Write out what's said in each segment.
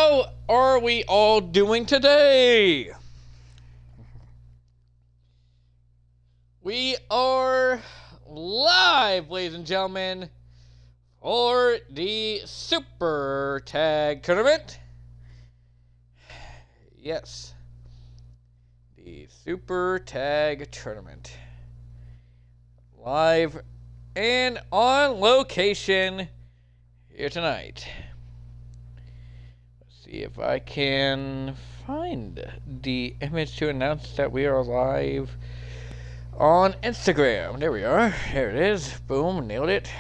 How are we all doing today? We are live, ladies and gentlemen, for the Super Tag Tournament. Yes, the Super Tag Tournament. Live and on location here tonight. Let's see if I can find the image to announce that we are live on Instagram. There we are. There it is. Boom. Nailed it.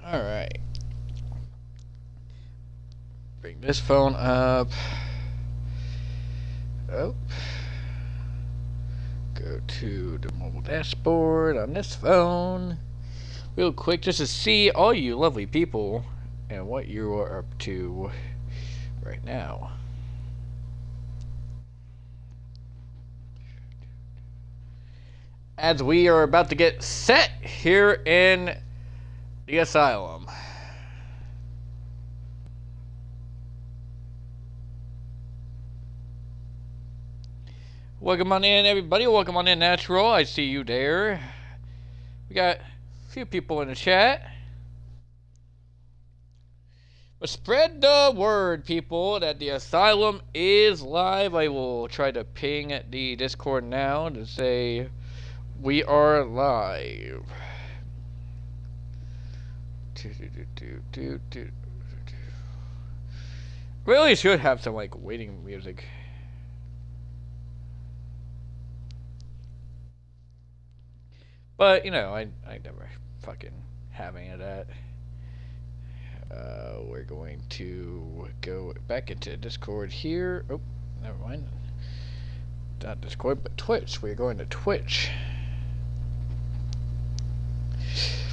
All right. Bring this phone up. Oh. Go to the mobile dashboard on this phone. Real quick, just to see all you lovely people and what you are up to right now. As we are about to get set here in the Asylum. Welcome on in, everybody. Welcome on in, Natural. I see you there. We got a few people in the chat. But spread the word, people, that the Asylum is live. I will try to ping the Discord now to say we are live. Really should have some like waiting music. But you know, I never fucking have any of that. We're going to go back into Discord here. Oh, never mind. Not Discord, but Twitch. We're going to Twitch.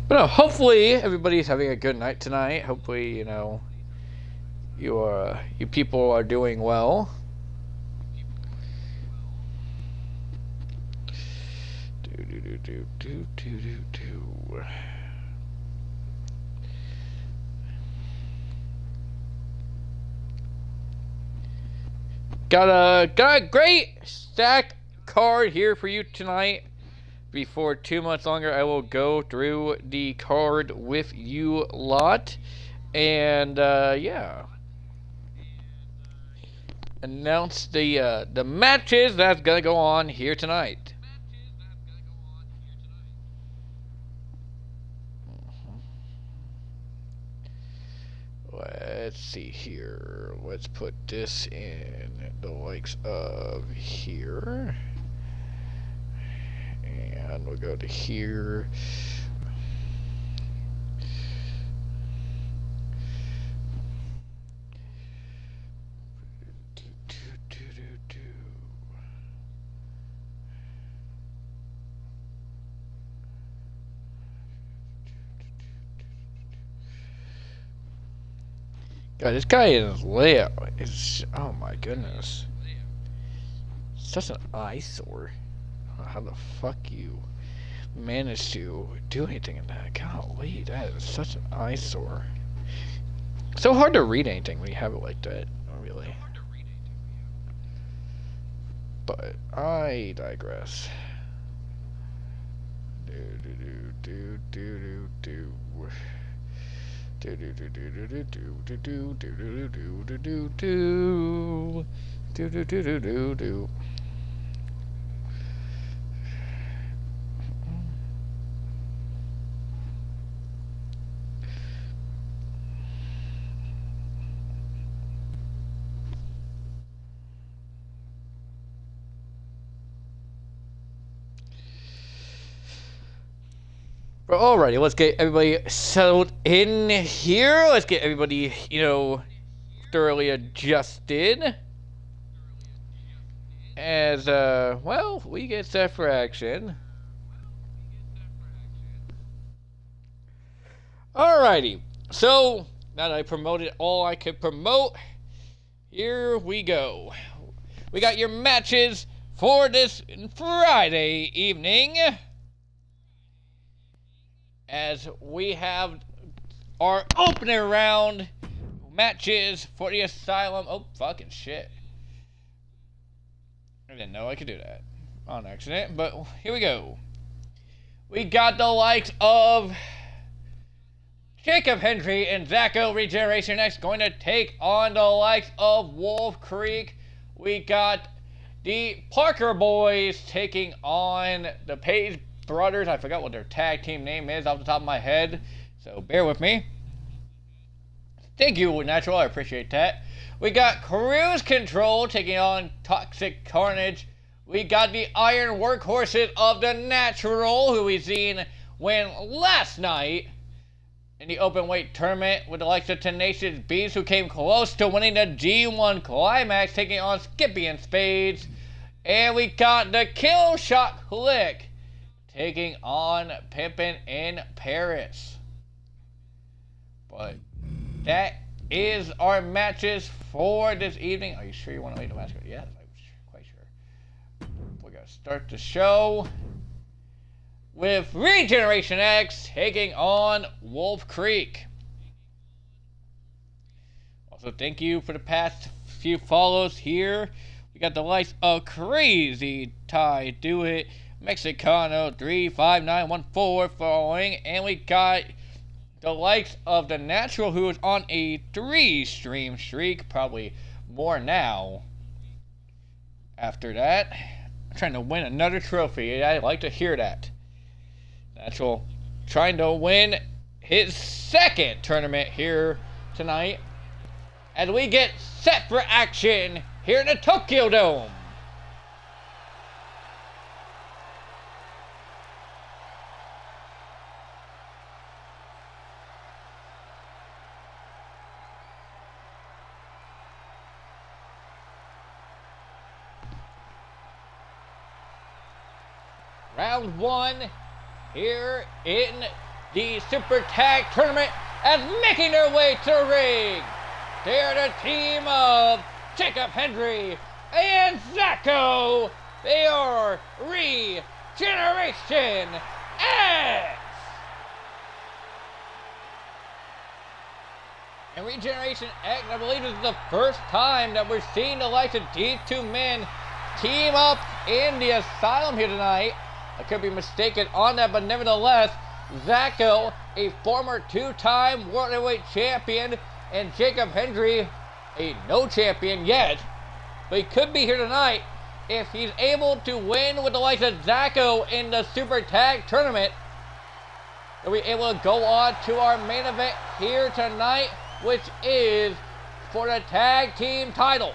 But no, hopefully everybody's having a good night tonight. Hopefully, you know, you people are doing well. Got a great stack card here for you tonight. Before too much longer, I will go through the card with you lot, and yeah, announce the matches that's gonna go on here tonight. Let's see here. Let's put this in the likes of here. And we'll go to here. God, this guy in his layout is, oh my goodness. Such an eyesore. How the fuck you managed to do anything in that? Golly, that is such an eyesore. So hard to read anything when you have it like that, really. But I digress. But alrighty, let's get everybody settled in here. Let's get everybody, you know, thoroughly adjusted. As, well, we get set for action. Alrighty, so now that I promoted all I could promote, here we go. We got your matches for this Friday evening, as we have our opening round matches for the Asylum. Oh, fucking shit. I didn't know I could do that on accident, but here we go. We got the likes of Jacob Hendry and Zacho Regeneration X going to take on the likes of Wolf Creek. We got the Parker Boys taking on the Page Brothers. I forgot what their tag team name is off the top of my head, so bear with me. Thank you, Natural. I appreciate that. We got Cruise Control taking on Toxic Carnage. We got the Iron Workhorses of the Natural, who we seen win last night in the open weight tournament with the likes of Tenacious Beast, who came close to winning the G1 Climax, taking on Skippy and Spades. And we got the Kill Shot Click taking on Pimpin' in Paris. But that is our matches for this evening. Are you sure you want to make the match? Yes, I'm quite sure. We're going to start the show with Regeneration X taking on Wolf Creek. Also, thank you for the past few follows here. We got the likes of Crazy Ty Do It, Mexicano 35914 following, and we got the likes of the Natural, who is on a 3-stream streak, probably more now. After that, I'm trying to win another trophy. I like to hear that. Natural trying to win his second tournament here tonight, as we get set for action here in the Tokyo Dome. Round one here in the Super Tag Tournament, as making their way to the ring, they're the team of Jacob Hendry and Zacho. They are Regeneration X. And Regeneration X, I believe this is the first time that we're seeing the likes of these two men team up in the Asylum here tonight. I could be mistaken on that, but nevertheless, Zacho, a former 2-time World Heavyweight Champion, and Jacob Hendry, a no champion yet, but he could be here tonight if he's able to win with the likes of Zacho in the Super Tag Tournament. He'll be able to go on to our main event here tonight, which is for the tag team titles.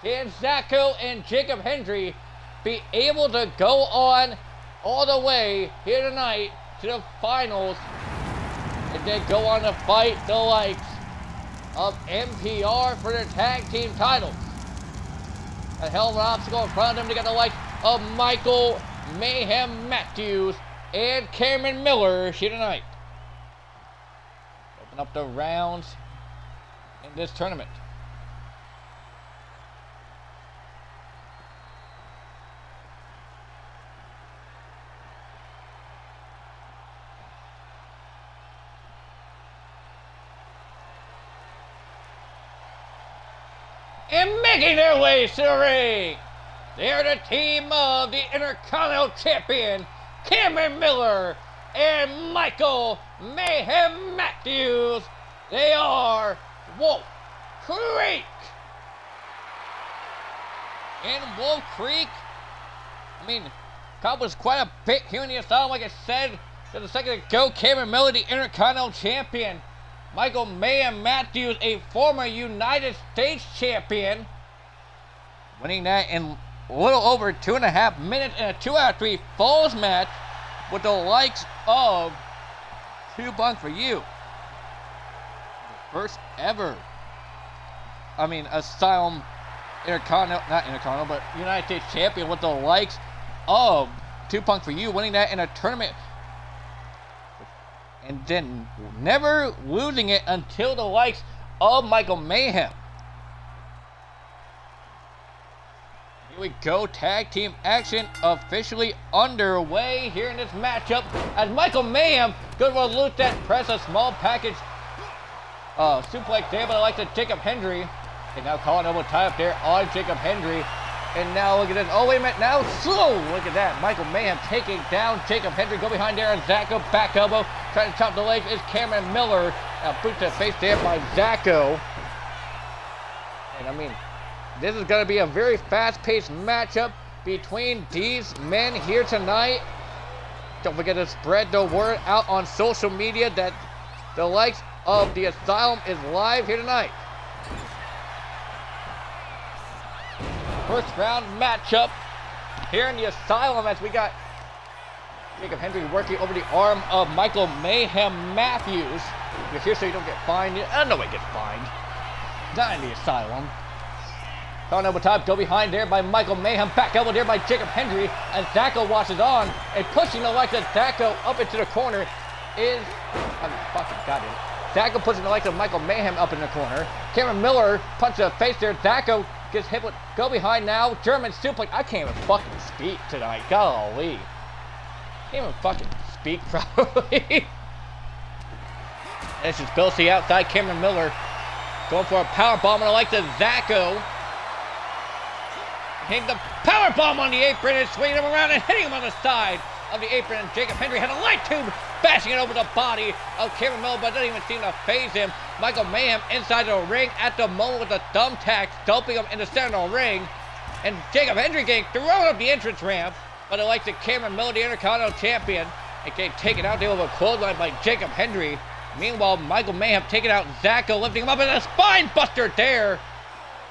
Can Zacho and Jacob Hendry be able to go on all the way here tonight to the finals, and then go on to fight the likes of MPR for their tag team titles? A hell of an obstacle in front of them to get the likes of Michael Mayhem Matthews and Cameron Miller here tonight. Open up the rounds in this tournament. And making their way to the ring, they're the team of the Intercontinental Champion, Cameron Miller and Michael Mayhem Matthews. They are Wolf Creek. And Wolf Creek, I mean, accomplished quite a bit here in the Asylum. Like I said just a second ago, Cameron Miller, the Intercontinental Champion. Michael Mayhem Matthews, a former United States champion, winning that in a little over 2.5 minutes in a 2-out-of-3 falls match with the likes of 2 Bunk for You. The first ever, Asylum United States champion with the likes of 2 Punk for You, winning that in a tournament and then never losing it until the likes of Michael Mayhem. Here we go, tag team action officially underway here in this matchup as Michael Mayhem goes for a loose that press, a small package suplex there, but I like the Jacob Hendry. And now calling over tie up there on Jacob Hendry. And now look at this. Oh, wait a minute. Now slow. Look at that. Michael Mayhem taking down Jacob Hendry. Go behind there on Zacko. Back elbow. Trying to chop the legs is Cameron Miller. Boot to the face there by Zacko. And I mean, this is going to be a very fast-paced matchup between these men here tonight. Don't forget to spread the word out on social media that the likes of the Asylum is live here tonight. First round matchup here in the Asylum as we got Jacob Hendry working over the arm of Michael Mayhem Matthews. You're here so you don't get fined. Nobody gets fined. Not in the Asylum. Calling elbow top, go behind there by Michael Mayhem. Back elbow there by Jacob Hendry as Zacko watches on and pushing the likes of Zacko up into the corner is, Zacko pushing the likes of Michael Mayhem up in the corner. Cameron Miller punches the face there. Zacko gets hit with, go behind now, German suplex. I can't even fucking speak tonight, golly. Can't even fucking speak probably. This is Bill C outside, Cameron Miller going for a power bomb and I like the Zacko. Hitting the power bomb on the apron and swinging him around and hitting him on the side of the apron. And Jacob Hendry had a light tube bashing it over the body of Cameron Miller, but doesn't even seem to phase him. Michael Mayhem inside the ring at the moment with the thumbtacks, dumping him in the center of the ring. And Jacob Hendry getting thrown up the entrance ramp, but it likes the Cameron Miller, the Intercontinental Champion, and getting taken out there with a clothesline by Jacob Hendry. Meanwhile, Michael Mayhem taking out Zacko, lifting him up in a spine buster there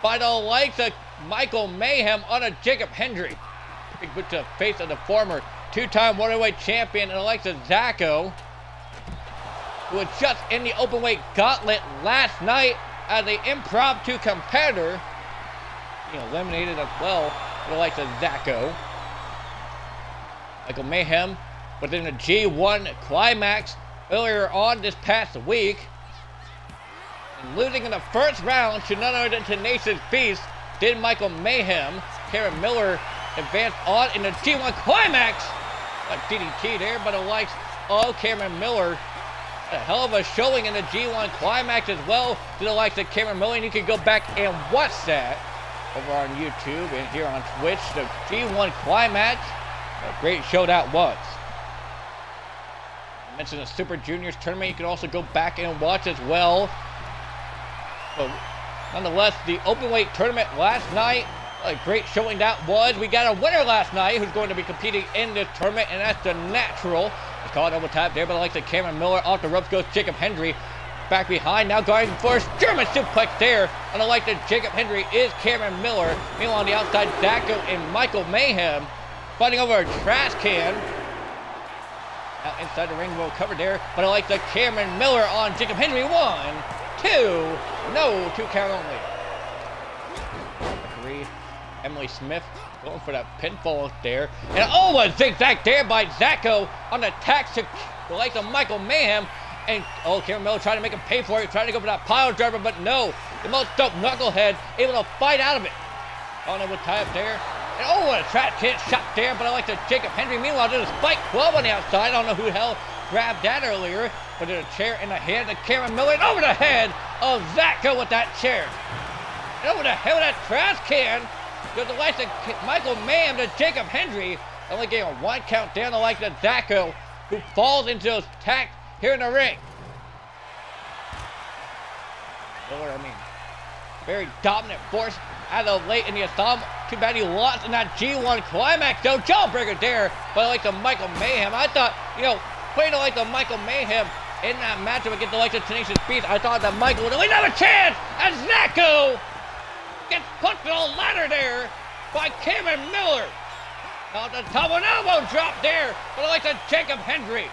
by the likes of Michael Mayhem on a Jacob Hendry. Big boot to the face of the former two-time Worldwide Champion and the likes of Zacko, who was just in the openweight gauntlet last night as an impromptu competitor. Being eliminated as well for the likes of Zacko. Michael Mayhem within the G1 climax earlier on this past week. And losing in the first round to none other than Tenacious Beast did Michael Mayhem. Cameron Miller advanced on in the G1 climax. Like DDT there, but the likes of Cameron Miller. A hell of a showing in the G1 climax as well to the likes of Cameron Miller. And you can go back and watch that over on YouTube and here on Twitch. The G1 climax. A great show that was. I mentioned the Super Juniors tournament. You can also go back and watch as well. But nonetheless, the openweight tournament last night, a great showing that was. We got a winner last night who's going to be competing in this tournament, and that's the Natural. It's called double tap there, but like the Cameron Miller off the ropes goes Jacob Hendry. Back behind, now guarding for a German suplex there. And I like that Jacob Hendry is Cameron Miller. Meanwhile, on the outside, Zacko and Michael Mayhem fighting over a trash can. Now inside the ring, well covered there, but I like the Cameron Miller on Jacob Hendry. 1, 2, no, 2 count only. Referee Emily Smith going for that pinfall there. And oh, a zigzag there by Zacko on the attacks to the likes of Michael Mayhem. And oh, Cameron Miller trying to make him pay for it, trying to go for that pile driver, but no. The most dope knucklehead able to fight out of it. Oh, no, with tie up there. And oh, a trap hit shot there, but I like the Jacob Hendry. Meanwhile, there's a spike club on the outside. I don't know who the hell grabbed that earlier, but there's a chair in the head of Cameron Miller, and over the head of Zacko with that chair. And over the head of that trash can, there's the likes of Michael Mayhem to Jacob Hendry. Only getting a 1 count down, the likes of Zacko, who falls into those attacks here in the ring. Miller, I mean, very dominant force as of late in the Asylum. Too bad he lost in that G1 climax, though. Jawbreaker there, but I like the Michael Mayhem. I thought, playing like the Michael Mayhem in that matchup against the likes of Tenacious Beast, I thought that Michael would at least have a chance, as Zacko gets put to the ladder there by Cameron Miller. Now at the top, an elbow drop there, but I like the Jacob Hendry.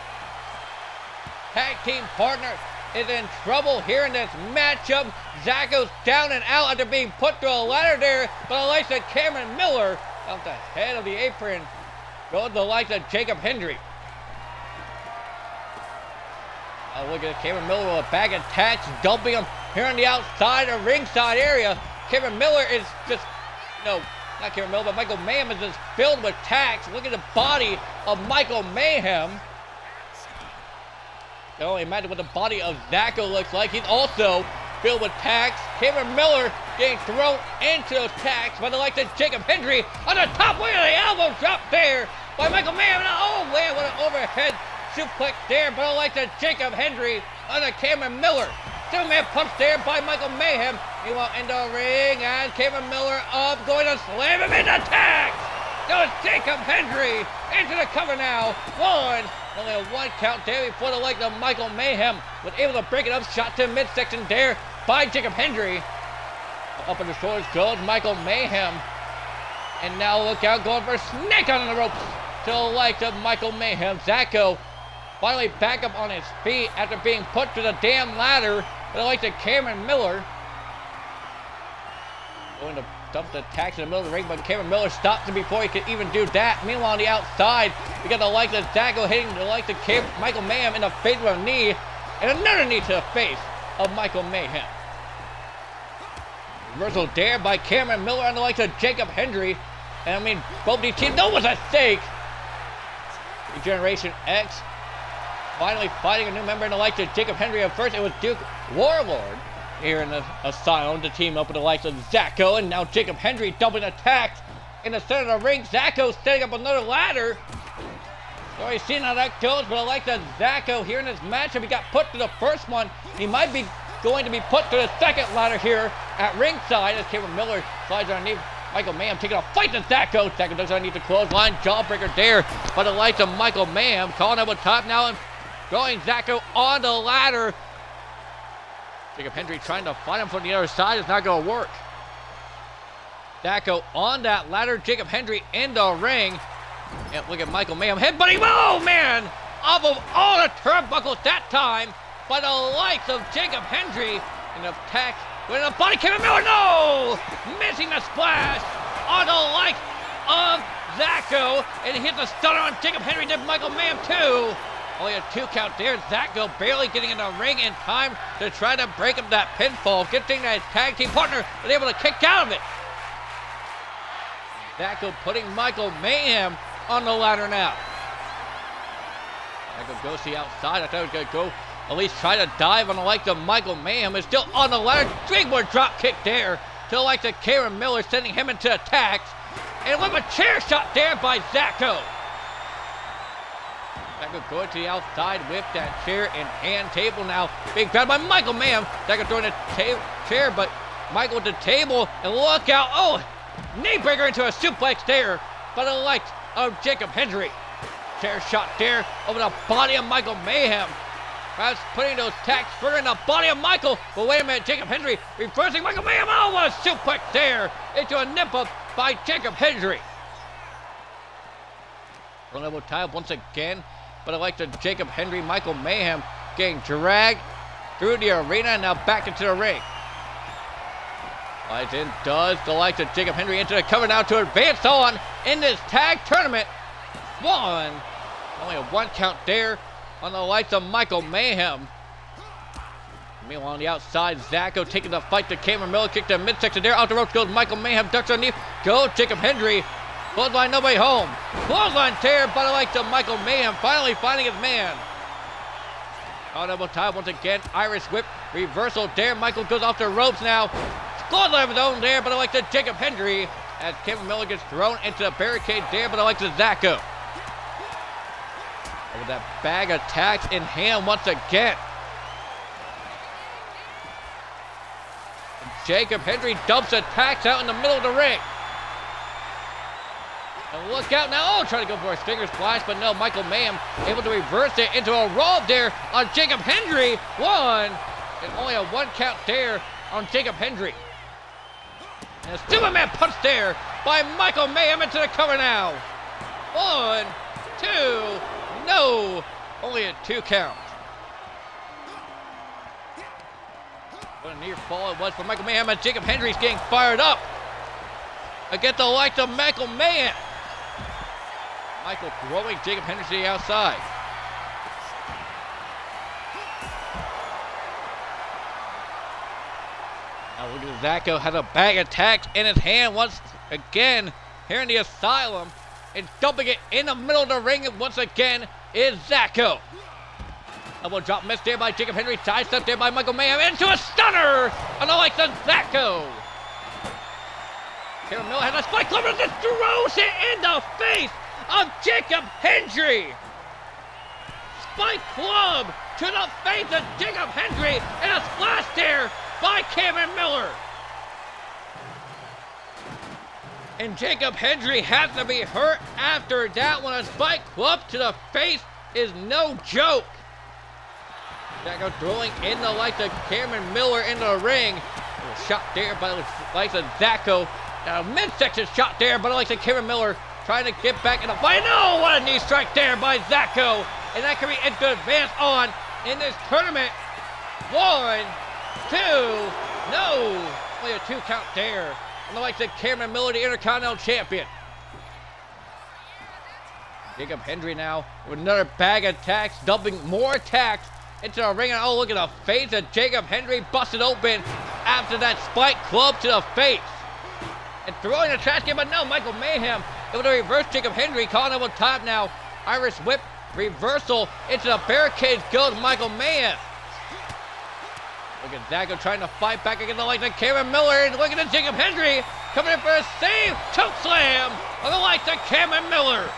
Tag team partner is in trouble here in this matchup. Zacko's down and out after being put through a ladder there, but I like the Cameron Miller off the head of the apron goes the likes of Jacob Hendry. Look at Cameron Miller with a bag of tacks, dumping him here on the outside or ringside area. Cameron Miller is just, no, not Cameron Miller, but Michael Mayhem is just filled with tacks. Look at the body of Michael Mayhem. I can only imagine what the body of Zacho looks like. He's also filled with tacks. Cameron Miller getting thrown into those tacks by the likes of Jacob Hendry on the top. Look at the elbow drop there by Michael Mayhem. Oh man, what an overhead suplex there, but I like the Jacob Hendry on the Cameron Miller. Superman punch there by Michael Mayhem. He won't end the ring, and Cameron Miller up, going to slam him into tacks. Goes Jacob Hendry into the cover now. Only a one count there before the leg of Michael Mayhem was able to break it up. Shot to midsection there by Jacob Hendry. Up on the shoulders goes Michael Mayhem. And now look out, going for a snake on the ropes to the leg of Michael Mayhem. Zacho finally back up on his feet after being put to the damn ladder. But I like the Cameron Miller. Going to dump the tacks in the middle of the ring, but Cameron Miller stops him before he could even do that. Meanwhile, on the outside, we got the like of Zacho hitting the like of Michael Mayhem in the face with a knee, and another knee to the face of Michael Mayhem. Reversal there by Cameron Miller on the likes of Jacob Hendry. And I mean, both these teams know what's at stake. Generation X finally fighting a new member in the likes of Jacob Hendry. At first, it was Duke Warlord here in the Asylum to team up with the likes of Zacho, and now Jacob Hendry dumping attacks in the center of the ring. Zacho setting up another ladder. Already seen how that goes, but I like that Zacho here in this matchup. He got put to the first one. He might be going to be put to the second ladder here at ringside as Cameron Miller slides underneath. Michael Mayhem taking a fight to Zacho. Zacho does underneath the clothesline. Jawbreaker there by the likes of Michael Mayhem. Calling up with top now and throwing Zacho on the ladder. Jacob Hendry trying to fight him from the other side. It's not going to work. Zacho on that ladder. Jacob Hendry in the ring. And look at Michael Mayhem headbutting. Oh, man! Off of all the turnbuckles that time by the likes of Jacob Hendry. And the attack with a body. Cameron Miller, no! Missing the splash on the likes of Zacho. And he hits the stunner on Jacob Hendry. Did Michael Mayhem too. Only a 2 count there. Zacho barely getting in the ring in time to try to break up that pinfall. Good thing that his tag team partner was able to kick out of it. Zacho putting Michael Mayhem on the ladder now. Zacho goes to the outside. I thought he was going to go at least try to dive on the likes of Michael Mayhem. Is still on the ladder. Springboard drop kick there to the likes of Cameron Miller, sending him into attacks. And with a chair shot there by Zacho. Zacho going to the outside with that chair in hand. Table now being grabbed by Michael Mayhem. Zacho throwing a chair, but Michael with the table. And look out. Oh, knee breaker into a suplex there by the likes of Jacob Hendry. Chair shot there over the body of Michael Mayhem. Perhaps putting those tacks further in the body of Michael. But wait a minute, Jacob Hendry reversing Michael Mayhem. Oh, what a suplex there into a nip-up by Jacob Hendry. Front level tie up once again. But I like the Jacob Hendry, Michael Mayhem getting dragged through the arena and now back into the ring. Slides in, does the likes of Jacob Hendry into the cover now to advance on in this tag tournament. Only a 1 count there on the likes of Michael Mayhem. Meanwhile, on the outside, Zacho taking the fight to Cameron Miller. Kick to midsection there. Out the ropes goes Michael Mayhem. Ducks underneath. Go Jacob Hendry. Clothesline, nobody home. Clothesline tear by the likes of Michael Mayhem. Finally finding his man. On double tie once again. Irish whip. Reversal there. Michael goes off the ropes now. Clothesline of his own there, but I like the Jacob Hendry. As Cameron Miller gets thrown into the barricade there, but I like the Zacho. With that bag of tacks in hand once again. And Jacob Hendry dumps attacks out in the middle of the ring. And look out now. Oh, trying to go for a stinger splash, but no. Michael Mayhem able to reverse it into a roll there on Jacob Hendry. And only a 1 count there on Jacob Hendry. And a Superman punch there by Michael Mayhem into the cover now. 1, 2, no, only a 2 count. What a near fall it was for Michael Mayhem, and Jacob Hendry's getting fired up against the likes of Michael Mayhem. Michael throwing Jacob Hendry to the outside. Now look at Zacko has a bag of tacks in his hand once again here in the Asylum. And dumping it in the middle of the ring once again is Zacko. Elbow drop missed there by Jacob Henry. Side step there by Michael Mayhem into a stunner on the likes of Zacko. Cameron Miller has a spike club and just throws it in the face of Jacob Hendry. Spike club to the face of Jacob Hendry and a splash there by Cameron Miller. And Jacob Hendry has to be hurt after that one. A spike club to the face is no joke. Zacko throwing in the likes of Cameron Miller into the ring. A shot there by the likes of Zacko. Now midsection shot there by the likes of Cameron Miller trying to get back in the fight. No, what a knee strike there by Zacko. And that could be it to advance on in this tournament. 1, 2, no. Only a 2 count there. And the likes of Cameron Miller, the Intercontinental Champion. Jacob Hendry now with another bag of attacks, dumping more attacks into the ring. And oh, look at the face of Jacob Hendry busted open after that spike club to the face. And throwing the trash can, but no, Michael Mayhem able to reverse Jacob Hendry, calling him on top now. Irish whip reversal into the barricades goes Michael Mayhem. Look at Zacko trying to fight back against the likes of Cameron Miller. And look at Jacob Hendry coming in for a save. Choke slam on the likes of Cameron Miller.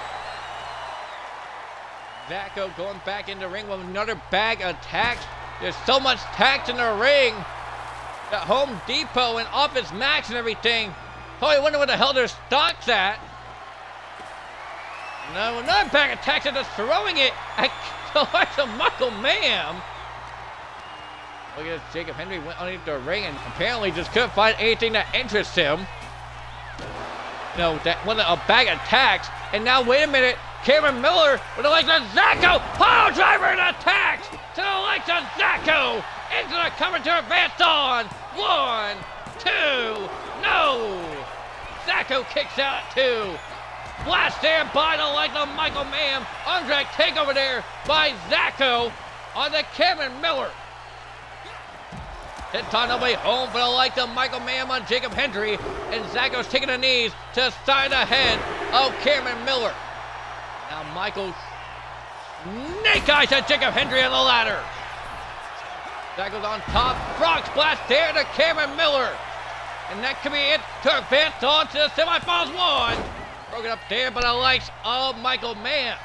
Zacko going back in the ring with another bag of tacks. There's so much tacks in the ring. At Home Depot and Office Max and everything. Oh, I wonder where the hell their stock's at. No, another bag of tacks and just throwing it at the likes of Michael Mayhem. Look at this, Jacob Hendry went underneath the ring and apparently just couldn't find anything that interests him. No, that wasn't a bag of tacks. And now, wait a minute, Cameron Miller with the likes of Zacko. Pile driver and attacks to the likes of Zacko. Into the cover to advance on. 1, 2, no. Zacko kicks out at 2. Blast there by the likes of Michael Mayhem. Undrag takeover there by Zacko on the Cameron Miller. This time nobody home for the likes of Michael Mayhem on Jacob Hendry. And Zacko's taking the knees to the side of the head of Cameron Miller. Now Michael snake eyes at Jacob Hendry on the ladder. Zacko's on top. Frog splash there to Cameron Miller. And that could be it to advance on to the semifinals. 1. Broken up there by the likes of Michael Mayhem.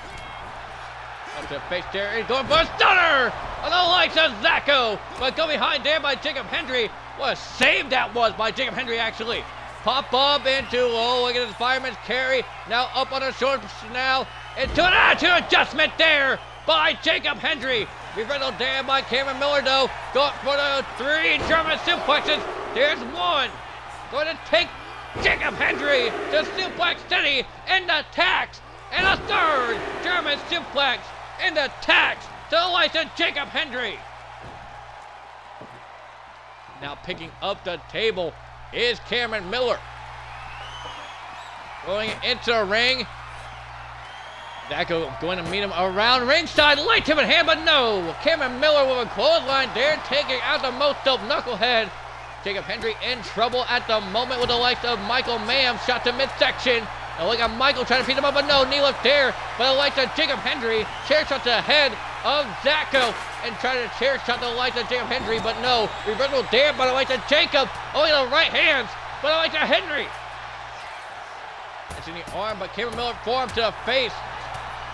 Up to the face there. He's going for a stunner on the likes of Zacko. But go behind there by Jacob Hendry. What a save that was by Jacob Hendry, actually. Pop up into, oh, look at this fireman's carry. Now up on the shoulders now. Into an attitude adjustment there by Jacob Hendry. Reversal there by Cameron Miller, though. Going for the 3 German suplexes. There's 1. Going to take Jacob Hendry to suplex city in the tacks. And a 3rd German suplex in the tacks to the likes of Jacob Hendry. Now picking up the table is Cameron Miller. Going into the ring. Zacko going to meet him around ringside. Light him in hand, but no. Cameron Miller with a clothesline there, taking out the most dope knucklehead. Jacob Hendry in trouble at the moment with the likes of Michael Mayhem. Shot to midsection. And look at Michael trying to beat him up, but no. Knee lift there. But the likes of Jacob Hendry. Chair shot to the head of Zacko. And trying to chair shot to the likes of Jacob Hendry, but no. Reversal there by the likes of Jacob. Only the right hands by the likes of Hendry. It's in the arm, but Cameron Miller forearm to the face.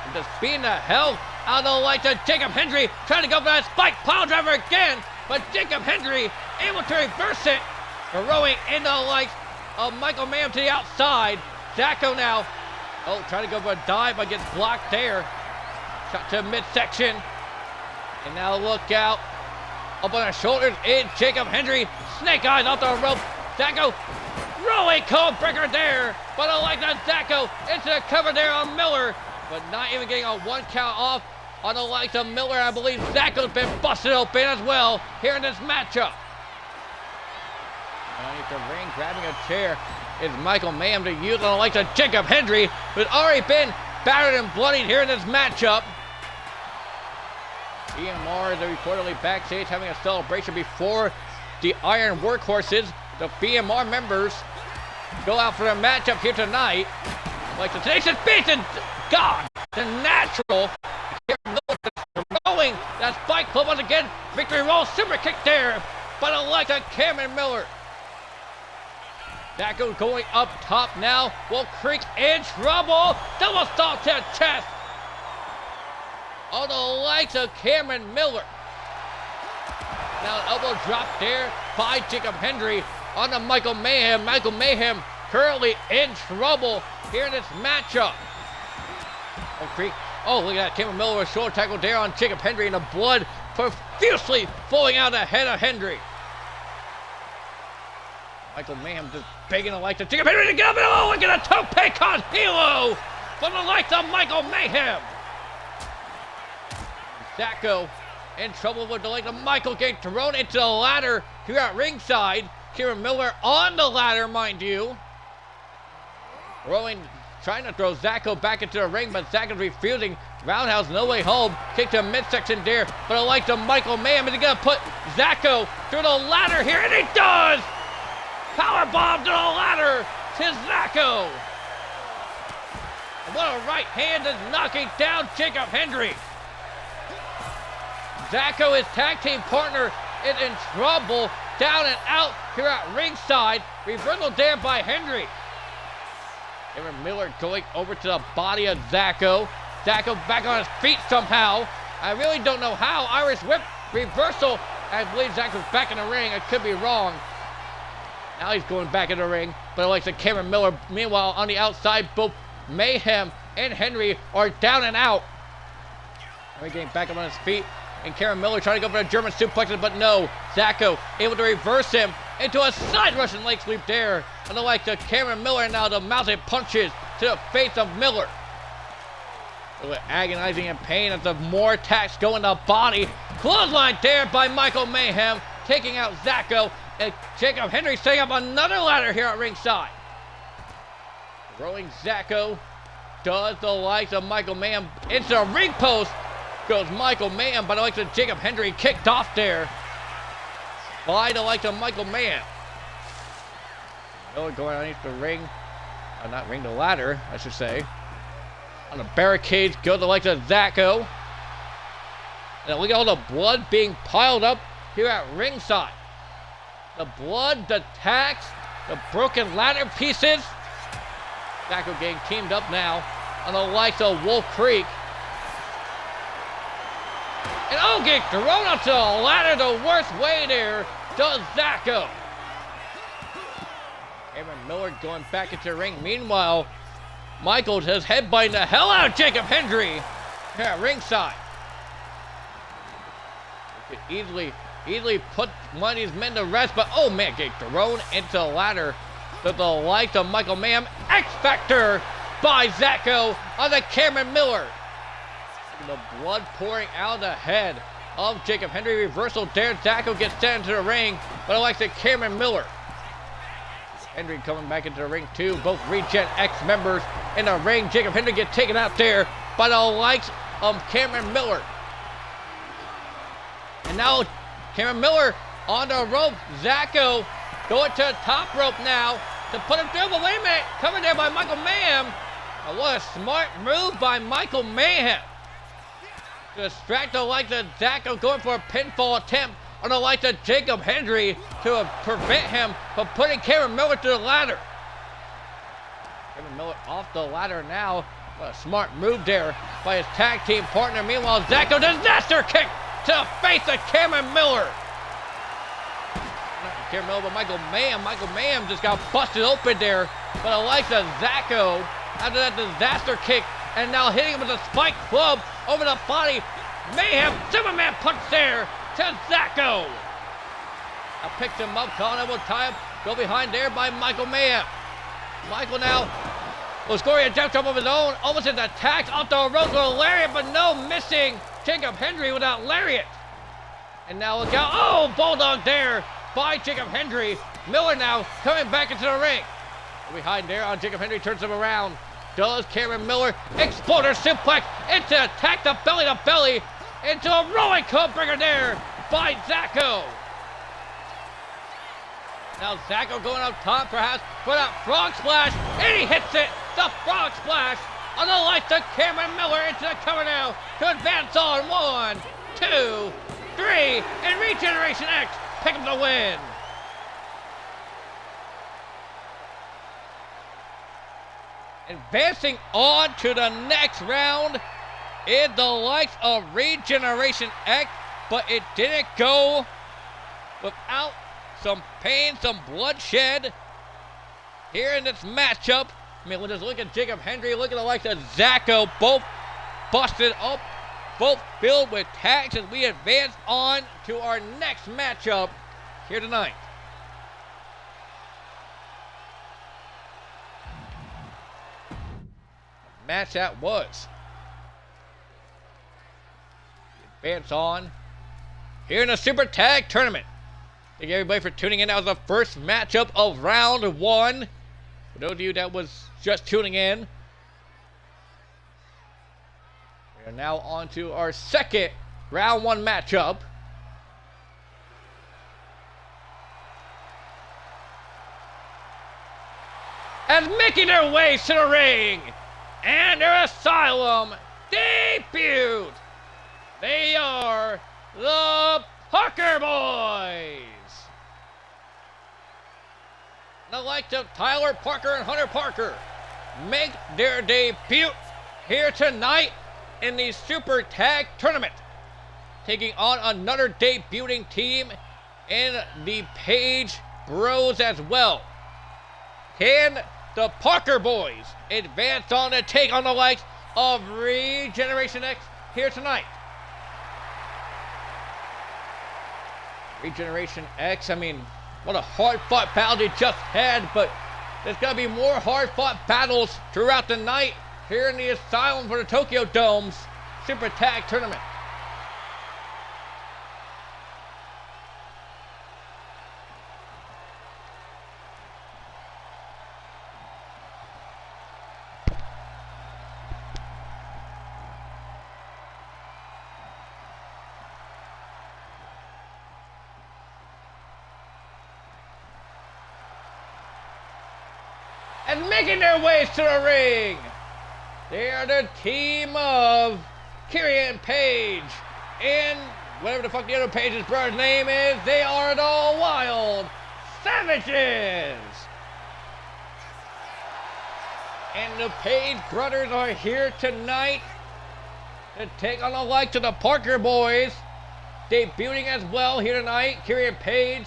And just beating the hell out of the likes of Jacob Hendry. Trying to go for that spike pile driver again. But Jacob Hendry able to reverse it. Throwing into the likes of Michael Mayhem to the outside. Zacko now. Oh, trying to go for a dive, but gets blocked there. Shot to midsection. And now look out. Up on the shoulders is Jacob Hendry. Snake eyes off the rope. Zacko. Rolling code breaker there. But I like that Zacko into the cover there on Miller. But not even getting a 1 count off on the likes of Miller. I believe Zacko's been busted open as well here in this matchup. Underneath the ring, grabbing a chair is Michael Mayhem to use on the likes of Jacob Hendry, who's already been battered and bloodied here in this matchup. EMR is reportedly backstage having a celebration before the Iron Workhorses, the BMR members, go out for their matchup here tonight. Like the Tenacious Beast and God, the Natural. Throwing that Spike Club once again. Victory roll, super kick there. But I like a Cameron Miller. Zacko going up top now. Wolf Creek in trouble. Double stomp to the chest. On the likes of Cameron Miller. Now an elbow drop there by Jacob Hendry on the Michael Mayhem. Michael Mayhem currently in trouble here in this matchup. Wolf Creek. Oh, look at that. Cameron Miller with a shoulder tackle there on Jacob Hendry, and the blood profusely flowing out of the head of Hendry. Michael Mayhem just begging the likes of Jacob Hendry to get up, and oh, look at a tope con hilo from the likes of Michael Mayhem. Zacko in trouble with the likes of Michael getting thrown into the ladder here at ringside. Cameron Miller on the ladder, mind you. Trying to throw Zacko back into the ring, but Zacko's refusing. Roundhouse, no way home. Kick to midsection there, but I like the Michael Mayhem. Is he gonna put Zacko through the ladder here? And he does! Powerbomb to the ladder to Zacko. What a right hand is knocking down Jacob Hendry. Zacko, his tag team partner, is in trouble. Down and out here at ringside. Reversal there by Hendry. Cameron Miller going over to the body of Zacko. Zacko back on his feet somehow. I really don't know how. Irish whip reversal. I believe Zacko's back in the ring. I could be wrong. Now he's going back in the ring, but it likes the Cameron Miller. Meanwhile, on the outside, both Mayhem and Hendry are down and out. Hendry getting back up on his feet, and Cameron Miller trying to go for a German suplex, but no. Zacko able to reverse him into a side Russian leg sweep there. And I like the Cameron Miller now, the mounted punches to the face of Miller. Agonizing in pain as the more attacks go in the body. Clothesline there by Michael Mayhem, taking out Zacko. And Jacob Hendry setting up another ladder here at ringside. Throwing Zacko. Does the likes of Michael Mayhem into the ring post. Goes Michael Mayhem, but the likes of Jacob Hendry kicked off there by the likes of Michael Mayhem. Miller going underneath the ring. Not ring, the ladder, I should say. On the barricades go the likes of Zacko. And look at all the blood being piled up here at ringside. The blood, the tacks, the broken ladder pieces. Zacko getting teamed up now on the likes of Wolf Creek. And oh, getting thrown onto the ladder the worst way there does Zacko. Cameron Miller going back into the ring. Meanwhile, Michaels has headbutting the hell out of Jacob Hendry here at ringside. He could easily put one of these men to rest, but oh man, getting thrown into the ladder to the likes of Michael Mayhem. X Factor by Zacko on the Cameron Miller. The blood pouring out of the head of Jacob Hendry. Reversal there. Zacko gets sent into the ring, but I like the Cameron Miller. Hendry coming back into the ring too. Both Regen X members in the ring. Jacob Hendry gets taken out there by the likes of Cameron Miller. And now Cameron Miller on the rope. Zacko going to the top rope now to put him through. But wait a minute, coming there by Michael Mayhem. Oh, what a smart move by Michael Mayhem. To distract the likes of Zacko, going for a pinfall attempt on the likes of Jacob Hendry to prevent him from putting Cameron Miller to the ladder. Cameron Miller off the ladder now. What a smart move there by his tag team partner. Meanwhile, Zacko disaster kick to the face of Cameron Miller. Not Cameron Miller, but Michael Mayhem. Michael Mayhem just got busted open there. But the likes of Zacko after that disaster kick, and now hitting him with a spike club over the body. Mayhem, Superman punch there to Zacko. Now picks him up, calling him, will tie him. Go behind there by Michael Mayhem. Michael now will score a jump of his own. Almost an attack off the rope with a lariat, but no, missing Jacob Hendry without lariat. And now look out. Oh, bulldog there by Jacob Hendry. Miller now coming back into the ring. Behind there on Jacob Hendry, turns him around. Does Cameron Miller exploder suplex into attack the belly to belly into a rolling code breaker there by Zacko. Now Zacko going up top, perhaps for that frog splash, and he hits it. The frog splash on the lights of Cameron Miller into the cover now to advance on 1, 2, 3, and Regeneration X pick up the win. Advancing on to the next round is the likes of Regeneration X, but it didn't go without some pain, some bloodshed here in this matchup. I mean, we'll just look at Jacob Hendry, look at the likes of Zacko, both busted up, both filled with tags as we advance on to our next matchup here tonight. The match that was. Advance on here in the Super Tag Tournament. Thank you everybody for tuning in. That was the first matchup of round 1. For those of you that was just tuning in, we are now on to our second round 1 matchup. As making their way to the ring and their Asylum debut, they are the Parker Boys. The likes of Tyler Parker and Hunter Parker make their debut here tonight in the Super Tag Tournament, taking on another debuting team in the Page Bros as well. Can the Parker Boys advance on to take on the likes of Regeneration X here tonight? Regeneration X, I mean, what a hard-fought battle they just had, but there's going to be more hard-fought battles throughout the night here in the Asylum for the Tokyo Dome's Super Tag Tournament. And making their ways to the ring, they are the team of Kyrian Page and whatever the fuck the other Page's brother's name is. They are the Wild Savages. And the Page brothers are here tonight to take on the likes of the Parker Boys, debuting as well here tonight. Kyrian Page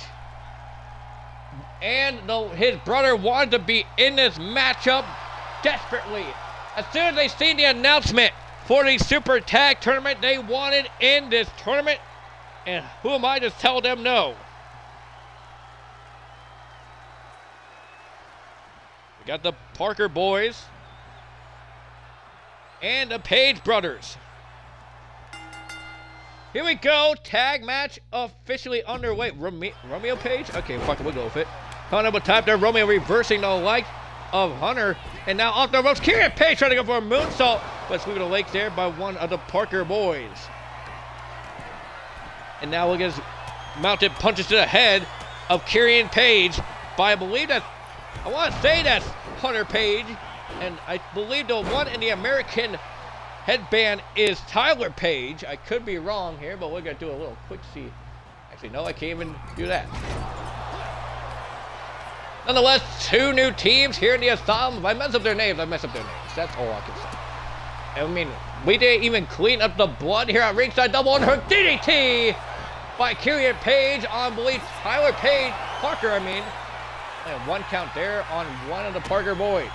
and his brother wanted to be in this matchup desperately. As soon as they seen the announcement for the Super Tag Tournament, they wanted in this tournament. And who am I to tell them no? We got the Parker Boys and the Page brothers. Here we go. Tag match officially underway. Romeo Page? Okay, fuck it, we'll go with it. Found up a type there. Romeo reversing the like of Hunter. And now off the ropes. Kyrian Page trying to go for a moonsault, but sweeping the legs there by one of the Parker Boys. And now look at his mounted punches to the head of Kyrian Page by, I believe that's, I want to say that's Hunter Page. And I believe the one in the American headband is Tyler Page. I could be wrong here, but we're going to do a little quick see. Actually, no, I can't even do that. Nonetheless, two new teams here in the Asylum. If I mess up their names, I mess up their names. That's all I can say. I mean, we didn't even clean up the blood here at ringside. Double on her DDT by Kyrian Page on, I believe, Tyler Page. Parker, I mean. And one count there on one of the Parker Boys.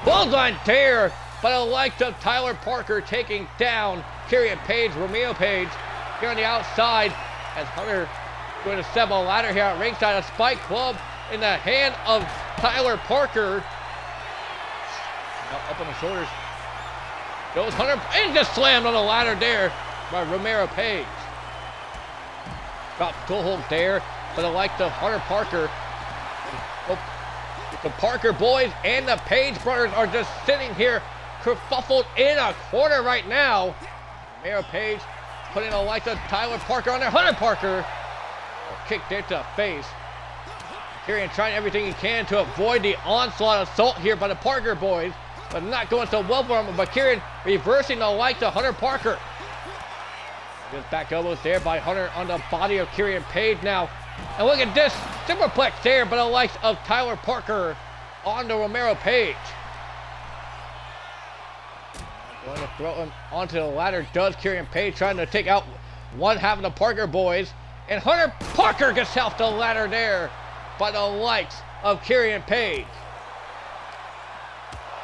Bullseye there by the likes of Tyler Parker taking down Kyrian Page, Romeo Page here on the outside as Hunter going to step a ladder here at ringside. A spike club in the hand of Tyler Parker. Now up on the shoulders goes Hunter and just slammed on the ladder there by Romero Page. Drop toe hold there by the likes of Hunter Parker. The Parker Boys and the Page brothers are just sitting here kerfuffled in a corner right now. Romero Page putting the likes of Tyler Parker on there. Hunter Parker kick there to the face. Kyrian trying everything he can to avoid the onslaught assault here by the Parker boys, but not going so well for him. But Kyrian reversing the likes of Hunter Parker. Good back elbows there by Hunter on the body of Kyrian Page now. And look at this superplex there by the likes of Tyler Parker on the Romero Page. Going to throw him onto the ladder does Kyrian Page, trying to take out one half of the Parker boys. And Hunter Parker gets off the ladder there by the likes of Kyrian Page.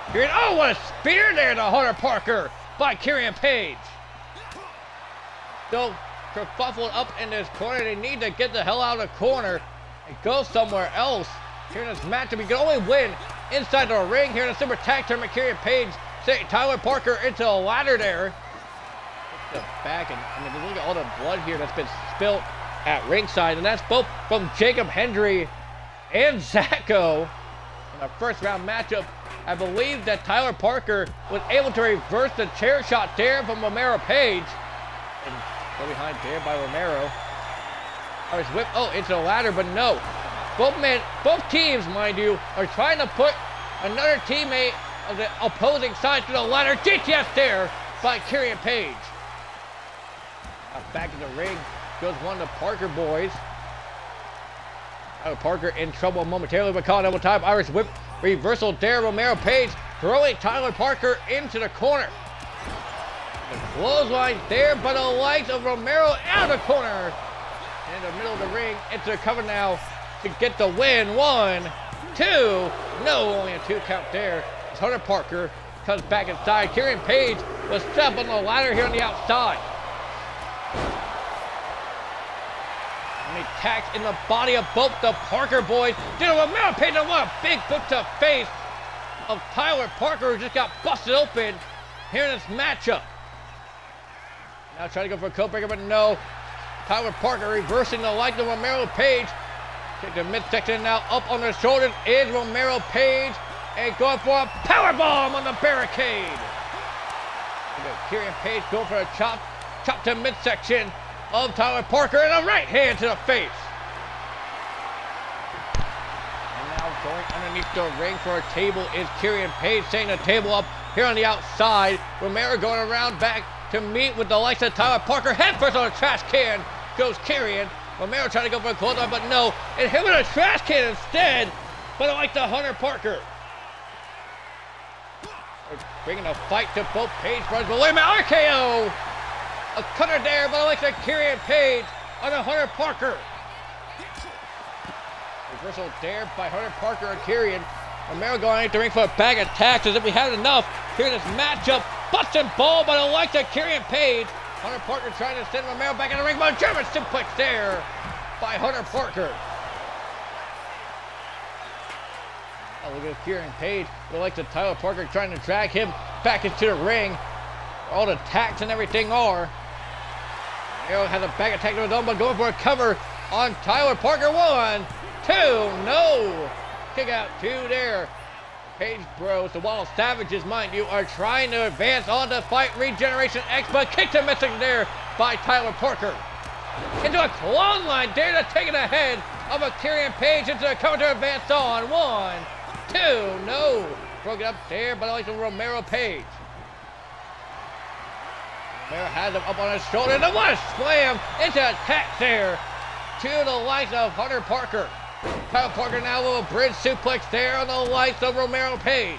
Kyrian, oh, what a spear there to Hunter Parker by Kyrian Page. Still kerfuffled up in this corner. They need to get the hell out of the corner and go somewhere else. Here in this matchup, you can only win inside the ring. Here in the Super Tag Tournament, Kyrian Page sending Tyler Parker into the ladder there. The back, and I mean, look at all the blood here that's been spilt at ringside, and that's both from Jacob Hendry and Zacho. In the first round matchup, I believe that Tyler Parker was able to reverse the chair shot there from Romero Page. And go behind there by Romero. Irish whip, oh, into the ladder, but no. Both teams, mind you, are trying to put another teammate of the opposing side to the ladder. DTS there by Kyrian Page. Back in the ring goes one of the Parker boys. Parker in trouble momentarily, but caught double time. Irish whip reversal there. Romero Page throwing Tyler Parker into the corner. The clothesline there, but the likes of Romero out of the corner. In the middle of the ring, into the cover now to get the win. 1, 2. No, only a 2 count there. Hunter Parker comes back inside. Kyrian Page was set up on the ladder here on the outside. And he tacks in the body of both the Parker boys. Did a Romero Page, and what a big boot to face of Tyler Parker, who just got busted open here in this matchup. Now trying to go for a code breaker, but no. Tyler Parker reversing the like of Romero Page. Take the midsection now up on the shoulders is Romero Page. And going for a powerbomb on the barricade. Kyrian Page going for a chop to midsection of Tyler Parker, and a right hand to the face. And now going underneath the ring for a table is Kyrian Page, setting the table up here on the outside. Romero going around back to meet with the likes of Tyler Parker. Head first on a trash can goes Kyrian. Romero trying to go for a clothesline, but no. And hit with a trash can instead, but I like the Hunter Parker. Bringing a fight to both Page brothers, but wait a minute, RKO! A cutter there, but I like the Kyrian Page on the Hunter Parker. Reversal there by Hunter Parker and Kyrian. Romero going into the ring for a bag of tacks as if we had enough here in this matchup. Busting ball, but I like the Kyrian Page. Hunter Parker trying to send Romero back in the ring, but a German suplex there by Hunter Parker. Oh, look at Kyrian Page. We like the Tyler Parker trying to drag him back into the ring. All the tacks and everything are. Arrow has a bag attack to his own, but going for a cover on Tyler Parker. 1, 2, no. Kick out 2 there. Page Bros, the Wild Savages, mind you, are trying to advance on to fight Regeneration X, but kicked to missing there by Tyler Parker. Into a clothesline there to take it ahead of a Kyrian Page into the cover to advance on. 1, 2, no. Broke it up there, but I like the Romero Page. Romero has him up on his shoulder, and what a slam into attack there to the likes of Hunter Parker. Kyle Parker now with a bridge suplex there on the likes of Romero Page.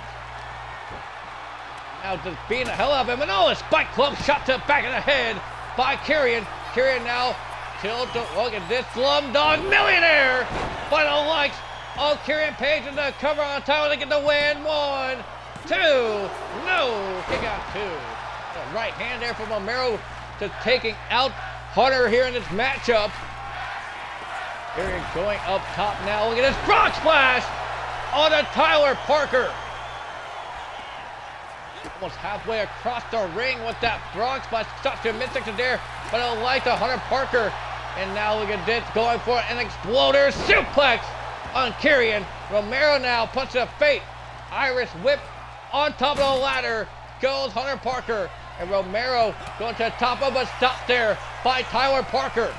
Now just beating the hell out of him, and oh, a spike club shot to the back of the head by Kyrian. Kyrian now tilted. Look at this Slumdog Millionaire by the likes of Kyrian Page, and the cover on Tyler to get the win. 1, 2, no. Kick out 2. A right hand there from Romero to taking out Hunter here in this matchup. Kyrian going up top now. Look at this frog splash on a Tyler Parker. Almost halfway across the ring with that frog splash. Stuck to midsection there, but I like the Hunter Parker. And now look at this, going for an exploder suplex on Kyrian. Romero now punches a fate. Irish whip on top of the ladder goes Hunter Parker. And Romero going to the top of a stop there by Tyler Parker.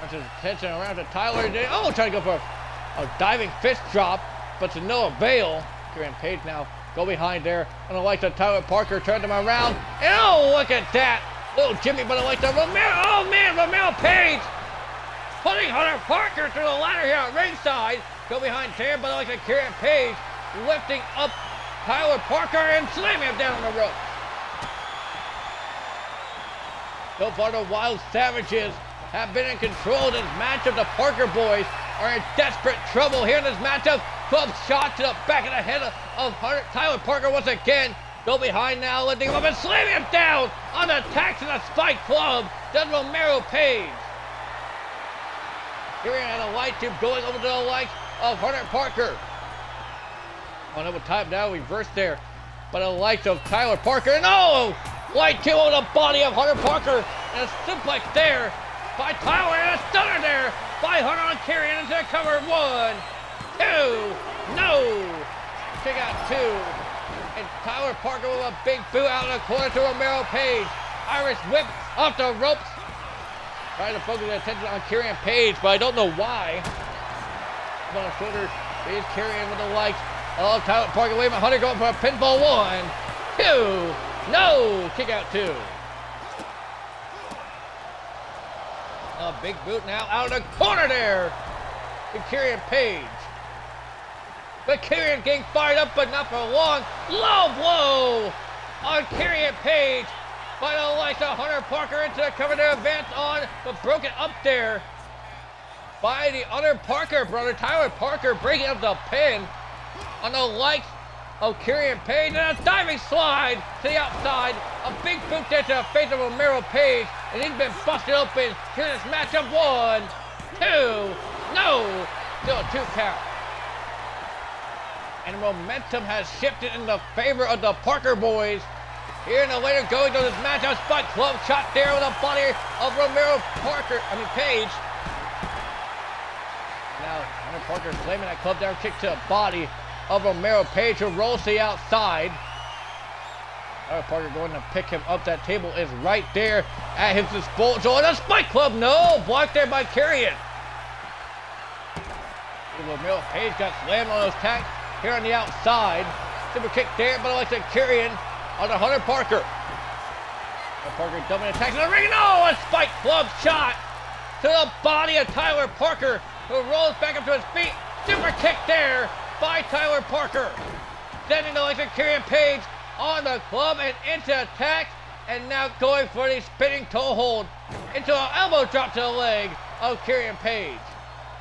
Turns his attention around to Tyler. Oh, trying to go for a A diving fist drop, but to no avail. Kieran Page now go behind there. And I like the Tyler Parker turned him around. And oh, look at that. Little Jimmy, but I like the Romero. Oh man, Romero Page putting Hunter Parker through the ladder here at ringside. Go behind there, but I like the Kieran Page lifting up Tyler Parker and slamming him down on the rope. So far, the Wild Savages have been in control of this matchup. The Parker boys are in desperate trouble here in this matchup. Club shot to the back of the head of Tyler Parker once again. Go behind now, lifting him up and slamming him down on the attacks of the Spike Club. Does Romero Page. Here we have a light tube going over to the likes of Hunter Parker. On over time now, reverse there. But the likes of Tyler Parker. No! Light tube on the body of Hunter Parker. And a suplex there by Tyler. And a stunner there by Hunter on Kieran into the cover. 1, 2, no! Kick out 2. And Tyler Parker with a big boot out of the corner to Romero Page. Irish whip off the ropes. Trying to focus the attention on Kieran Page, but I don't know why. On the shoulder is Kieran with the likes of Tyler Parker. Wait a minute, Hunter going for a pinfall. 1, 2, no! Kick out 2. A big boot now out of the corner there to Kieran Page. But Kieran getting fired up, but not for long. Low blow on Kieran Page by the likes of Hunter Parker into the cover to advance on, but broken up there by the other Parker brother, Tyler Parker, breaking up the pin on the likes of Kieran Page, and a diving slide to the outside. A big boot there to the face of Romero Page, and he's been busted open here in this matchup. 1, 2, no! Still a 2 count. And momentum has shifted in the favor of the Parker boys. Here in the later going to this matchup, Spike Club shot there with the body of Romero Page. Now Hunter Parker slamming that club down kick to the body of Romero Page, who rolls to the outside. Hunter Parker going to pick him up. That table is right there at his disposal. And a Spike Club, no! Blocked there by Kieran. Romero Page got slammed on those tacks here on the outside. Super kick there, but I like to Kieran on the Hunter Parker. Hunter Parker dumping attacks in the ring. No! A Spike Club shot to the body of Tyler Parker, who rolls back up to his feet. Super kick there by Tyler Parker. Sending the legs of Kieran Page on the club and into attack. And now going for the spinning toe hold into an elbow drop to the leg of Kieran Page.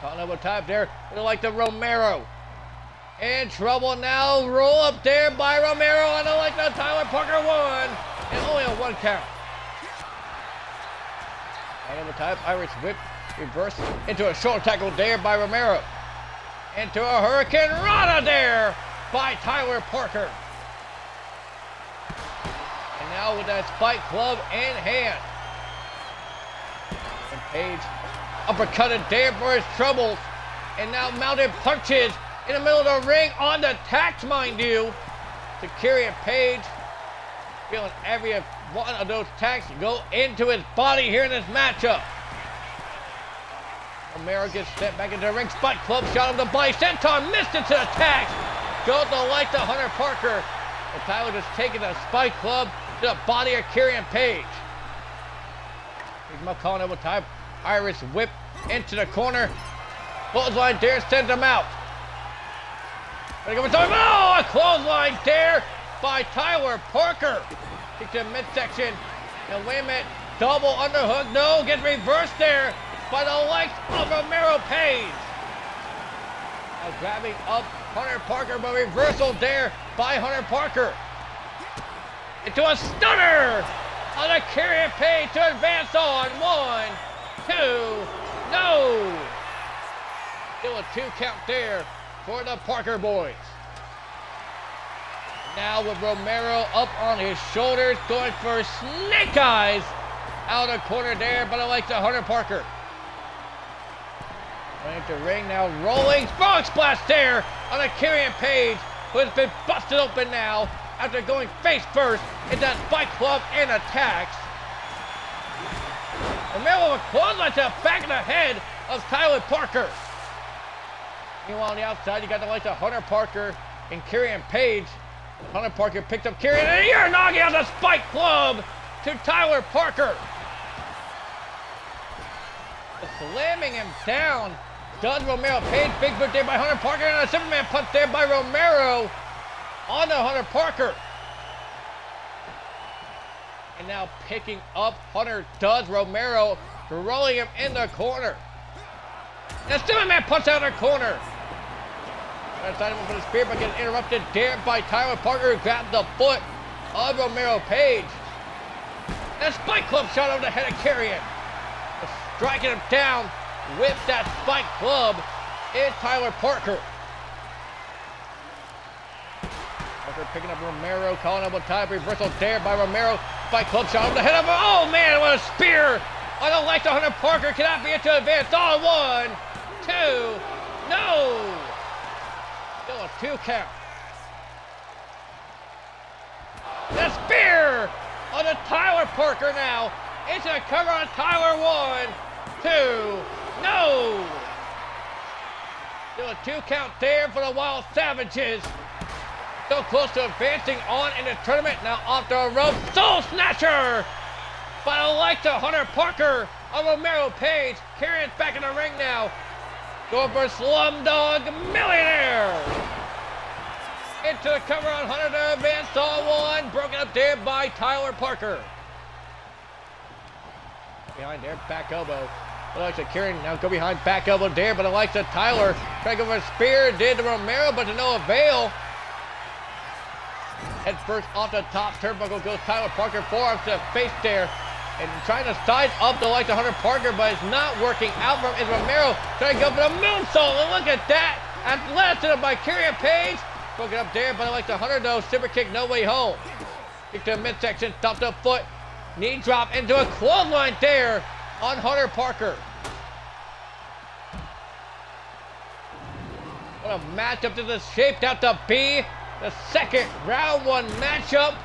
Caught elbow time there. Like the Romero. In trouble now. Roll up there by Romero on the like the Tyler Parker 1. And only a 1 count. Elbow time. Irish whip. Reverse into a short tackle there by Romero. Into a Hurricane Rana there by Tyler Parker. And now with that Spike Club in hand. And Page uppercutted there for his troubles. And now mounted punches in the middle of the ring on the tacks, mind you. To Kieran Page. Feeling every one of those tacks go into his body here in this matchup. Romero gets stepped back into the ring. Spike Club shot him the body. Senton missed it to the tacks. Goes to like the Hunter Parker. And Tyler just taking the Spike Club to the body of Kieran Page. He's McCullough over time. Irish whip into the corner. Clothesline there sends him out. Oh, a clothesline there by Tyler Parker. Kicks to midsection. And wait a minute. Double underhook. No, gets reversed there by the legs of Romero Page. Now grabbing up Hunter Parker, but reversal there by Hunter Parker. Into a stunner on a Kieran Page to advance on. 1, 2, no. Still a 2 count there for the Parker boys. Now with Romero up on his shoulders, going for snake eyes out of the corner there, but I like the Hunter Parker. Running to ring now, rolling frog splash there on a Kieran Page, who has been busted open now after going face first into that Spike Club and attacks. Romero with a clothesline to the back of the head of Tyler Parker. Meanwhile, on the outside, you got the likes of Hunter Parker and Kieran Page. Hunter Parker picked up Kieran, and you're knocking out the spike club to Tyler Parker. Slamming him down. Does Romero Page. Big boot there by Hunter Parker, and a Superman punch there by Romero onto Hunter Parker. And now picking up Hunter does Romero, rolling him in the corner. And a Superman punch out of the corner. Trying to for the spear, but gets interrupted there by Tyler Parker, who grabbed the foot of Romero Page. And a spike club shot over the head of Carrion. Striking him down with that spike club is Tyler Parker. Parker picking up Romero, calling up a tie reversal there by Romero. Spike club shot over the head of him. Oh man, what a spear on the left of Hunter Parker. Cannot be it to advance. On 1, 2, no. Still a 2 count. The spear on the Tyler Parker now. It's a cover on Tyler. 1, 2, no. Still a 2 count there for the Wild Savages. So close to advancing on in the tournament. Now off the rope. Soul Snatcher by the likes of Hunter Parker of Romero Page. Kieran's back in the ring now. Going for Slumdog Millionaire. Into the cover on Hunter to advance on 1. Broken up there by Tyler Parker. Behind there, back elbow. The likes of Kieran now go behind, back elbow there, but the likes of Tyler trying to go for a spear. Did to Romero, but to no avail. Head first off the top turnbuckle goes Tyler Parker. Forearms to the face there. And trying to size up the likes of Hunter Parker, but it's not working out for him. Is Romero trying to go for the moonsault, and look at that! Athleticism by Kieran Page. Broken up there, but I like the Hunter though. Super kick, no way home. Kick to the midsection, stop the foot. Knee drop into a clothesline there on Hunter Parker. What a matchup this is shaped out to be. The second round 1 matchup.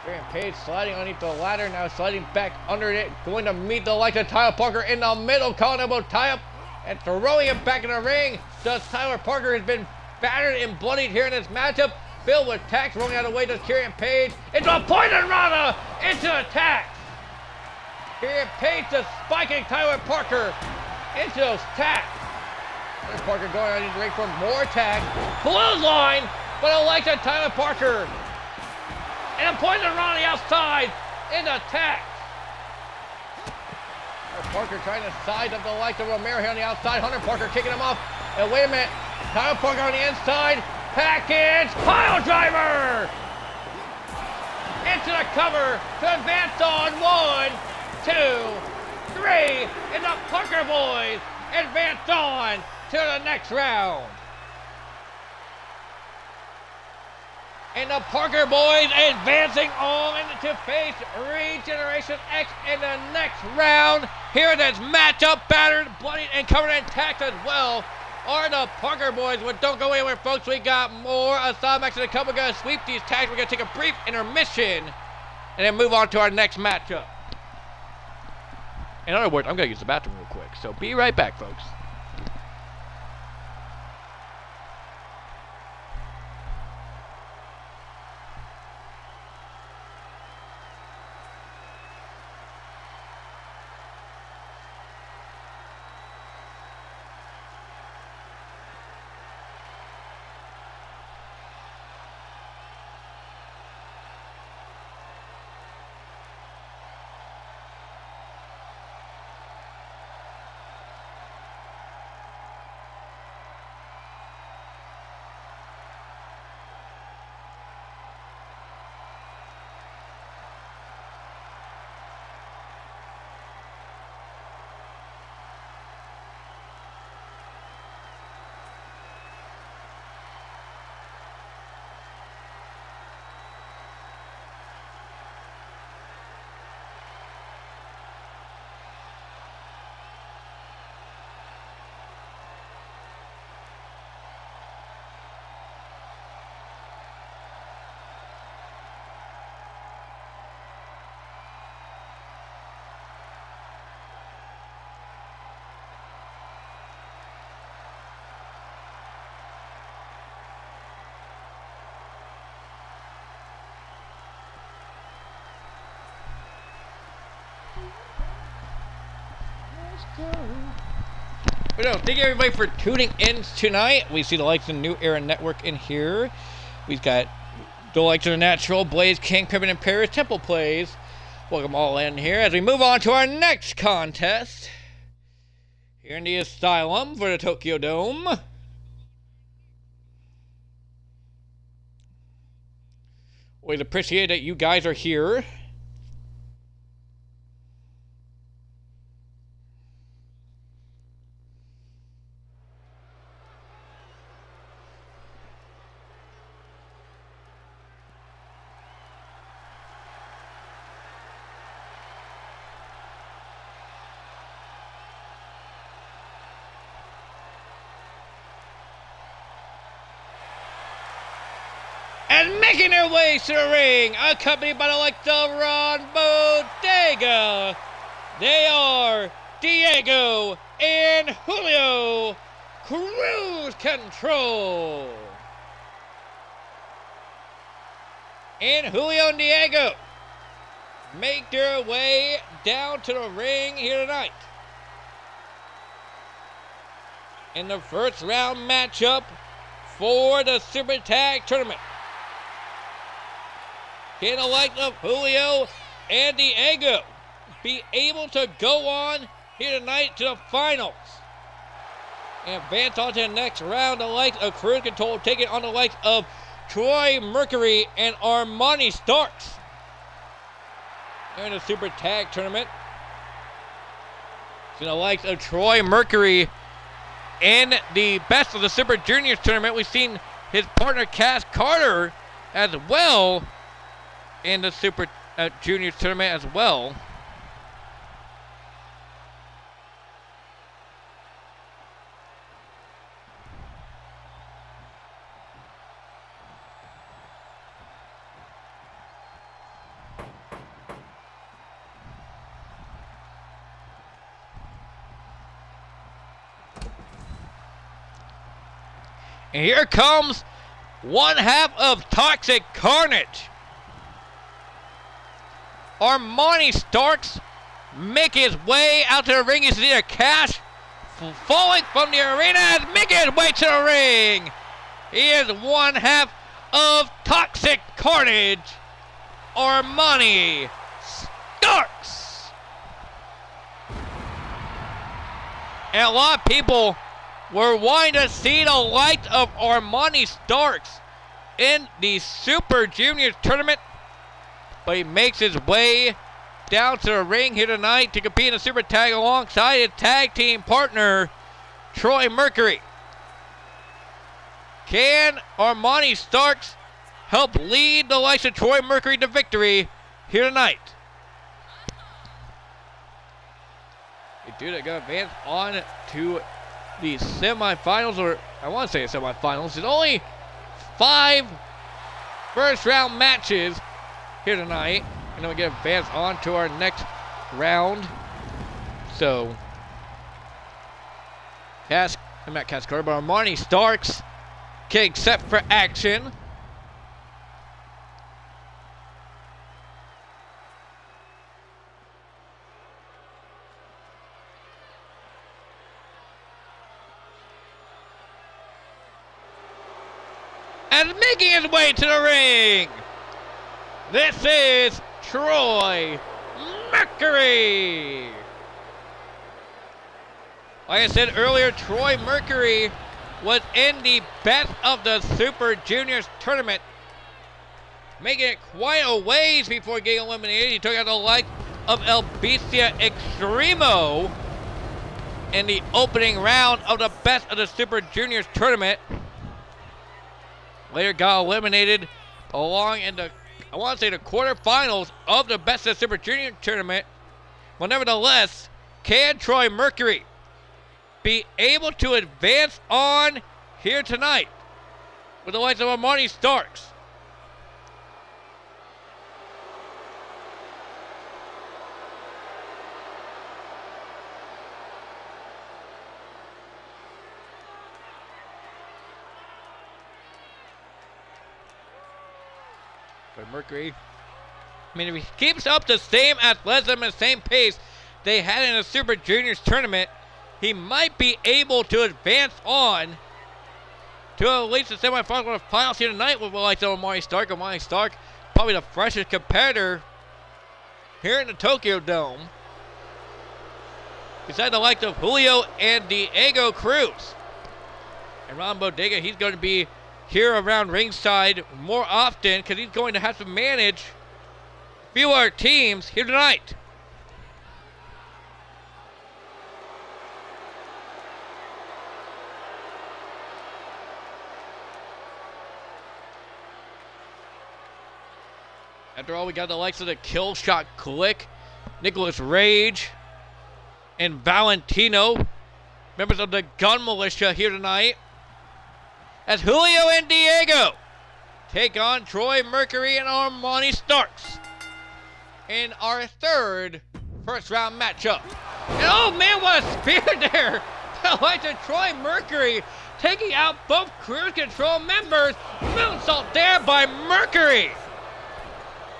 Kieran Page sliding underneath the ladder, now sliding back under it, going to meet the likes of Tyler Parker in the middle, calling about tie-up and throwing him back in the ring. Does Tyler Parker has been battered and bloodied here in this matchup, filled with tacks, rolling out of the way to Kieran Page into a poison rana into attacks. Kieran Page just spiking Tyler Parker into those tacks. Tyler Parker going underneath the ring for more attacks. Clothesline, but I like that Tyler Parker. And a poison run on the outside in attack. Parker trying to size up the likes of Romero here on the outside. Hunter Parker kicking him off. And wait a minute. Tyler Parker on the inside. Package pile driver. Into the cover to advance on 1, 2, 3. And the Parker boys advance on to the next round. And the Parker boys advancing on to face Regeneration X in the next round. Here in this matchup, battered, bloodied, and covered in tacks as well, are the Parker boys. But don't go anywhere, folks. We got more Asylum action to come. We're going to sweep these tags. We're going to take a brief intermission and then move on to our next matchup. In other words, I'm going to use the bathroom real quick. So be right back, folks. But no, thank you everybody for tuning in tonight. We see the likes of the New Era Network in here. We've got the likes of the Natural, Blaze, King, Pippin, and Paris, Temple Plays. Welcome all in here as we move on to our next contest. Here in the Asylum for the Tokyo Dome. Always appreciate that you guys are here. And making their way to the ring, accompanied by the likes of Ron Bodega, they are Diego and Julio Cruise Control. And Julio and Diego make their way down to the ring here tonight. In the first round matchup for the Super Tag Tournament. Can the likes of Julio and Diego be able to go on here tonight to the finals and advance on to the next round? The likes of Cruise Control taking on the likes of Troy Mercury and Armani Starks in the Super Tag Tournament. So the likes of Troy Mercury in the Best of the Super Juniors Tournament. We've seen his partner Cass Carter as well in the Super Juniors Tournament as well. And here comes one half of Toxic Carnage. Armani Starks making his way out to the ring. You see a Cash falling from the arena and making his way to the ring. He is one half of Toxic Carnage, Armani Starks. And a lot of people were wanting to see the light of Armani Starks in the Super Juniors Tournament. But he makes his way down to the ring here tonight to compete in the Super Tag alongside his tag team partner, Troy Mercury. Can Armani Starks help lead the likes of Troy Mercury to victory here tonight? The dude that got advanced on to the semifinals, or I want to say semifinals. There's only 5 first round matches here tonight, and then we get advanced on to our next round. So, not Cass Carter, but Armani Starks getting set for action. And making his way to the ring, this is Troy Mercury. Like I said earlier, Troy Mercury was in the Best of the Super Juniors Tournament, making it quite a ways before getting eliminated. He took out the likes of El Bestia Extremo in the opening round of the Best of the Super Juniors Tournament. Later got eliminated along in the, I want to say, the quarterfinals of the Best of the Super Junior Tournament. But nevertheless, can Troy Mercury be able to advance on here tonight with the likes of Armani Starks? Mercury, I mean, if he keeps up the same athleticism and same pace, they had in the Super Juniors tournament, he might be able to advance on to at least the semifinals of finals here tonight with like Omari Stark. Omari Stark, probably the freshest competitor here in the Tokyo Dome. Besides the likes of Julio and Diego Cruz. And Ron Bodega, he's going to be here around ringside more often because he's going to have to manage fewer teams here tonight. After all, we got the likes of the Kill Shot Click, Nicholas Rage, and Valentino, members of the Gun Militia here tonight, as Julio and Diego take on Troy Mercury and Armani Starks in our third first round matchup. And oh man, what a spear there! The likes of Troy Mercury taking out both Cruise Control members. Moonsault there by Mercury.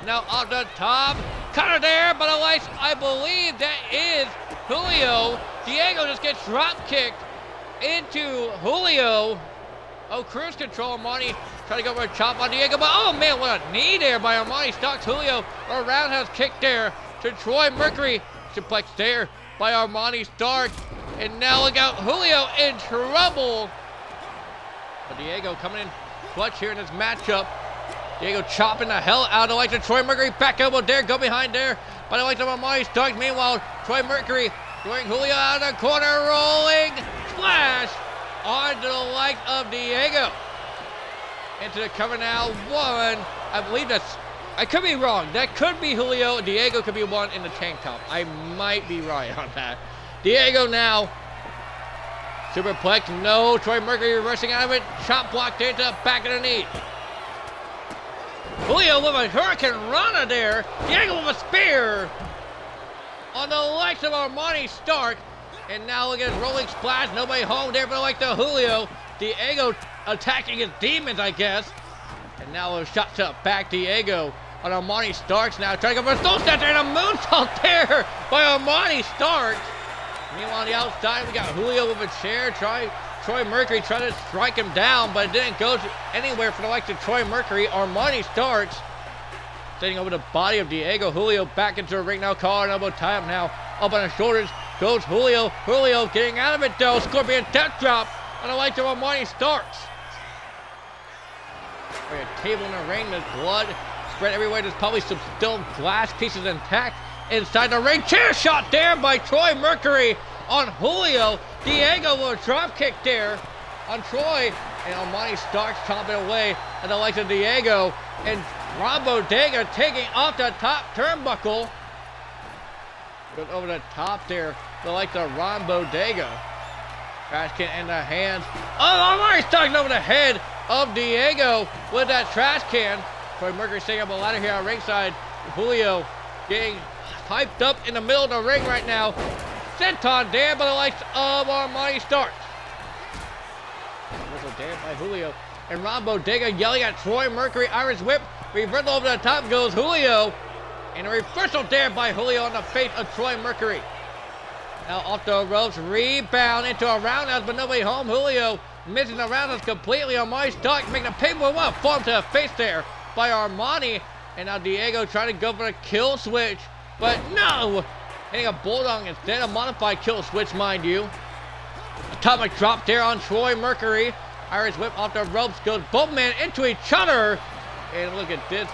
Now off the top, cutter there, but I believe that is Julio. Diego just gets drop kicked into Julio. Oh, Cruise Control, Armani trying to go for a chop on Diego, but oh man, what a knee there by Armani Starks. Julio, a roundhouse kick there to Troy Mercury. Suplex there by Armani Starks. And now look out, Julio in trouble. But Diego coming in clutch here in this matchup. Diego chopping the hell out of the likes of Troy Mercury. Back elbow there, go behind there by the likes of Armani Starks. Meanwhile, Troy Mercury throwing Julio out of the corner, rolling splash onto the likes of Diego. Into the cover now, one. I believe that's, I could be wrong. That could be Julio. Diego could be one in the tank top. I might be right on that. Diego now. Superplex, no. Troy Mercury reversing out of it. Chop block there to the back of the knee. Julio with a Hurricane Rana there. Diego with a spear on the likes of Armani Stark. And now look at his rolling splash. Nobody home there, but like the Julio. Diego attacking his demons, I guess. And now a shot to the back. Diego on Armani Starks now. Trying to go for a stone step there and a moonsault there by Armani Starks. Meanwhile on the outside, we got Julio with a chair. Troy Mercury trying to strike him down, but it didn't go anywhere for the likes of Troy Mercury. Armani Starks sitting over the body of Diego. Julio back into the ring now. Collar and elbow tie up now. Up on his shoulders goes Julio. Julio getting out of it though. Scorpion death drop on the likes of Armani Starks. We got a table in the ring. There's blood spread everywhere. There's probably some still glass pieces intact inside the ring. Chair shot there by Troy Mercury on Julio. Diego with a drop kick there on Troy. And Armani Starks chopping away at the likes of Diego. And Ron Bodega taking off the top turnbuckle. Goes over the top there. The likes of Ron Bodega. Trash can in the hands. Oh, Armani Starks over the head of Diego with that trash can. Troy Mercury staying up a ladder here on ringside. Julio getting hyped up in the middle of the ring right now. Senton there by the likes of Armani Starks. Whistle there by Julio. And Ron Bodega yelling at Troy Mercury. Irish whip. Reversal over the top goes Julio. And a reversal there by Julio on the face of Troy Mercury. Now off the ropes. Rebound into a roundhouse, but nobody home. Julio missing the roundhouse completely. Armani Starks making a paper one form to the face there by Armani. And now Diego trying to go for a kill switch. But no! Hitting a bulldog instead, a modified kill switch, mind you. Atomic drop there on Troy Mercury. Irish whip off the ropes, goes both men into each other. And look at this.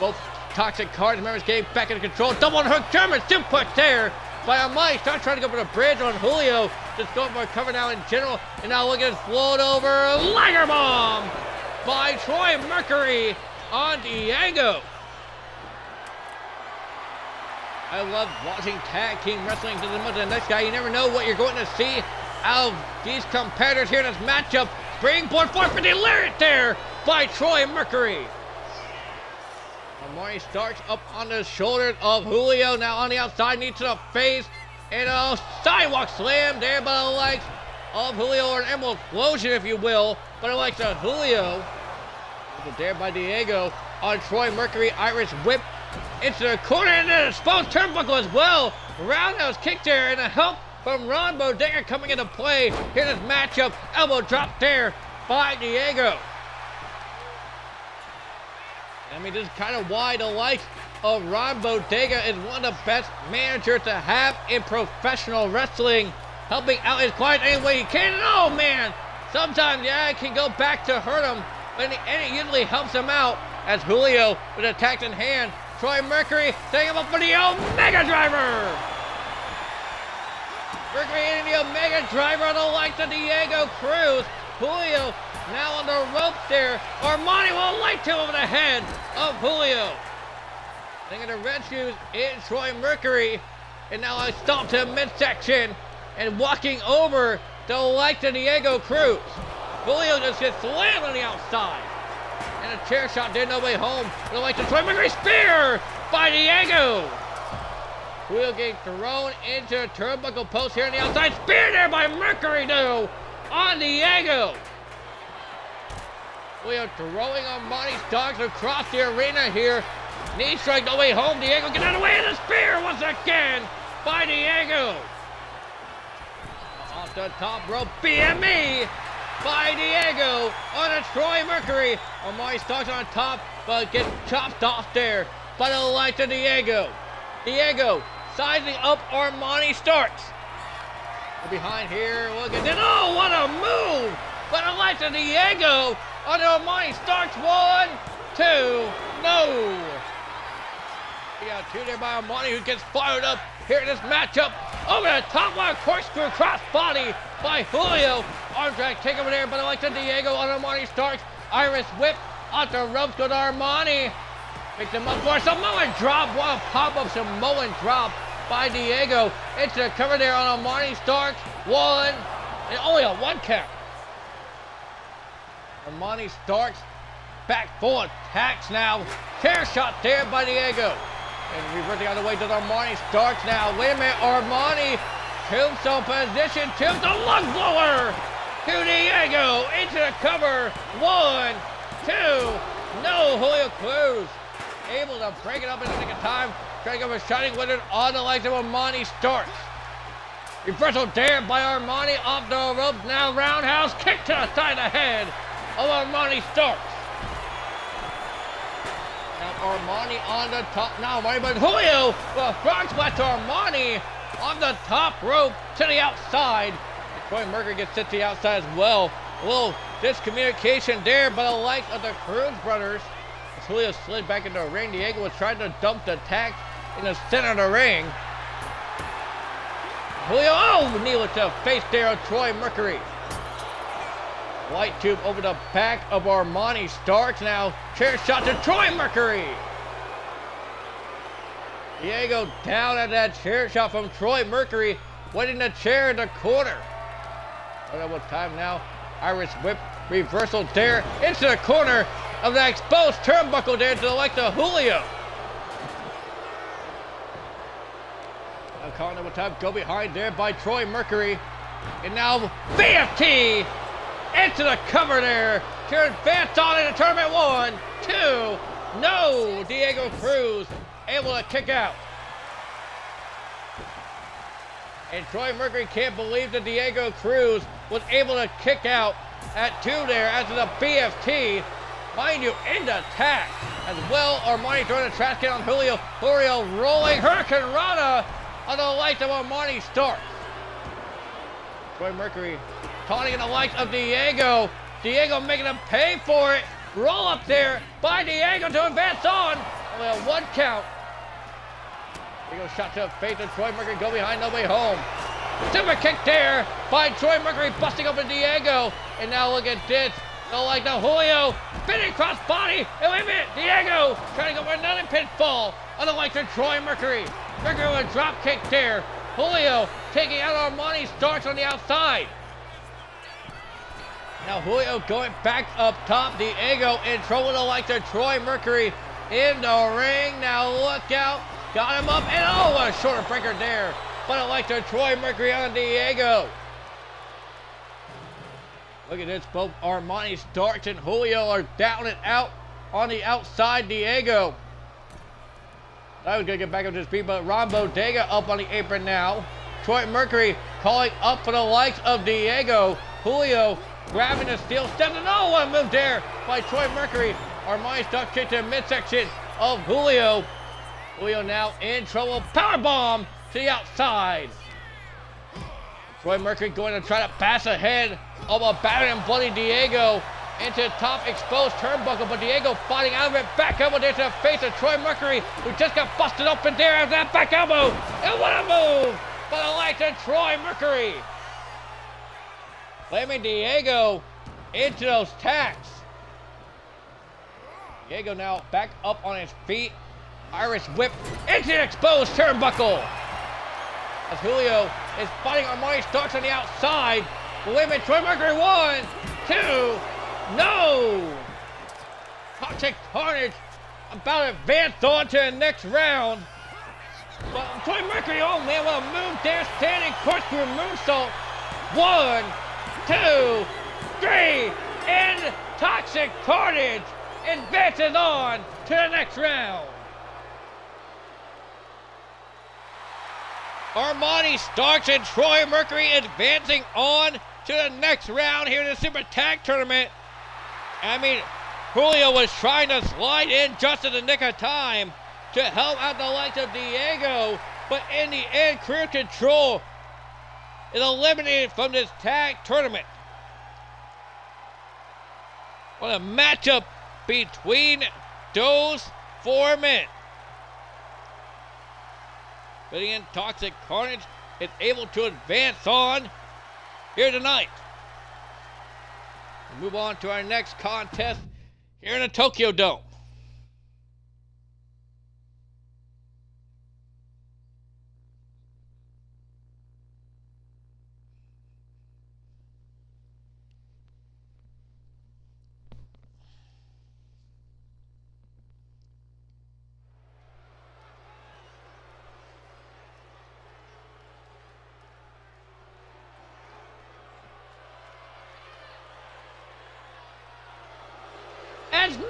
Both Toxic Cards members getting back into control. Double hook German suplex there by Armani. Starts trying to go for the bridge on Julio. Just going for a cover now in general. And now look at this float over Liger Bomb by Troy Mercury on Diego. I love watching tag team wrestling to the next guy. You never know what you're going to see out of these competitors here in this matchup. Springboard 450 lariat there by Troy Mercury. Armani Starks up on the shoulders of Julio. Now on the outside, knee to the face. And a sidewalk slam there by the likes of Julio, or an emerald explosion if you will. But the likes of Julio. There by Diego on Troy Mercury. Irish whip into the corner and then exposed turnbuckle as well Roundhouse kick there and a help from Ron Bodega coming into play here in this matchup. Elbow drop there by Diego. I mean, this is kind of why the likes of Ron Bodega is one of the best managers to have in professional wrestling, helping out his client any way he can. And oh man, sometimes yeah, it can go back to hurt him, and it usually helps him out as Julio with attacks in hand. Troy Mercury setting him up for the Omega Driver. Mercury hitting the Omega Driver on the likes of Diego Cruz. Julio now on the ropes there. Armani will light to over the head of Julio. Thinking the red shoes in Troy Mercury. And now I stomp to the midsection and walking over the likes of Diego Cruz. Julio just gets slammed on the outside. And a chair shot there, no way home. The likes of Troy Mercury, spear by Diego. Julio getting thrown into a turnbuckle post here on the outside. Spear there by Mercury though on Diego. Julio throwing Armani's dogs across the arena here. Knee strike, no way home. Diego get out of the way of the spear once again by Diego. Off the top rope, BME by Diego on a Troy Mercury. Armani stalks on top, but gets chopped off there by the likes of Diego. Diego sizing up Armani Starks. Behind here, look at this. Oh, what a move by the likes of Diego on Armani Starks. 1, 2, no. We got two there by Armani who gets fired up here in this matchup. Over the top line, corkscrew cross body by Julio. Arm drag kick over there, but I like the Diego on Armani Starks. Irish whip off the ropes to Armani. Makes him up for a Samoan drop. What a pop-up Samoan drop by Diego. It's the cover there on Armani Starks. 1, and only a 1 count. Armani Starks back full attacks now. Chair shot there by Diego. And reversing out of the way to Armani Starks now. Wait a minute, Armani. Tombstone position. Tombstone lung blower to Diego. Into the cover. 1, 2. No, Julio Cruz able to break it up in the nick of time. Trying to go for Shining Wizard on the likes of Armani Starks. Reversal there by Armani off the ropes. Now roundhouse kick to the side of the head of Armani Starks. Now Armani on the top. Now Armani, but Julio, well, frog splash to Armani on the top rope to the outside. And Troy Mercury gets sent to the outside as well. A little discommunication there by the likes of the Cruz brothers. As Julio slid back into the ring, Diego was trying to dump the attack in the center of the ring. Julio, oh, knee with the face there of Troy Mercury. Light tube over the back of Armani Starks. Now chair shot to Troy Mercury. Diego down at that chair shot from Troy Mercury. Wetting the chair in the corner. What time now? Irish whip reversal there into the corner of that exposed turnbuckle there to the like of Julio. Now calling what time, go behind there by Troy Mercury. And now BFT into the cover there. Kieran Vance on in the tournament. 1, 2. No, Diego Cruz able to kick out. And Troy Mercury can't believe that Diego Cruz was able to kick out at 2 there as the BFT. Mind you, in the attack as well. Armani throwing a trash can on Julio. Julio rolling Hurricane Rana on the likes of Armani Starks. Troy Mercury taunting in the likes of Diego. Diego making him pay for it. Roll up there by Diego to advance on. Only a 1 count. Diego shot to the face of Troy Mercury. Go behind, no way home. Super kick there by Troy Mercury busting open Diego. And now look at this. No like the Julio. Spinning cross body. And wait a minute. Diego trying to go for another pinfall on the likes of Troy Mercury. Mercury with a drop kick there. Julio taking out Armani Starks on the outside. Now Julio going back up top. Diego in trouble to like the Troy Mercury in the ring. Now look out. Got him up. And oh, what a shoulder breaker there. But I like the Troy Mercury on Diego. Look at this. Both Armani Starks and Julio are down and out on the outside. Diego I was going to get back up to his feet, but Ron Bodega up on the apron now. Troy Mercury calling up for the likes of Diego. Julio grabbing the steel steps. And oh, what a move there by Troy Mercury. Armani stuck kick to the midsection of Julio. Julio now in trouble. Powerbomb to the outside. Troy Mercury going to try to pass ahead of a battered and bloody Diego into the top exposed turnbuckle, but Diego fighting out of it. Back elbow there to the face of Troy Mercury, who just got busted open there after that back elbow. And what a move by the likes of Troy Mercury. Blaming Diego into those tacks. Diego now back up on his feet. Irish whip into the exposed turnbuckle. As Julio is fighting Armani Starks on the outside. But wait a minute, Troy Mercury 1, 2, no! Toxic Carnage about to advance on to the next round. But Troy Mercury, oh man, what a move there, standing corkscrew moonsault. 1, 2, 3, and Toxic Carnage advances on to the next round. Armani Starks and Troy Mercury advancing on to the next round here in the Super Tag Tournament. I mean, Julio was trying to slide in just in the nick of time to help out the likes of Diego, but in the end, Career Control is eliminated from this tag tournament. What a matchup between those four men. But again, Toxic Carnage is able to advance on here tonight. We move on to our next contest here in the Tokyo Dome.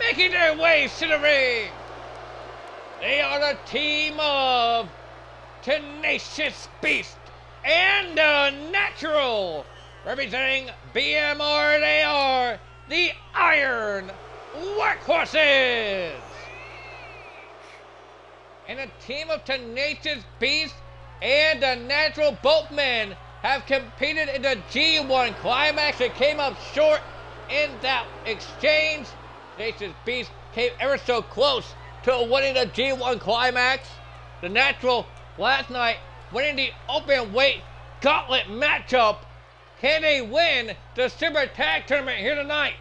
Making their way to the ring, they are the team of Tenacious Beast and the Natural. Representing BMR, they are the Iron Workhorses. And the team of Tenacious Beast and the Natural, both men have competed in the G1 Climax and came up short in that exchange. Tenacious Beast came ever so close to winning the G1 Climax. The Natural last night winning the open weight gauntlet matchup. Can they win the Super Tag Tournament here tonight?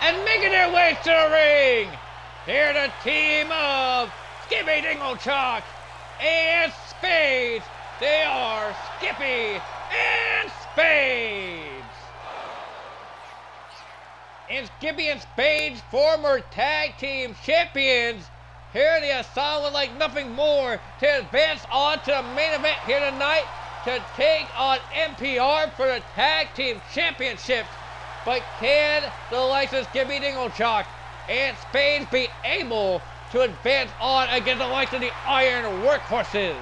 And making their way to the ring, they're the team of Skippy Dinglechuck and Spades. They are Skippy and Spades. And Skippy and Spades, former tag team champions, here in the Asylum would like nothing more to advance on to the main event here tonight to take on NPR for the tag team championships. But can the likes of Skippy Dinglechuck and Spades be able to advance on against the likes of the Iron Workhorses?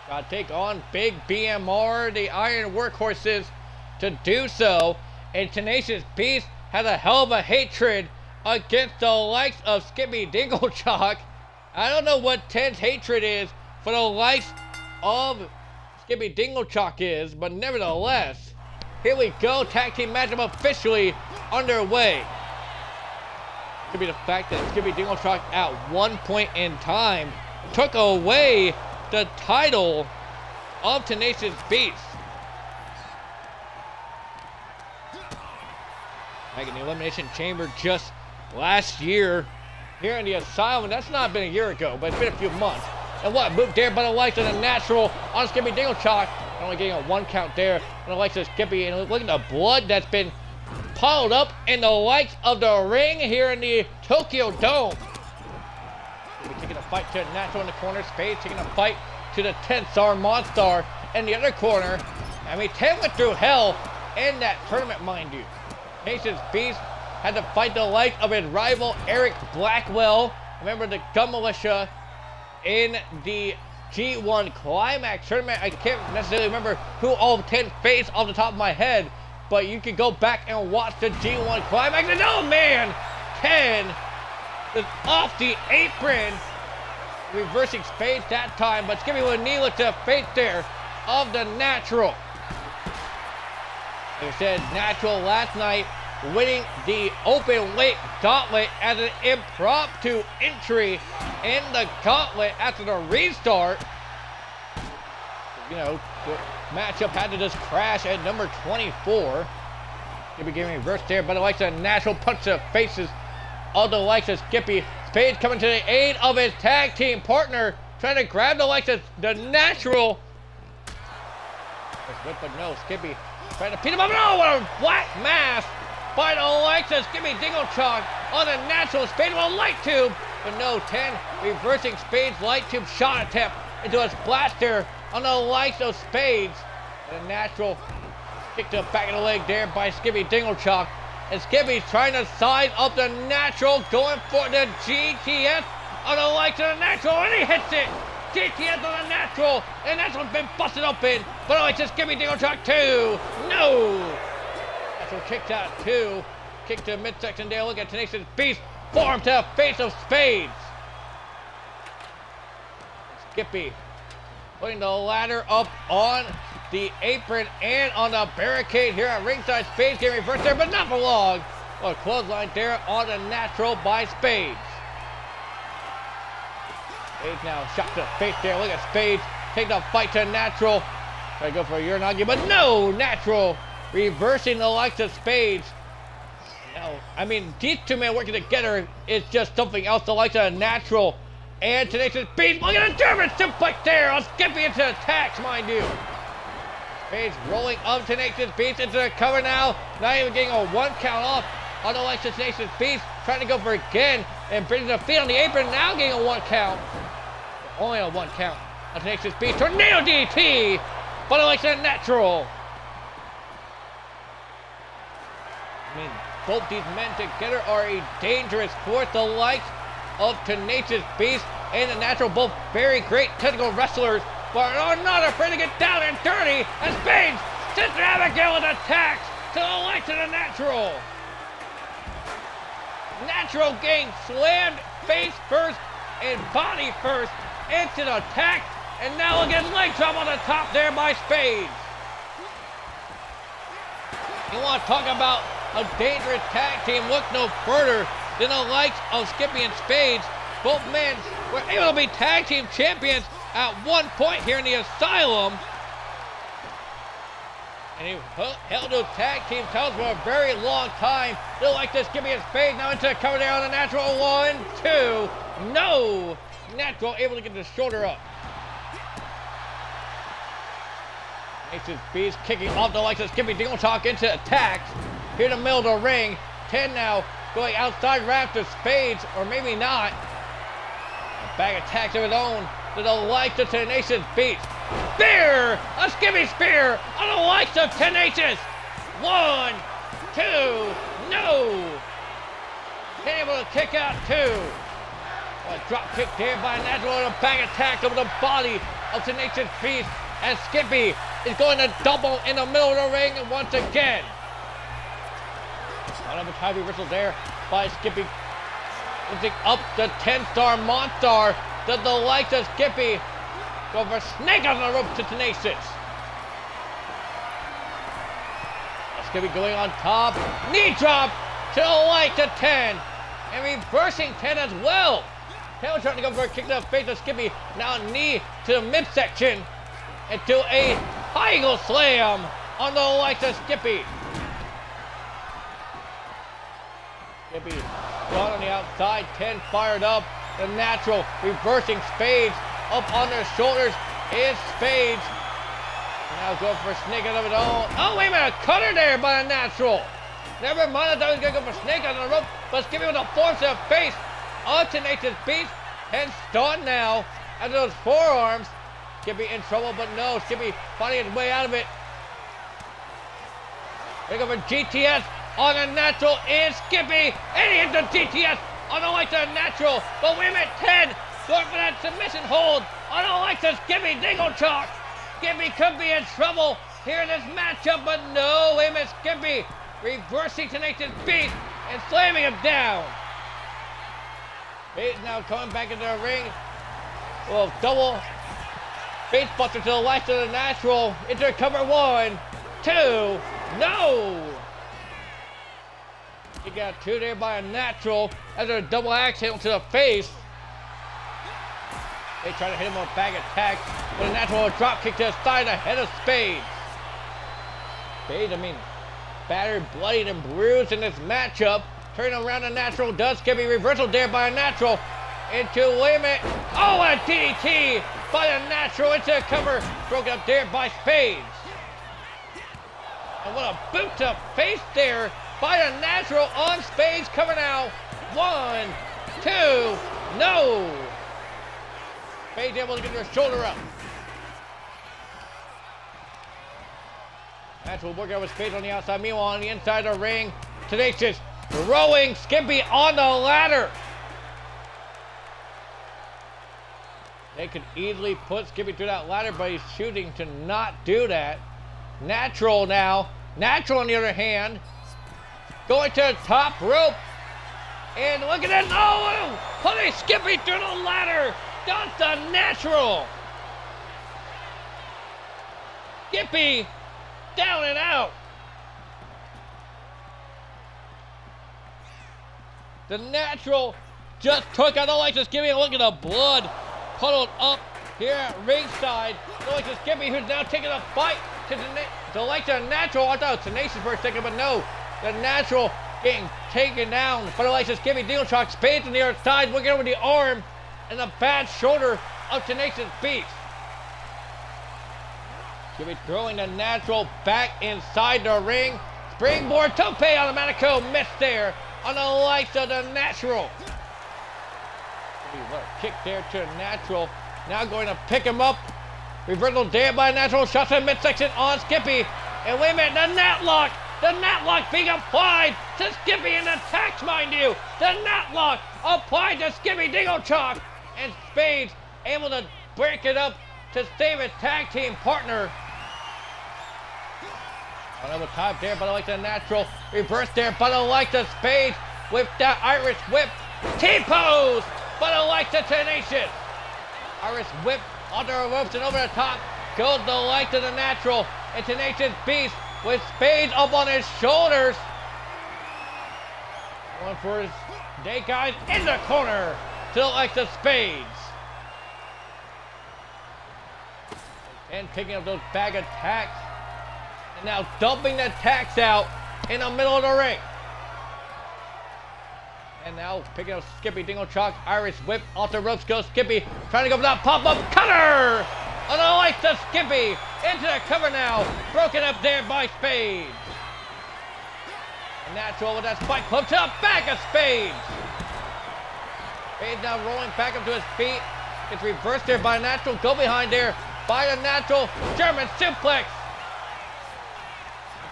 Gotta take on Big BMR, the Iron Workhorses, to do so. And Tenacious Beast has a hell of a hatred against the likes of Skippy Dinglechuck. I don't know what Ted's hatred is for the likes of Skippy Dinglechuck is, but nevertheless, here we go. Tag team matchup officially underway. Could be the fact that Skippy Dinglechuck at one point in time took away the title of Tenacious Beast. Back in the Elimination Chamber just last year here in the Asylum. That's not been a year ago, but it's been a few months. And what? Moved there by the likes of the Natural on Skippy Dinglechuck. Only getting a one count there on the likes of Skippy. And look at the blood that's been piled up in the likes of the ring here in the Tokyo Dome. Skippy taking a fight to the Natural in the corner. Spades taking a fight to the 10-star monster in the other corner. I mean, 10 went through hell in that tournament, mind you. Tenacious Beast had to fight the likes of his rival Eric Blackwell. Remember the Gun Militia in the G1 Climax tournament. I can't necessarily remember who all 10 faced off the top of my head, but you can go back and watch the G1 Climax. And oh man, 10 is off the apron, reversing Spades that time, but Skippy with a knee look to the face there of the Natural. Like I said, Natural last night winning the open weight gauntlet as an impromptu entry in the gauntlet after the restart. You know, the matchup had to just crash at number 24. Skippy getting reversed there, but the likes of Natural punch to the faces of the likes of Skippy. Spades coming to the aid of his tag team partner, trying to grab the likes of the Natural. But no, Skippy trying to beat him up. No, what a black mass by the likes of Skippy Dingle Chong on the Natural. Spades with a light tube, but no, 10 reversing Spades light tube shot attempt into a splash there on the likes of Spades. The Natural kicked to the back of the leg there by Skippy Dingle Chong. And Skippy's trying to size up the Natural, going for the GTS on the likes of the Natural, and he hits it. GTS on the Natural, and Natural's been busted open, but I just Skippy Dingle Chong 2. No! Natural kicked out 2. Kick to the midsection there. Look at Tenacious Beast. Forearm to the face of Spades. Skippy putting the ladder up on the apron and on the barricade here at ringside. Spades getting reversed there, but not for long. Well, clothesline there on the Natural by Spades. Spades now shot to the face there. Look at Spades take the fight to Natural. Try to go for a Uranagi, but no! Natural reversing the likes of Spades. Now, I mean, these two men working together is just something else. The likes of Natural and Tenacious Beast. Look at the German suplex there on Skippy into attacks, mind you. Spades rolling up Tenacious Beast into the cover now. Not even getting a 1 count off on the likes of Tenacious Beast. Trying to go for it again and bringing the feet on the apron. Now getting a 1 count. Only a 1 count on Tenacious Beast. Tornado DT. But the likes of Natural. I mean, both these men together are a dangerous force. The likes of Tenacious Beast and the Natural, both very great technical wrestlers, but are not afraid to get down and dirty. And Spades, Sister Abigail with attacks to the likes of the Natural. Natural getting slammed face first and body first into the attack, and now again leg drop on the top there by Spades. You want to talk about a dangerous tag team? Look no further than the likes of Skippy and Spades. Both men were able to be tag team champions at one point here in the Asylum. And he held those tag team titles for a very long time. They like this Skippy and Spades now into the cover there on the Natural. 1, 2. No! Natural able to get the shoulder up. Tenacious Beast kicking off the likes of Skippy Dingle Talk into attacks. Here in the middle of the ring. 10 now going outside ramp to Spades, or maybe not. A bag attacks of his own to the likes of Tenacious Beast. Spear! A Skippy spear on the likes of Tenacious. 1, 2, no! Can't able to kick out 2. A drop kick there by Natural and a bag attack over the body of Tenacious Beast. And Skippy is going to double in the middle of the ring once again. Another tie reversal there by Skippy. Lifting up the 10-star monster. The likes of Skippy go for snake on the rope to Tenacious. Skippy going on top. Knee drop to the likes of 10. And reversing 10 as well. 10 was trying to go for a kick to the face of Skippy. Now knee to the midsection. Into a high eagle slam on the likes of Skippy. Skippy gone on the outside, 10 fired up. The Natural reversing Spades up on their shoulders is Spades. Now go for a snake on his own. Oh, wait a minute, a cutter there by the Natural. Never mind, I thought he was going to go for snake on the rope, but Skippy with a force to the face of Tenacious Beast. And stunned now after those forearms Skippy in trouble, but no. Skippy finding his way out of it. They go for GTS on a natural is Skippy. And he hits the GTS on the likes of natural. But wait a minute, 10. Going for that submission hold on the likes of Skippy Dingle Chalk. Skippy could be in trouble here in this matchup, but no. Wait a minute, Skippy reversing Tenacious Beast and slamming him down. He's now coming back into the ring. Well, double face buster to the left of the natural. Into cover 1, 2, no! He got 2 there by a natural as a double axe hit him to the face. They try to hit him with a bag attack, but a natural drop kick to the side ahead of Spades. Spades, battered, bloodied, and bruised in this matchup. Turning around a natural does Skippy. Reversal there by a natural. Into, wait a minute. Oh, a DDT by a natural into cover. Broken up there by Spades. And what a boot to face there by a natural on Spades. Cover now. 1, 2, no. Spades able to get their shoulder up. Natural working out with Spades on the outside. Meanwhile, on the inside of the ring, Tenacious throwing Skippy on the ladder. They could easily put Skippy through that ladder, but he's choosing to not do that. Natural now. Natural, on the other hand, going to the top rope. And look at that. Oh, putting Skippy through the ladder. That's the natural. Skippy down and out. The natural just took out the lights of Skippy, and look at the blood puddled up here at ringside. The lights of Skippy, who's now taking a fight to the lights of natural. I thought it was Tenacious for a second, but no. The natural getting taken down by the lights of Skippy. Dingle Chalk, Spades on the other side, looking over the arm and the bad shoulder of Tenacious Beast. Skippy throwing the natural back inside the ring. Springboard tope automatico missed there on the likes of the natural. What a kick there to the natural. Now going to pick him up. Reversal there by natural. Shots in midsection on Skippy. And wait a minute, the nat lock being applied to Skippy in the tax, mind you. The nat lock applied to Skippy Dingle Chalk. And Spades able to break it up to save his tag team partner. Another top there by the likes of the natural. Reverse there by the likes of Spades with that Irish whip. T-pose by the likes of Tenacious. Irish whip onto the ropes and over the top goes the likes of the natural. And Tenacious Beast with Spades up on his shoulders. Going for his day, guys, in the corner to the likes of Spades. And picking up those bag attacks. And now dumping the attacks out in the middle of the ring. And now picking up Skippy Dingle Chalk. Irish whip off the ropes goes Skippy. Trying to go for that pop-up cutter. On the lights of Skippy. Into the cover now. Broken up there by Spades. And natural with that spike club to the back of Spades. Spades now rolling back up to his feet. It's reversed there by natural. Go behind there by the natural. German suplex.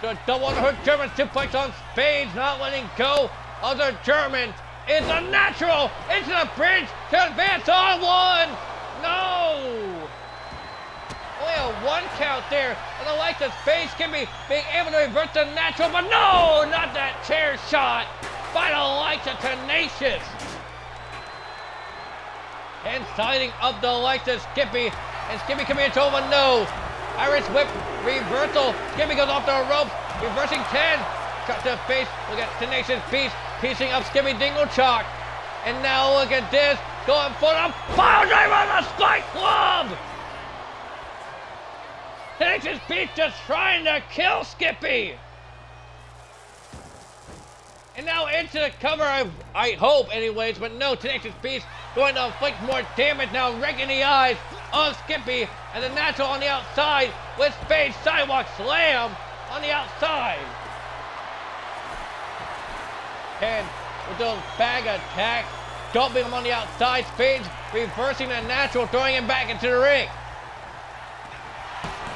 The double underhook German suplex on Spades, not letting go of the German. It's a natural into the bridge to advance on 1. No! Only a 1 count there. And the likes of Spades can be being able to reverse the natural, but no! Not that chair shot by the likes of Tenacious. And siding up the likes of Skippy. And Skippy coming into over, no. Irish whip reversal. Skippy goes off the ropes. Reversing 10. Shot to the face. Look at Tenacious Beast piecing up Skippy Dingle Chalk. And now look at this. Going for the pile driver on the spike club. Tenacious Beast just trying to kill Skippy. And now into the cover, I hope anyways, but no, Tenacious Beast going to inflict more damage now, wrecking the eyes of Skippy, and the natural on the outside with Spades sidewalk slam on the outside. And with those bag attacks, dumping him on the outside, Spades reversing the natural, throwing him back into the ring.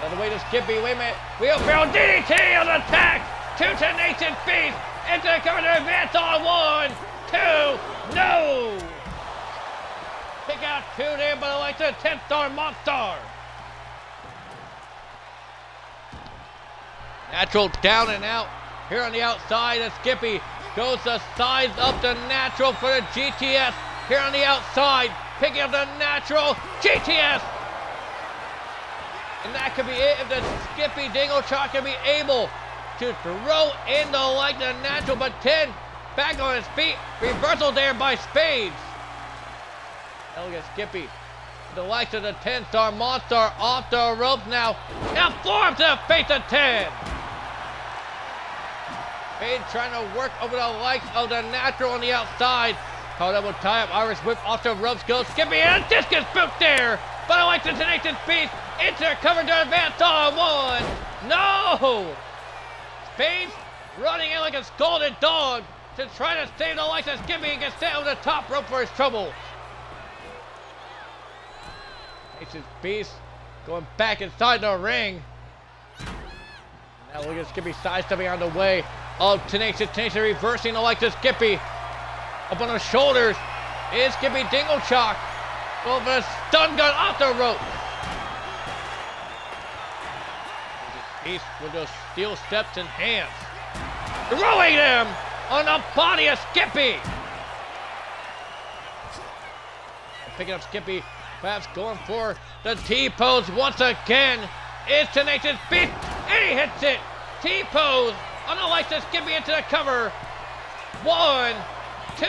Another way to Skippy. Wait a minute. Wheelbarrow DDT on attack. 2 to Nathan Beast. Into the cover to advance on 1, 2. No. Pick out 2 there, but I like the 10th star Monster. Natural down and out. Here on the outside, as Skippy goes to size up the Natural for the GTS. Here on the outside, picking up the Natural GTS. And that could be it if the Skippy Dingle Chalk can be able to throw in the like the Natural, but 10 back on his feet. Reversal there by Spades. Now look at Skippy. The likes of the 10-star Monster off the ropes now. Now form to the face of 10. Spade trying to work over the likes of the Natural on the outside. Caught up with tie-up. Irish whip off the ropes goes Skippy, and a discus boot there. But I like the Tenacious Beast into the cover to advance on 1. No! Spade running in like a scalded dog to try to save the likes of Skippy and get set on the top rope for his trouble. Tenacious Beast going back inside the ring. Now look at Skippy sidestepping on the way of Tenacious reversing the likes of Skippy. Up on the shoulders is Skippy Dingle Chalk. Going for a stun gun off the rope. Beast with those steel steps in hands. Throwing them on the body of Skippy. Picking up Skippy, perhaps going for the T-pose once again. Is Tenacious Beast, and he hits it. T-pose on the likes of Skippy into the cover. 1, 2,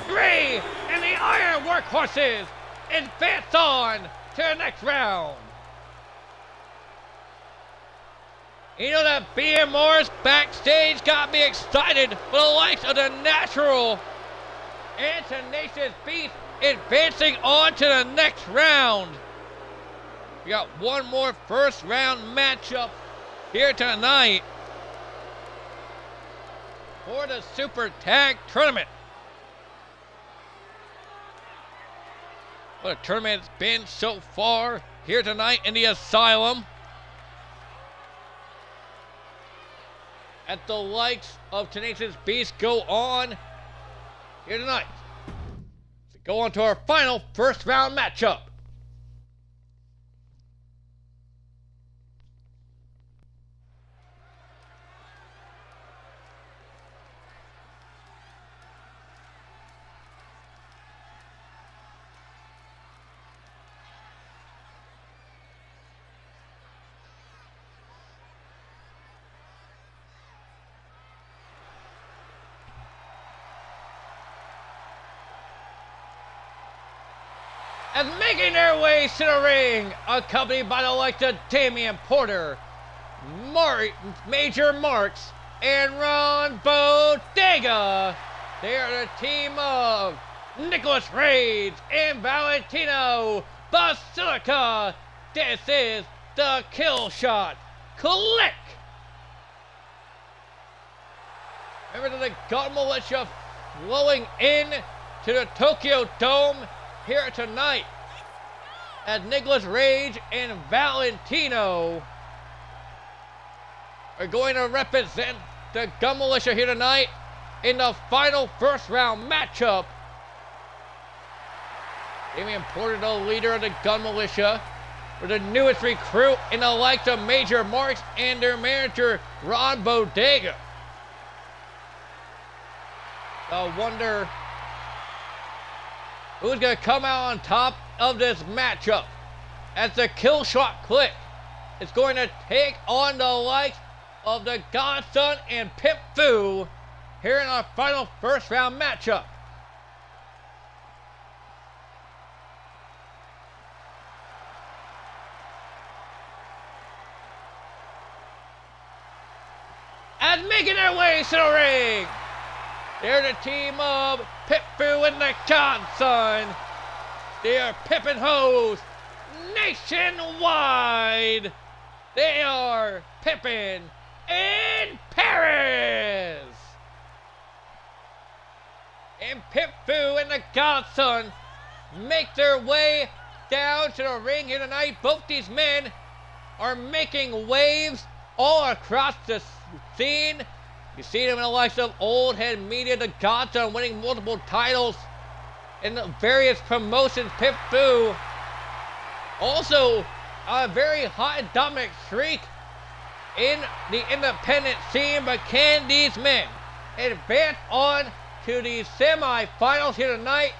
3, and the Iron Workhorses advance on to the next round. You know that BM Morris backstage got me excited for the likes of the Natural and Tenacious Beast advancing on to the next round. We got one more first round matchup here tonight for the Super Tag Tournament. What a tournament it's been so far here tonight in the Asylum. At the likes of Tenacious Beast go on here tonight. So go on to our final first round matchup. As making their way to the ring, accompanied by the likes of Damian Porter, Major Marks, and Ron Bodega. They are the team of Nicholas Rage and Valentino Basilica. This is the Kill Shot Click. Remember the Gun Militia flowing in to the Tokyo Dome here tonight as Nicholas Rage and Valentino are going to represent the Gun Militia here tonight in the final first round matchup. Damian Porter, the leader of the Gun Militia, with the newest recruit in the likes of Major Marks and their manager Ron Bodega. I wonder who's going to come out on top of this matchup as the Kill Shot Click is going to take on the likes of the Godson and Pimp Fu here in our final first round matchup. And making their way to the ring, they're the team of Pip Fu and the Godson. They are pippin' hoes nationwide. They are Pippin in Paris. And Pip Fu and the Godson make their way down to the ring here tonight. Both these men are making waves all across the scene. You see them in the likes of Old Head Media, the Godson winning multiple titles in the various promotions. Pip Fu also a very hot dominant streak in the independent scene, but can these men advance on to the semi-finals here tonight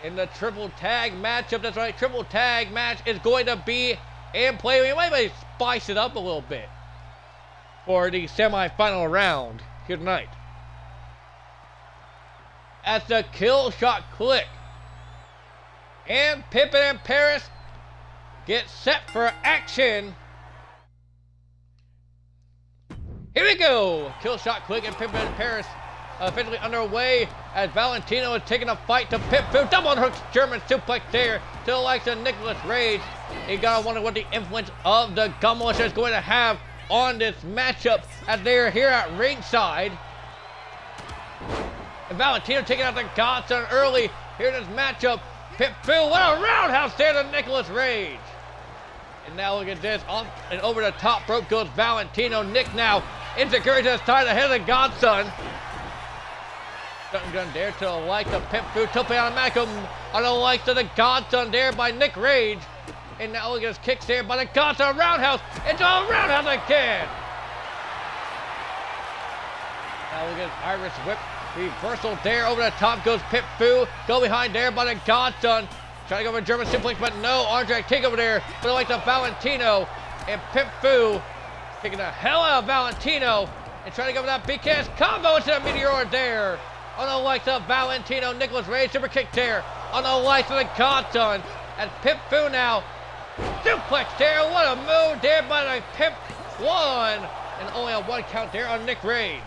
in the triple tag matchup? That's right, triple tag match is going to be in play. We might spice it up a little bit for the semi-final round here tonight. As the kill shot click and Pippin and Paris get set for action. Here we go! Kill shot click and Pippin and Paris officially underway as Valentino is taking a fight to Pip Fu. Double hook German suplex there to the likes of Nicholas Rage. You gotta wonder what the influence of the Gun Militia is going to have on this matchup as they are here at ringside. And Valentino taking out the Godson early here in this matchup. Pip Fu, what a roundhouse there to Nicholas Rage. And now look at this, off and over the top rope goes Valentino. Nick now insecure to the side ahead of the Godson. Stunting gun there to the likes of Pip Fu. Tope automatic on the likes of the Godson there by Nick Rage. And now look at his kicks there by the Godson. Roundhouse into a roundhouse again. Now look at his Irish whip. Reversal there over the top goes Pip Fu. Go behind there by the Godson. Trying to go for a German suplex, but no. Arm drag take over there for the likes of Valentino. And Pip Fu taking the hell out of Valentino and trying to go for that BKS combo into the Meteor there. On the likes of Valentino, Nicholas Rage, super kick there. On the likes of the Godson. And Pip Fu now. Suplex there. What a move there by the Pip. One. And only a one count there on Nick Rage.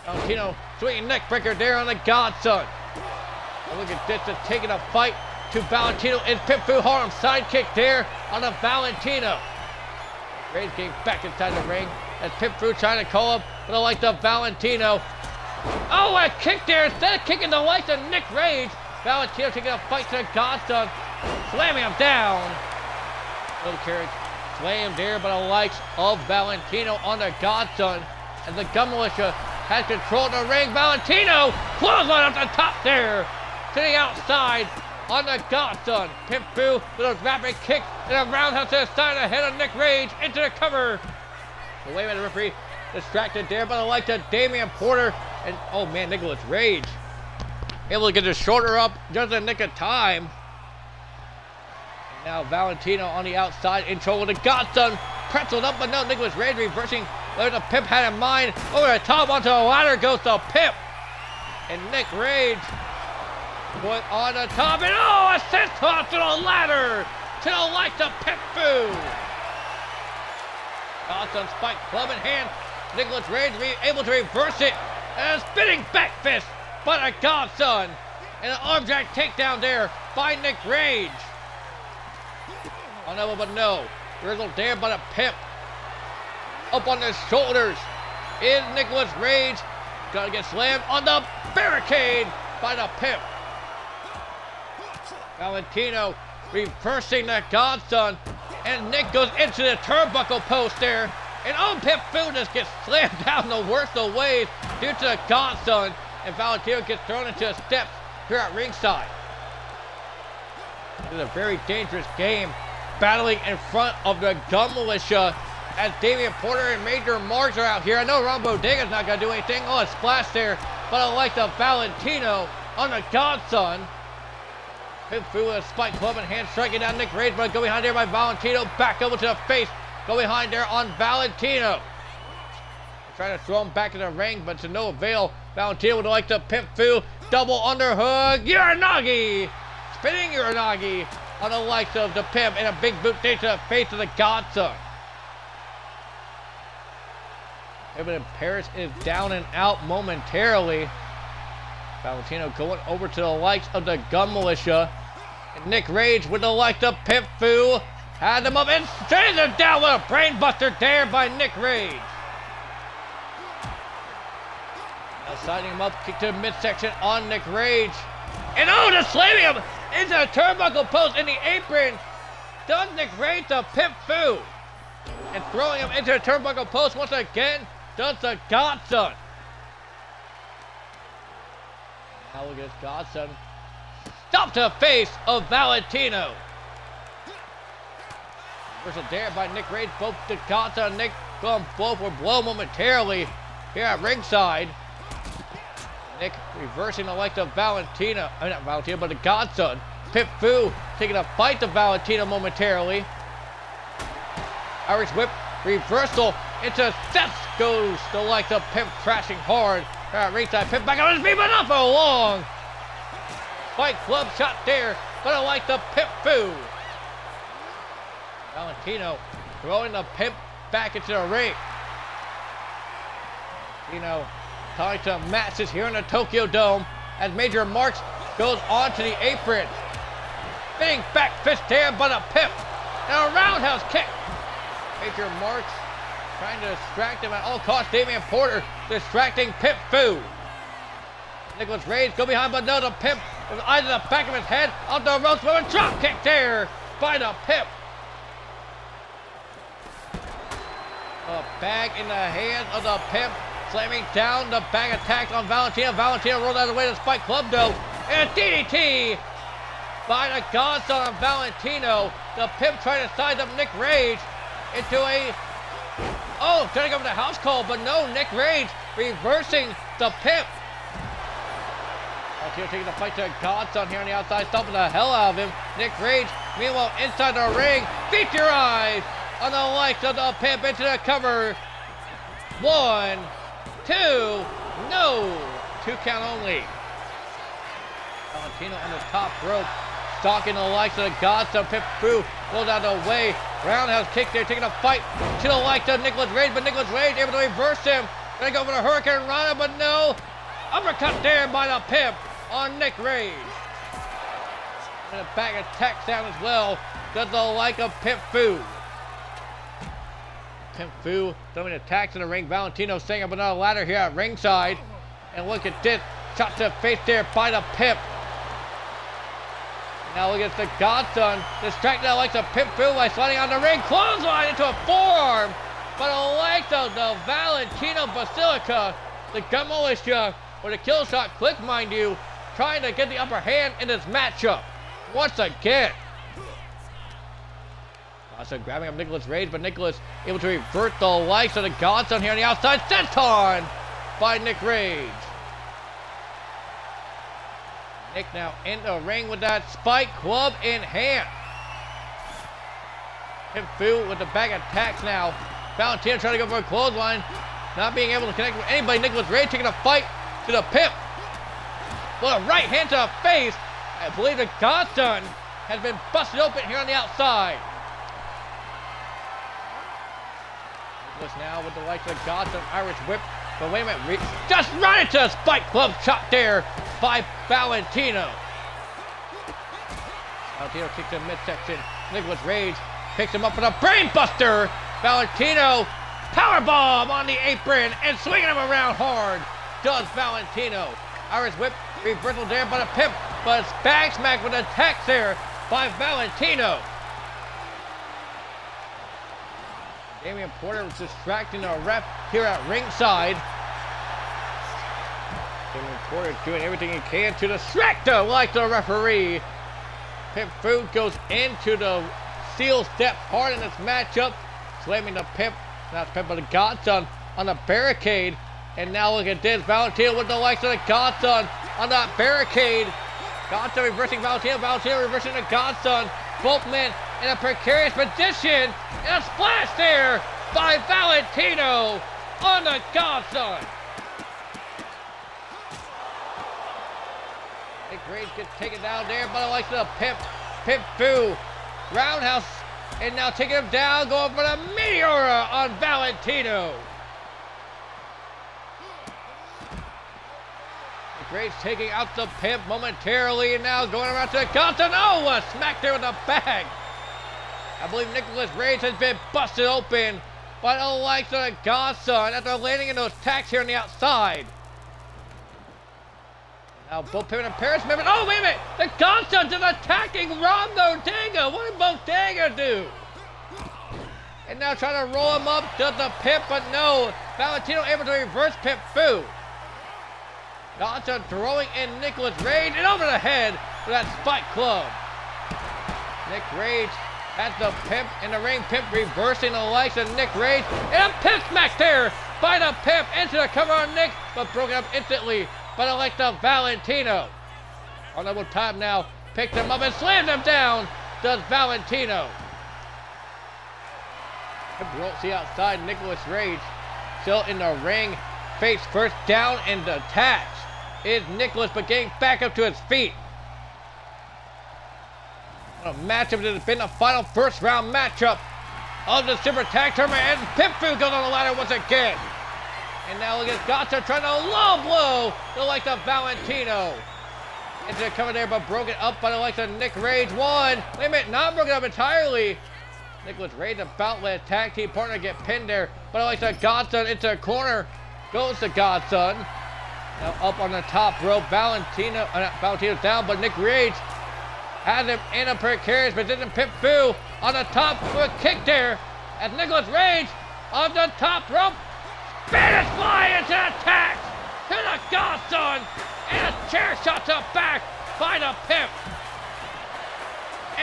Valentino swinging neck breaker there on the Godson. And look at this, just taking a fight to Valentino. And Pip Fu Harlem sidekick there on the Valentino. Rage getting back inside the ring as Pip Fu trying to call up for the likes of Valentino. Oh, a kick there instead of kicking the likes of Nick Rage. Valentino taking a fight to the Godson, slamming him down. Little carriage slam there by the likes of Valentino on the Godson. And the Gun Militia has control of the ring. Valentino clothesline off the top there to the outside on the Godson. Pip Fu with a rapid kick and a roundhouse to the side of the head of Nick Rage into the cover. Away by the referee, distracted there by the likes of Damian Porter and, oh man, Nicholas Rage able to get his shoulder up just in the nick of time. And now Valentino on the outside in trouble with the Godson, pretzeled up, but no, Nicholas Rage reversing what the Pip had in mind. Over the top onto the ladder goes the Pip. And Nick Rage put on the top, and oh, assist toss to the ladder to the likes of Pip Fu. Godson spike club in hand. Nicholas Rage able to reverse it. And a spinning back fist by the Godson. And an arm drag takedown there by Nick Rage. Oh no, but no. Grizzled there by the Pip. Up on his shoulders is Nicholas Rage. Gonna get slammed on the barricade by the Pip. Valentino reversing the Godson. And Nick goes into the turnbuckle post there. And oh, Pip Fu just gets slammed down the worst of ways due to the Godson. And Valentino gets thrown into the steps here at ringside. This is a very dangerous game. Battling in front of the Gun Militia as Damian Porter and Major Marks are out here. I know Ron Bodega's not going to do anything. Oh, a splash there. But I like the Valentino on the Godson. Pip Fu with a spike club in hand, striking down Nick Rage, but go behind there by Valentino. Back over to the face. Go behind there on Valentino. Trying to throw him back in the ring, but to no avail. Valentino would like to Pip Fu. Double underhook. Uranagi. Spinning Uranagi on the likes of the Pip. And a big boot there to the face of the Godson. Pippin Paris is down and out momentarily. Valentino going over to the likes of the Gun Militia. And Nick Rage with the likes of Pip Fu. Had them up and straight them down with a brainbuster there by Nick Rage. Now siding him up, kick to the midsection on Nick Rage. And oh, just slamming him into the turnbuckle post in the apron. does Nick Rage to Pimp Fu. And throwing him into the turnbuckle post once again does the Godson. Now look at this Godson. Stop to the face of Valentino. Reversal there by Nick Rage. Both the Godson and Nick going both were blown momentarily here at ringside. Nick reversing the likes of Valentino. I mean, not Valentino, but the Godson. Pimp Fu taking a fight to Valentino momentarily. Irish whip reversal into Seth goes the likes of Pimp crashing hard. Ringside, Pimp back on his feet, but not for long. Fight club shot there, but I like the Pimp Fu. Valentino throwing the Pimp back into the ring. Talking to matches here in the Tokyo Dome as Major Marks goes onto the apron. Spinning back fist there, but a Pimp. And a roundhouse kick. Major Marks trying to distract him at all costs. Damian Porter distracting Pimp Fu. Nicholas Rage go behind, but no, the Pimp with eyes in the back of his head. Off the ropes with a drop kick there by the Pimp. A bag in the hands of the Pimp, slamming down the bag attack on Valentino. Valentino rolled out of the way to the Spike Club though. And DDT by the Godson on Valentino. The Pimp trying to size up Nick Rage into a... Oh, trying to go for the house call, but no, Nick Rage reversing the Pimp. Valentino taking the fight to Godson here on the outside, stomping the hell out of him. Nick Rage, meanwhile, inside the ring. Feast your eyes on the likes of the Pimp into the cover. 1, 2, no. 2 count only. Valentino on the top rope, stalking the likes of the Godson. Pimp Fu goes out of the way. Roundhouse kick there, taking a fight to the likes of Nicholas Rage, but Nicholas Rage able to reverse him. Gonna go for the Hurricane Rana, but no. Uppercut there by the Pimp on Nick Rage. And a back attack down as well. Does the like of Pimp Fu. Pimp Fu throwing attacks in the ring. Valentino staying up another ladder here at ringside. And look at this. Shot to the face there by the Pimp. Now look at the Godson. Distracting the likes of Pimp Fu by sliding on the ring. Clothesline into a forearm. But the likes of the Valentino Basilica, the gun militia, or the kill shot click, mind you, trying to get the upper hand in this matchup. Once again. Godson grabbing up Nicholas Rage, but Nicholas able to revert the likes of the Godson here on the outside. Senton by Nick Rage. Nick now in the ring with that Spike Club in hand. Pimp Fu with the back attacks now. Valentino trying to go for a clothesline. Not being able to connect with anybody. Nicholas Rage taking a fight to the Pimp. Well, a right hand to the face. I believe the Godson has been busted open here on the outside. Nicholas now with the likes of the Godson Irish whip. But wait a minute, just right into the Spike Club shot there by Valentino. Valentino kicks in midsection. Nicholas Rage picks him up with a brain buster. Valentino powerbomb on the apron and swinging him around hard. Does Valentino. Irish whip reversal there by the Pimp, but it's bag smack with attacks there by Valentino. Damian Porter was distracting the ref here at ringside. Damian Porter doing everything he can to distract the like the referee. Pimp Fu goes into the steel step hard in this matchup, slamming the Pimp. Now it's Pimp with the Godson on the barricade. And now look at this, Valentino with the likes of the Godson on that barricade. Godson reversing Valentino, Valentino reversing the Godson. Both men in a precarious position. And a splash there by Valentino on the Godson. Nick Rage gets taken down there by the likes of the Pimp. Pimp Fu. Roundhouse. And now taking him down, going for the Meteora on Valentino. Nick Rage taking out the Pimp momentarily, and now going around to the Godson. Oh, a smack there with the bag. I believe Nicholas Rage has been busted open by the likes of the Godson after landing in those attacks here on the outside. Now both Pimp and Paris. Oh, wait a minute. The Godson's is attacking Rob Nordinga. What in both days? Omega do? And now trying to roll him up, does the pip, but no. Valentino able to reverse pip Fu. Godson throwing in Nicholas Rage and over the head with that spike club. Nick Rage has the pimp in the ring. Pimp reversing the likes of Nick Rage. And a pimp smack there by the pimp into the cover on Nick, but broken up instantly by the likes of Valentino. On double top now, picks him up and slams him down, does Valentino. See outside, Nicholas Rage still in the ring. Face first down and attached is Nicholas, but getting back up to his feet. A matchup that has been the final first round matchup of the Super Tag Tournament, and Pip Fu goes on the ladder once again. And now look at Gotcha trying to low blow the likes of Valentino. Into the cover there, but broken up by the likes of Nick Rage. Wait a minute, not broken up entirely. Nicholas Rage about to let a tag team partner get pinned there, but the likes of Godson into the corner. Goes to Godson. Now up on the top rope, Valentino's down, but Nick Rage has him in a precarious position. Pip Fu on the top with a kick there as Nicholas Rage on the top rope. Spanish fly into the attack to the Godson, and a chair shot to the back by the Pimp.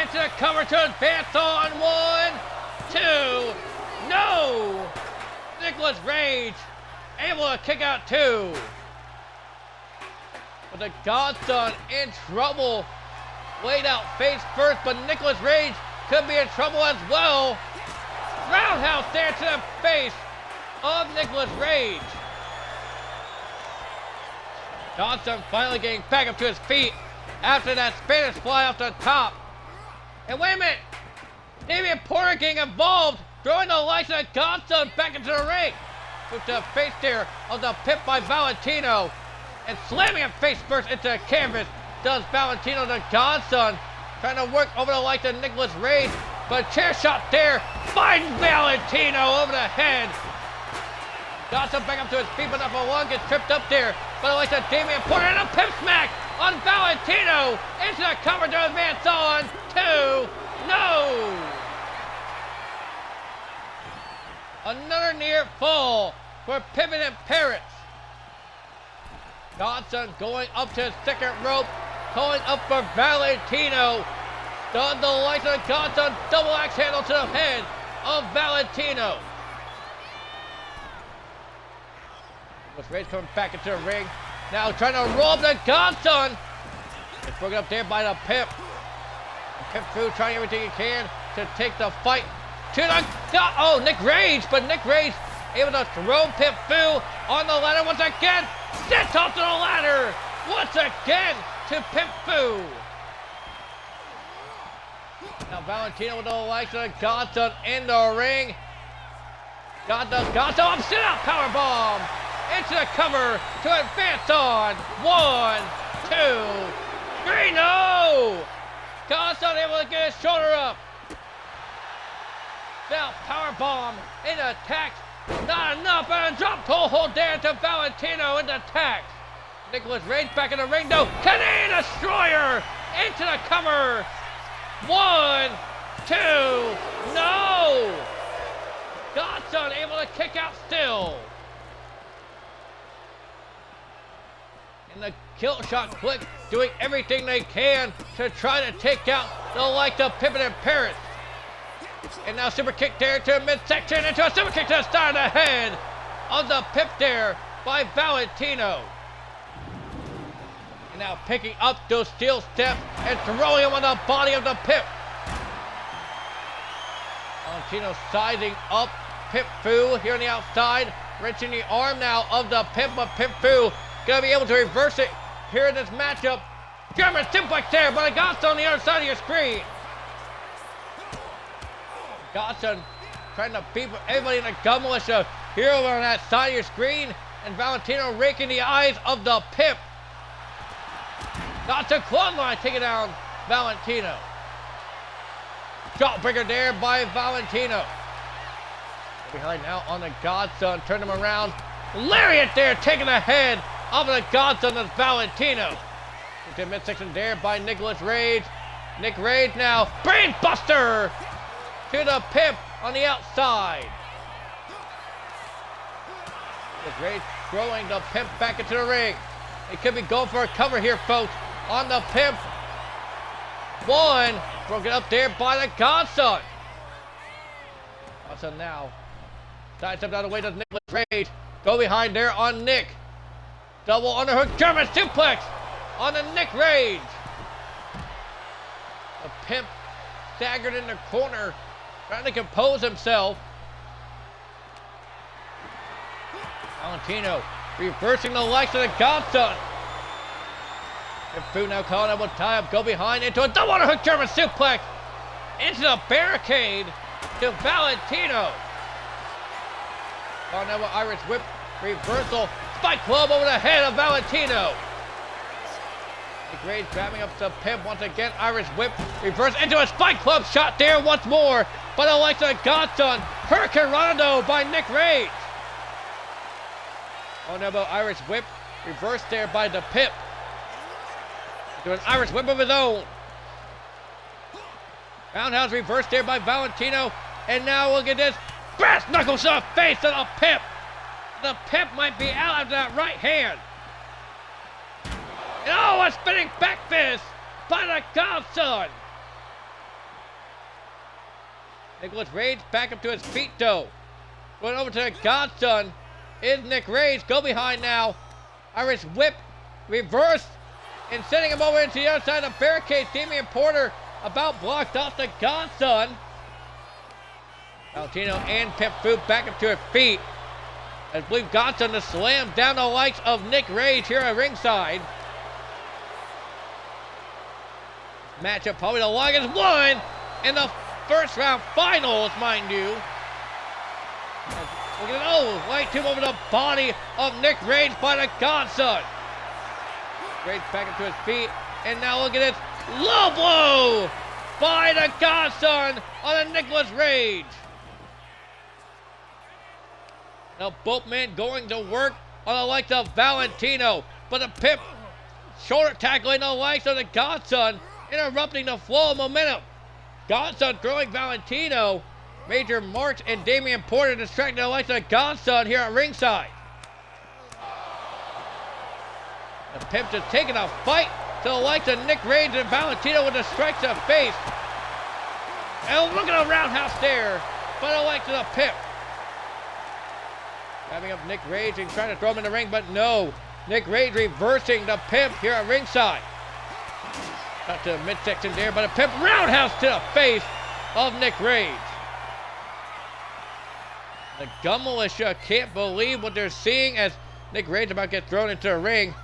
Into the cover to advance on 1, 2, no! Nicholas Rage able to kick out 2. But the Godson in trouble. Laid out face first, but Nicholas Rage could be in trouble as well. Roundhouse there to the face of Nicholas Rage. Godson finally getting back up to his feet after that Spanish fly off the top. And wait a minute, Damian Porter getting involved, throwing the likes of Godson back into the ring. With the face there of the Pip by Valentino, and slamming him face first into the canvas. Does Valentino to Godson, trying to work over the likes of Nicholas Rage, but chair shot there, finds Valentino over the head. Godson back up to his feet, but not for long, gets tripped up there by the likes of Damian Porter, and a pimp smack on Valentino into the cover to advance on 2, no! Another near fall for Pivot and Parrots. Godson going up to his second rope, calling up for Valentino. Does the likes of Godson double axe handle to the head of Valentino. With Rage coming back into the ring. Now trying to roll up the Godson. It's broken up there by the Pimp. Pimp Fu trying everything he can to take the fight to the Nick Rage, but Nick Rage able to throw Pimp Fu on the ladder once again. Sits off to the ladder once again to Pimp Fu. Now Valentino with the likes of Godson in the ring. Godson up, sit out powerbomb into the cover to advance on 1, 2, 3, no! Godson able to get his shoulder up. Now powerbomb in attack. Not enough, and a drop toe hold there to Valentino in the attack. Nicholas Rage back in the ring though. Canadian Destroyer into the cover. 1, 2, no! Godson able to kick out still. And the kill shot click doing everything they can to try to take out the like the Pivot and Parrots. And now super kick there to midsection into a super kick to the side of the head of the Pip there by Valentino. And now picking up those steel steps and throwing them on the body of the Pip. Valentino sizing up Pip Fu here on the outside, wrenching the arm now of the Pip, but Pip Fu gonna be able to reverse it here in this matchup. German simplex there, but it got on the other side of your screen. Godson trying to beat everybody in the gumless here over on that side of your screen, and Valentino raking the eyes of the Pip. Godson clothesline taking down Valentino. Jawbreaker there by Valentino. Behind now on the Godson, turn him around. Lariat there taking the head of the Godson of Valentino. Into midsection there by Nicholas Rage. Nick Rage now, brain buster to the Pimp on the outside. With Rage throwing the Pimp back into the ring. It could be going for a cover here, folks, on the Pimp. One, broken up there by the Godson. Godson now sidesteps out of the way to Nicholas Rage. Go behind there on Nick. Double underhook German suplex on the Nick Rage. The Pimp staggered in the corner, trying to compose himself. Valentino reversing the likes of the Godson. And Fu now calling out, will tie up, go behind into a double underhook German suplex into the barricade to Valentino. Oh, now with Irish whip reversal, spike club over the head of Valentino. Nick Rage grabbing up the Pimp once again. Irish whip reverse into a spike club shot there once more by the likes of the Godson. Hurricane Ronaldo by Nick Rage. Oh, now about Irish whip reversed there by the Pimp. Doing an Irish whip of his own. Roundhouse reversed there by Valentino. And now look at this. Brass knuckles to the face of the Pimp. The Pimp might be out of that right hand. And oh, a spinning back fist by the Godson. Nicholas Rage back up to his feet though. Going over to the Godson is Nick Rage. Go behind now. Irish whip reverse and sending him over into the other side of the barricade. Damian Porter about blocked off the Godson. Valentino and Pimp Fu back up to her feet. I believe Godson to slam down the likes of Nick Rage here at ringside. Matchup probably the longest one in the first round finals, mind you. Look at it, light tube over the body of Nick Rage by the Godson. Rage back up to his feet, and now look at this low blow by the Godson on the Nicholas Rage. Now both men going to work on the likes of Valentino, but the Pimp shoulder tackling the likes of the Godson, interrupting the flow of momentum. Godson throwing Valentino. Major March and Damian Porter distracting the likes of the Godson here at ringside. The Pimp just taking a fight to the likes of Nick Rage and Valentino with the strikes to the face. And look at the roundhouse there by the likes of the Pimp. Grabbing up Nick Rage and trying to throw him in the ring, but no. Nick Rage reversing the Pimp here at ringside. Not to the midsection there, but a Pimp roundhouse to the face of Nick Rage. The Gun Militia can't believe what they're seeing as Nick Rage about to get thrown into the ring.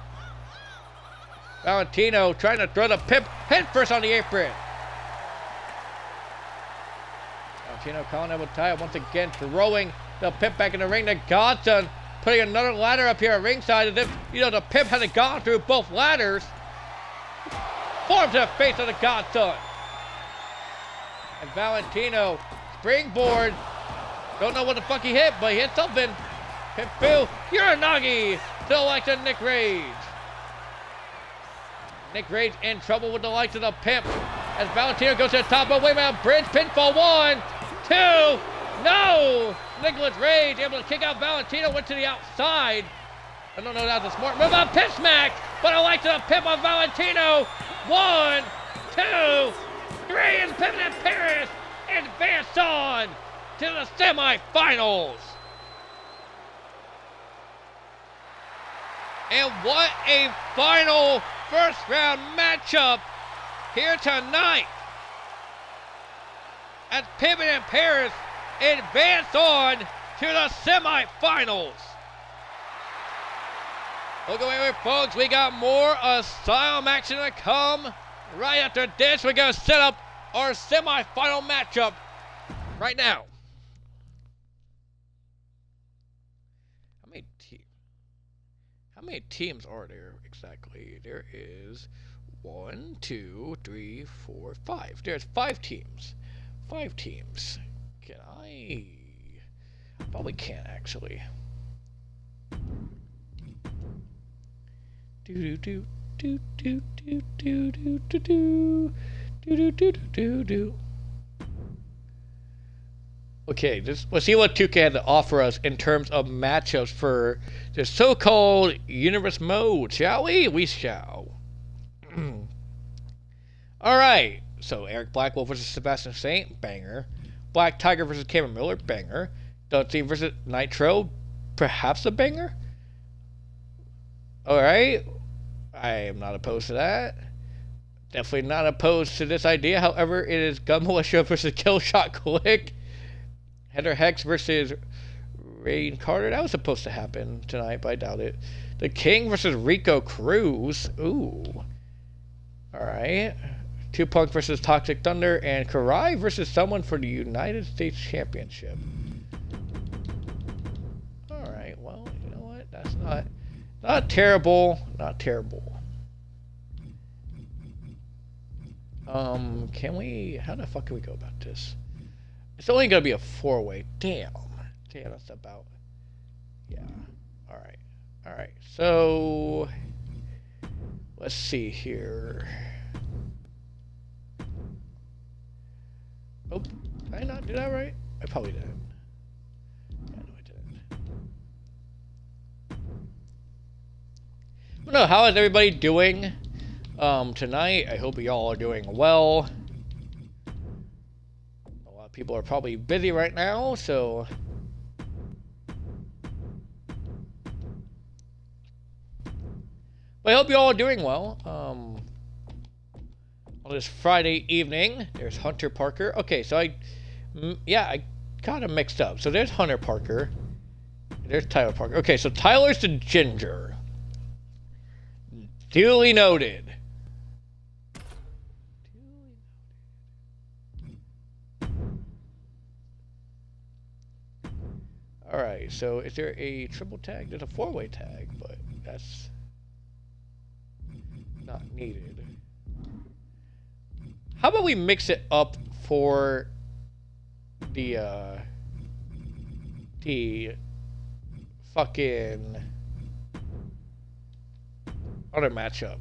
Valentino trying to throw the Pimp headfirst on the apron. Valentino calling out with tie once again, throwing the Pimp back in the ring. The Godson putting another ladder up here at ringside as if, the Pimp hasn't gone through both ladders. Form to the face of the Godson. And Valentino, springboard. Don't know what the fuck he hit, but he hit something. Pimp Fu, Uranagi to the likes of Nick Rage. Nick Rage in trouble with the likes of the Pimp. As Valentino goes to the top of the Wayman Bridge, pinfall 1, 2, no! Nicholas Rage able to kick out Valentino, went to the outside. I don't know if that was a smart move on Pimp Smack, but I like the Pimp on Valentino. 1, 2, 3, and Pimp and Paris advance on to the semifinals. And what a final first round matchup here tonight. As Pimp and Paris advance on to the semifinals. Look away, folks. We got more Asylum action to come. Right after this, we're going to set up our semifinal matchup right now. How many teams are there exactly? There is 1, 2, 3, 4, 5. There's 5 teams. 5 teams. Can I? Probably can't actually. Do do do do do do do do do do do do do do. Okay, let's see what 2K had to offer us in terms of matchups for the so-called universe mode, shall we? We shall. All right. So Eric Blackwell versus Sebastian Saint, banger. Black Tiger versus Cameron Miller, banger. Dusty versus Nitro, perhaps a banger. All right. I am not opposed to that. Definitely not opposed to this idea. However, it is Gun Militia versus Killshot Click. Heather Hex versus Rain Carter. That was supposed to happen tonight, but I doubt it. The King versus Rico Cruz. Ooh. Alright. 2Punk versus Toxic Thunder. And Karai versus someone for the United States Championship. Alright, well, you know what? That's not terrible. Not terrible. Can we... How the fuck can we go about this? It's only gonna be a 4-way. Damn, that's about... Yeah. Alright. Alright, so... Let's see here. Oh, did I not do that right? I probably didn't. Yeah, no, I didn't. But no, how is everybody doing tonight? I hope y'all are doing well. A lot of people are probably busy right now, so... But I hope you all are doing well. On this Friday evening, there's Hunter Parker. Okay, so I got him mixed up. So there's Hunter Parker. There's Tyler Parker. Okay, so Tyler's the ginger. Duly noted. Alright, so is there a triple tag? There's a 4-way tag, but that's not needed. How about we mix it up for the fucking other matchup?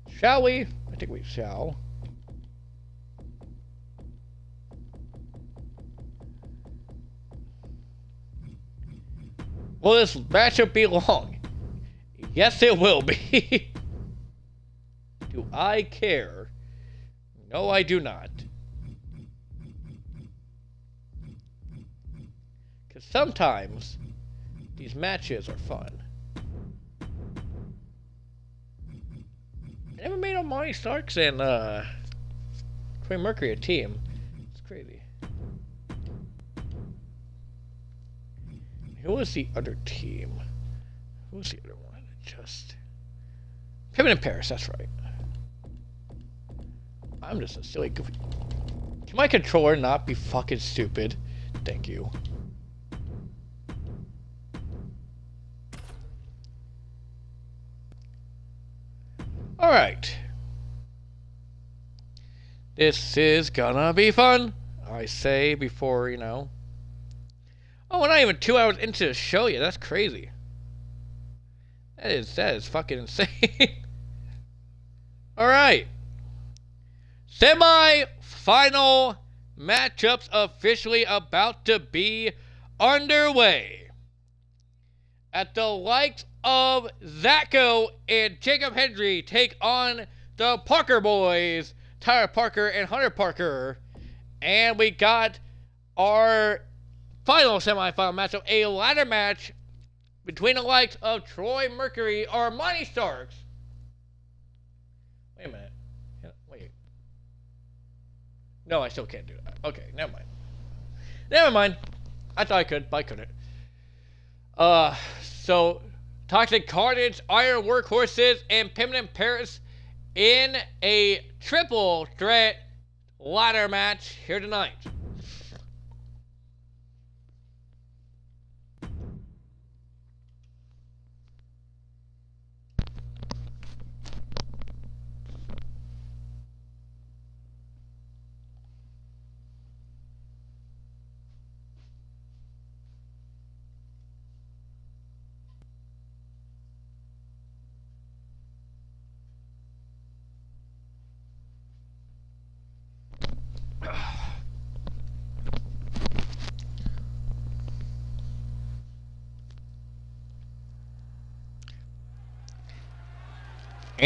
Shall we? I think we shall. Will this matchup be long? Yes, it will be. Do I care? No, I do not. Because sometimes these matches are fun. I never made Monty Starks and Troy Mercury a team. It's crazy. Who was the other team? Who was the other one? Just Pippin and Paris, that's right. I'm just a silly goofy. Can my controller not be fucking stupid? Thank you. Alright. This is gonna be fun, I say before, you know. Oh, we're not even 2 hours into the show yet. That's crazy. That is fucking insane. Alright. Semi-final matchups officially about to be underway. At the likes of Zacho and Jacob Hendry take on the Parker boys, Tyler Parker and Hunter Parker. And we got our final semi-final matchup, a ladder match between the likes of Troy Mercury or Monty Starks. Wait a minute. Wait. No, I still can't do that. Okay, never mind. Never mind. I thought I could, but I couldn't. So Toxic Carnage, Iron Workhorses, and Pippin and Paris in a triple threat ladder match here tonight.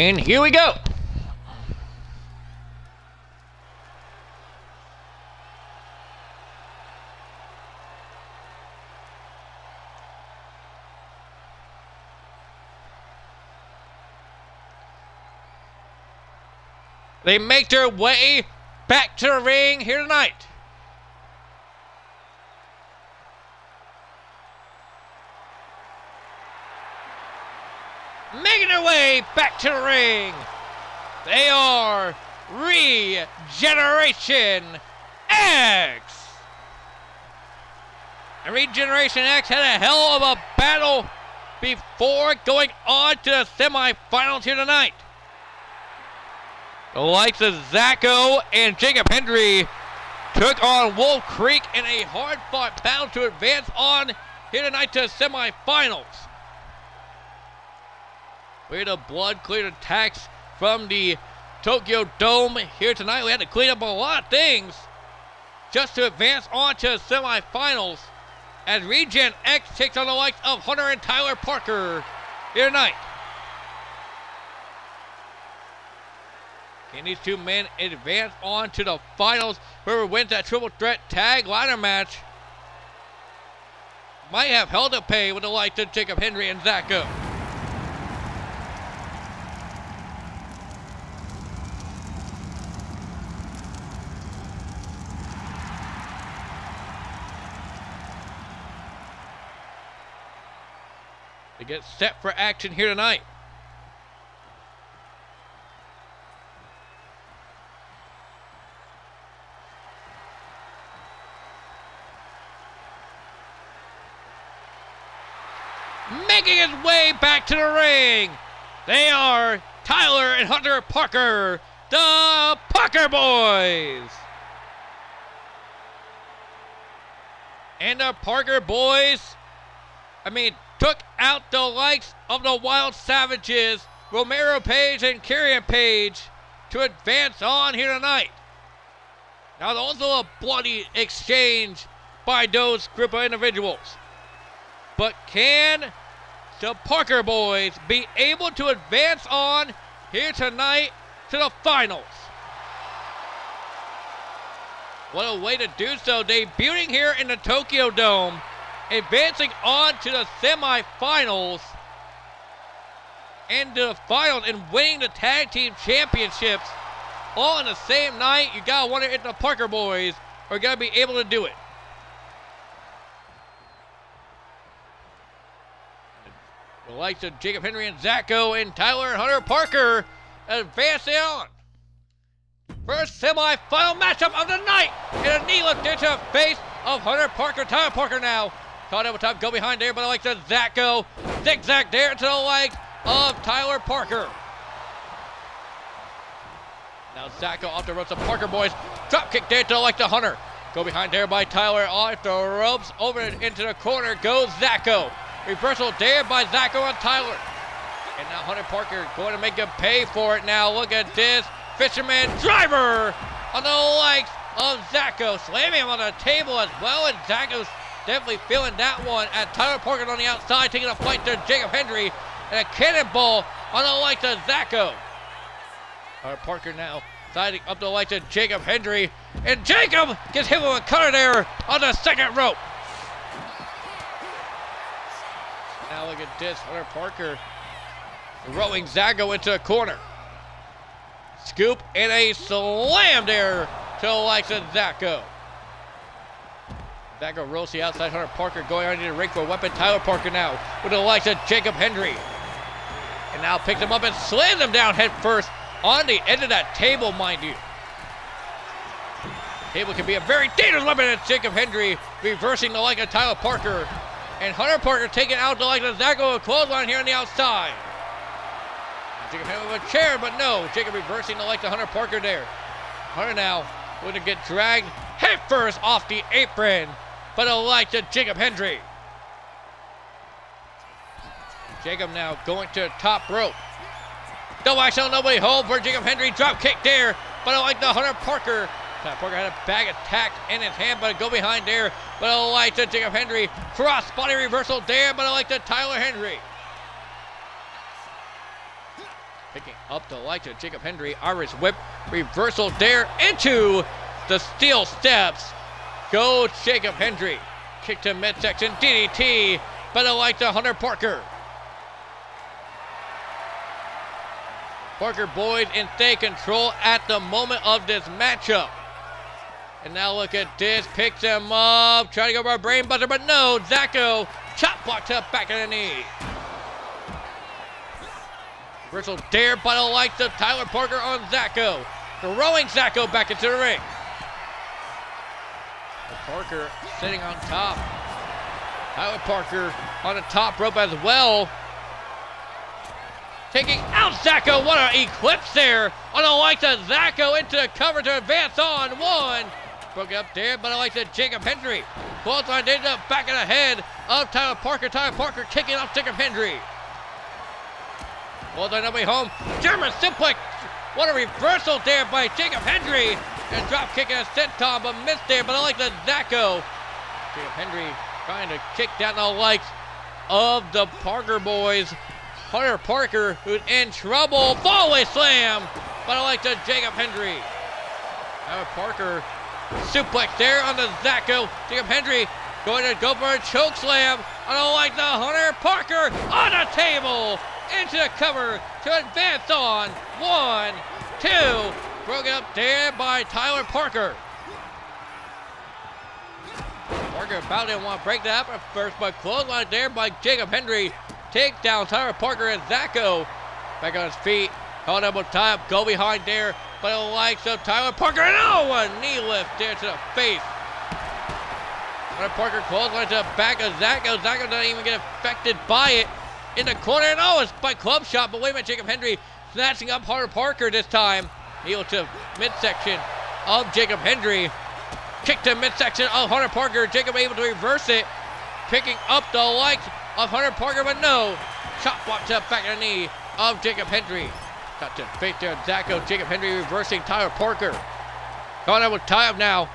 And here we go. They make their way back to the ring here tonight. Making their way back to the ring. They are Regeneration X. And Regeneration X had a hell of a battle before going on to the semifinals here tonight. The likes of Zacho and Jacob Hendry took on Wolf Creek in a hard-fought battle to advance on here tonight to the semifinals. We had a blood-cleared attacks from the Tokyo Dome here tonight. We had to clean up a lot of things just to advance on to the semifinals as Regen X takes on the likes of Hunter and Tyler Parker here tonight. Can these two men advance on to the finals? Whoever wins that triple threat tag ladder match might have hell to pay with the likes of Jacob Hendry and Zacho. They get set for action here tonight. Making his way back to the ring, they are Tyler and Hunter Parker, the Parker Boys. And the Parker Boys, took out the likes of the Wild Savages, Romero Page and Karrion Page, to advance on here tonight. Now, also a bloody exchange by those group of individuals. But can the Parker Boys be able to advance on here tonight to the finals? What a way to do so. Debuting here in the Tokyo Dome, advancing on to the semifinals and the finals and winning the tag team championships all in the same night. You gotta wonder if the Parker Boys are gonna be able to do it. The likes of Jacob Hendry and Zacho and Tyler and Hunter Parker advancing on. First semifinal matchup of the night in a knee lift into the face of Hunter Parker. Tyler Parker now caught up with time, go behind there, but the likes of Zacho. Zigzag there to the likes of Tyler Parker. Now Zacho off the ropes, the Parker Boys. Drop kick there to the likes of Hunter. Go behind there by Tyler off the ropes. Over into the corner goes Zacho. Reversal there by Zacho and Tyler. And now Hunter Parker going to make him pay for it now. Look at this. Fisherman driver on the likes of Zacho. Slamming him on the table as well. And Zacho's definitely feeling that one. And Tyler Parker on the outside taking a fight to Jacob Hendry. And a cannonball on the likes of Zacho. Tyler Parker now siding up the likes of Jacob Hendry. And Jacob gets hit with a cutter there on the second rope. Now look at this, Hunter Parker throwing Zacho into the corner. Scoop and a slam there to the likes of Zacho. Zacho rolls to the outside, Hunter Parker going under the ring for a weapon. Tyler Parker now with the likes of Jacob Hendry. And now picks him up and slams him down head first on the edge of that table, mind you. Table can be a very dangerous weapon as Jacob Hendry reversing the like of Tyler Parker. And Hunter Parker taking out the like of Zacho, a clothesline here on the outside. Jacob Hendry with a chair, but no. Jacob reversing the like of Hunter Parker there. Hunter now going to get dragged headfirst off the apron by the like of Jacob Hendry. Jacob now going to the top rope. Double action, nobody home for Jacob Hendry. Drop kick there, but I like the Hunter Parker. Parker had a bag attack in his hand, but go behind there. But I like the Jacob Hendry. Cross body reversal there, but I like the Tyler Hendry. Picking up the likes of Jacob Hendry. Irish whip. Reversal there into the steel steps. Go Jacob Hendry. Kick to midsection. DDT. But the likes of Hunter Parker. Parker Boyd in stay control at the moment of this matchup. And now look at this. Picks him up. Trying to go for a brain buster, but no. Zacko chop block to the back of the knee. Reversal there by the likes of Tyler Parker on Zacko. Throwing Zacko back into the ring. Parker sitting on top. Tyler Parker on the top rope as well. Taking out Zacko. What an eclipse there on the likes of Zacko into the cover to advance on one. Broken up there, but I like the Jacob Hendry. Clothesline into the back of the head of Tyler Parker. Tyler Parker kicking off Jacob Hendry. Clothesline up way home. German suplex. What a reversal there by Jacob Hendry. And drop kick and a senton, but missed there. But I like the Zacko. Jacob Hendry trying to kick down the likes of the Parker boys. Hunter Parker, who's in trouble. Fallaway slam. But I like the Jacob Hendry. Tyler Parker. Suplex there on the Zacko. Jacob Hendry going to go for a choke slam. I don't like the Hunter Parker on the table. Into the cover to advance on. 1, 2. Broken up there by Tyler Parker. Parker about didn't want to break that up at first, but clothesline there by Jacob Hendry. Take down Tyler Parker and Zacko. Back on his feet. Called elbow tie up. Go behind there. But the likes of Tyler Parker. And oh, a knee lift there to the face. Tyler Parker clothesline to the back of Zacko. Zacko doesn't even get affected by it. In the corner. And oh, it's by club shot. But wait a minute. Jacob Hendry snatching up Hunter Parker this time. Heel to midsection of Jacob Hendry. Kick to midsection of Hunter Parker. Jacob able to reverse it. Picking up the likes of Hunter Parker, but no. Chop block to the back of the knee of Jacob Hendry. Got to face there, Zacko. Jacob Hendry reversing Tyler Parker. Going out with tie up now.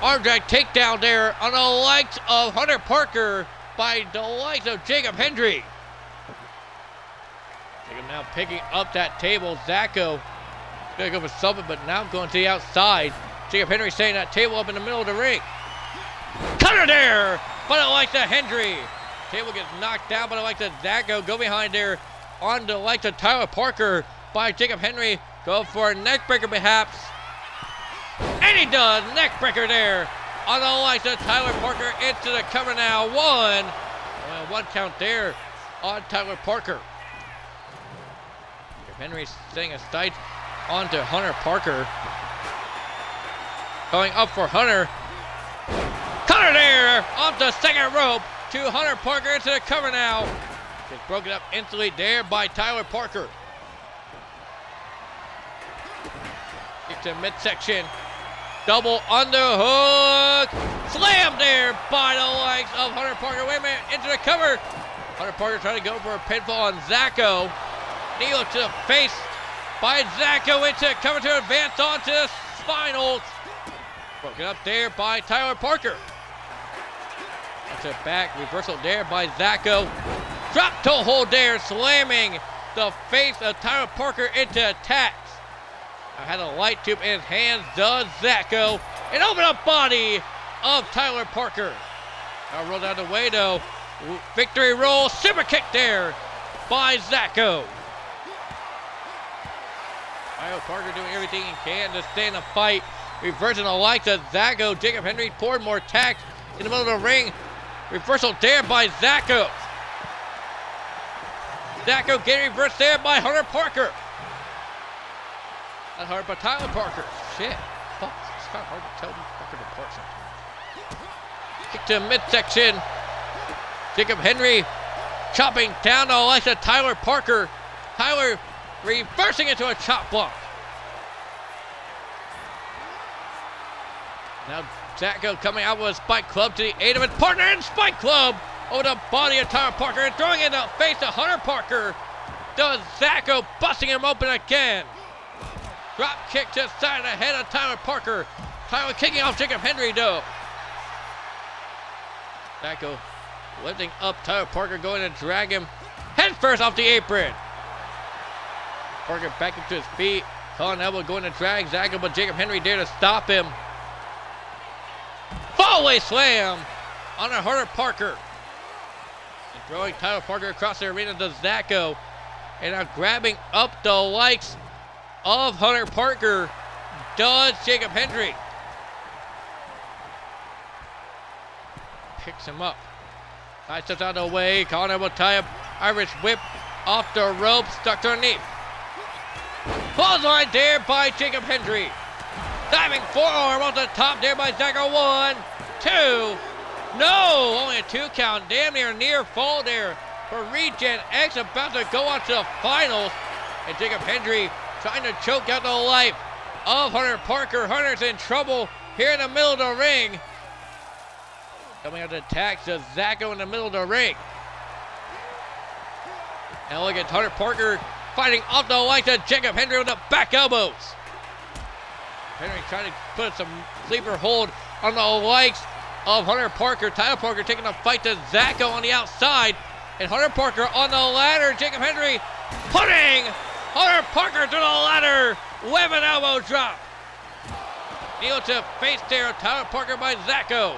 Arm drag takedown there on the likes of Hunter Parker by the likes of Jacob Hendry. Jacob now picking up that table. Zacko gonna go for something, but now going to the outside. Jacob Hendry setting that table up in the middle of the ring. Cutter there, but I like the Hendry. Table gets knocked down, but I like the Zacko. Go behind there on the likes of Tyler Parker by Jacob Hendry. Go for a neck breaker perhaps. And he does. Neck breaker there on the likes of Tyler Parker into the cover now. One count there on Tyler Parker. Jacob Hendry setting a sight onto Hunter Parker. Going up for Hunter. Cutter there off the second rope to Hunter Parker into the cover now. Gets broken up instantly there by Tyler Parker. Kick to midsection. Double underhook. Slam there by the likes of Hunter Parker. Wait a minute, into the cover. Hunter Parker trying to go for a pinfall on Zacko. Knee to the face by Zacko into cover to advance onto the spinal. Broken up there by Tyler Parker. That's it back. Reversal there by Zacko. Drop toe hold there, slamming the face of Tyler Parker into attacks. I had a light tube in his hands, does Zacko. And over the body of Tyler Parker. Now roll down the way though. Victory roll, super kick there by Zacko. Tyler Parker doing everything he can to stay in the fight. Reversing the likes of Zacko. Jacob Hendry poured more tax in the middle of the ring. Reversal there by Zacko. Zacko getting reversed there by Hunter Parker. Not hard, but Tyler Parker. Shit. Fuck. It's kind of hard to tell Parker apart sometimes. Kick to midsection. Jacob Hendry chopping down the likes of Tyler Parker. Tyler reversing into a chop block. Now Zacko coming out with a spike club to the aid of his partner in spike club over the body of Tyler Parker and throwing in the face of Hunter Parker. Does Zacko busting him open again. Drop kick to the side of the head of Tyler Parker. Tyler kicking off Jacob Hendry though. Zacko lifting up Tyler Parker, going to drag him head first off the apron. Parker back up to his feet. Colin Elbow going to drag Zacko, but Jacob Henry there to stop him. Fallaway slam on a Hunter Parker. And throwing Tyler Parker across the arena to Zacko. And now grabbing up the likes of Hunter Parker does Jacob Henry. Picks him up. Side steps out of the way. Colin Elbow tie up. Irish whip off the rope. Stuck to her knee. Falls line there by Jacob Henry. Diving forearm off the top there by Zacko. 1, 2. No, only a 2 count. Damn near fall there for Regen X, about to go on to the finals. And Jacob Henry trying to choke out the life of Hunter Parker. Hunter's in trouble here in the middle of the ring. Coming out to attack to Zacko in the middle of the ring. And look at Hunter Parker fighting off the likes of Jacob Henry with the back elbows. Henry trying to put some sleeper hold on the likes of Hunter Parker. Tyler Parker taking a fight to Zacko on the outside. And Hunter Parker on the ladder. Jacob Henry putting Hunter Parker to the ladder with an elbow drop. Kneel to face there. Tyler Parker by Zacko.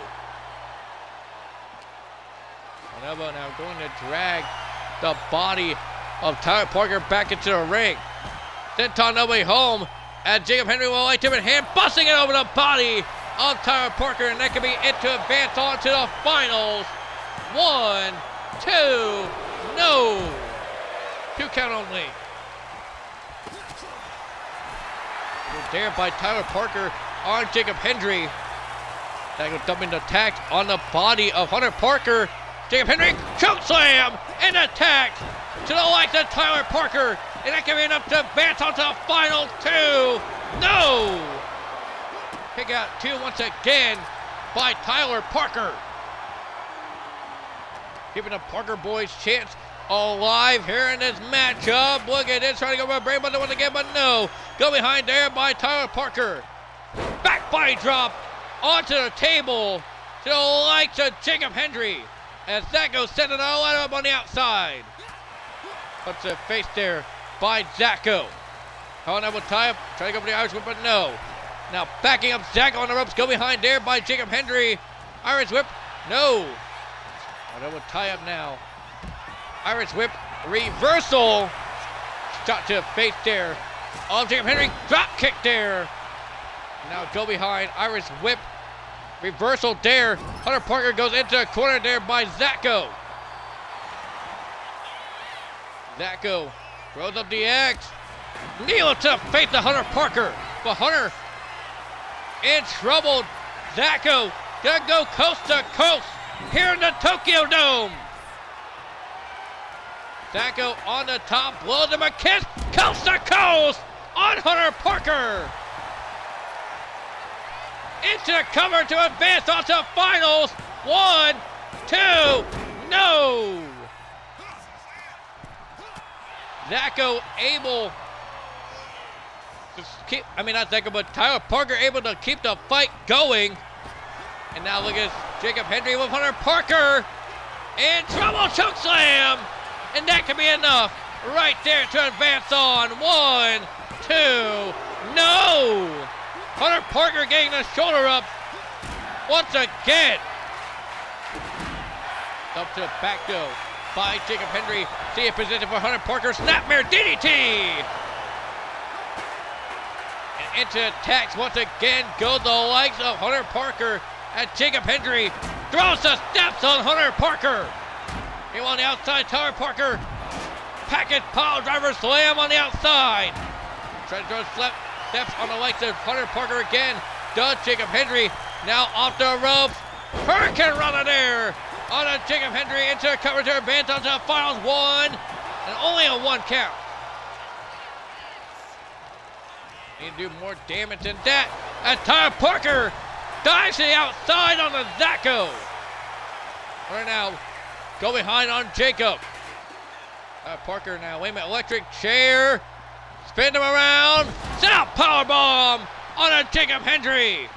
An elbow now going to drag the body of Tyler Parker back into the ring. Senton no way home as Jacob Henry will light different hand, busting it over the body of Tyler Parker, and that could be it to advance on to the finals. 1, 2, no. 2 count only. There by Tyler Parker on Jacob Henry. That goes dumping the attack on the body of Hunter Parker. Jacob Henry choke slam and attack to the likes of Tyler Parker, and that can be enough to advance on to the final 2. No! Kick out 2 once again by Tyler Parker. Keeping the Parker boys' chance alive here in this matchup. Look at this, trying to go for a brain button once again, but no. Go behind there by Tyler Parker. Back body drop onto the table to the likes of Jacob Henry. As that goes, sending a ladder up on the outside. Puts a face there by Zacko. Colin Elbow tie up, trying to go for the Irish whip, but no. Now backing up Zacko on the ropes, go behind there by Jacob Henry. Irish whip, no. Colin Elbow tie up now. Irish whip, reversal. Shot to the face there of Jacob Henry. Drop kick there. Now go behind, Irish whip. Reversal there. Hunter Parker goes into a corner there by Zacko. Zacko throws up the X. Kneel to face the Hunter Parker. But Hunter in trouble. Zacko gonna go coast to coast here in the Tokyo Dome. Zacko on the top, blows him a kiss, coast to coast on Hunter Parker. Into the cover to advance on to finals. 1, 2, no. Zacko able to keep, not Zacko, but Tyler Parker able to keep the fight going. And now look at Jacob Henry with Hunter Parker. In trouble, choke slam. And that can be enough right there to advance on. 1, 2, no. Hunter Parker getting the shoulder up once again. Up to the back though by Jacob Henry. See a position for Hunter Parker. Snapmare DDT. And into attacks once again go the likes of Hunter Parker as Jacob Henry throws the steps on Hunter Parker. Here on the outside, Tyler Parker. Package pile driver slam on the outside. Trying to throw steps on the likes of Hunter Parker again. Does Jacob Henry now off the ropes. Hurricane runner there on a Jacob Henry into a cover to advance onto the finals. 1 and only a 1 count. Need to do more damage than that. And Tyler Parker dives to the outside on the Zacko. Right now, go behind on Jacob. Parker now, wait a minute, electric chair. Spin him around. Set out powerbomb on a Jacob Henry.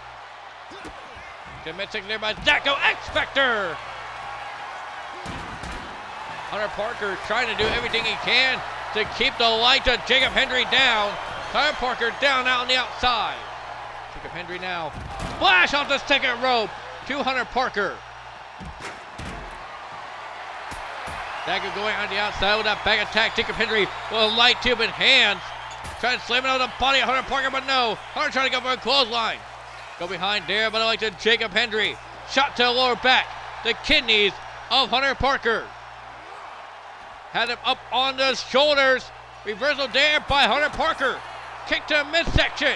Missing there by Zacko. X-Factor. Hunter Parker trying to do everything he can to keep the light of Jacob Hendry down. Tyler Parker down out on the outside. Jacob Hendry now. Splash off the second rope to Hunter Parker. Dagger going on the outside with that back attack. Jacob Hendry with a light tube in hands. Trying to slam it on the body of Hunter Parker, but no. Hunter trying to go for a clothesline. Go behind there, but I like to Jacob Hendry. Shot to the lower back. The kidneys of Hunter Parker. Had him up on the shoulders. Reversal there by Hunter Parker. Kick to midsection.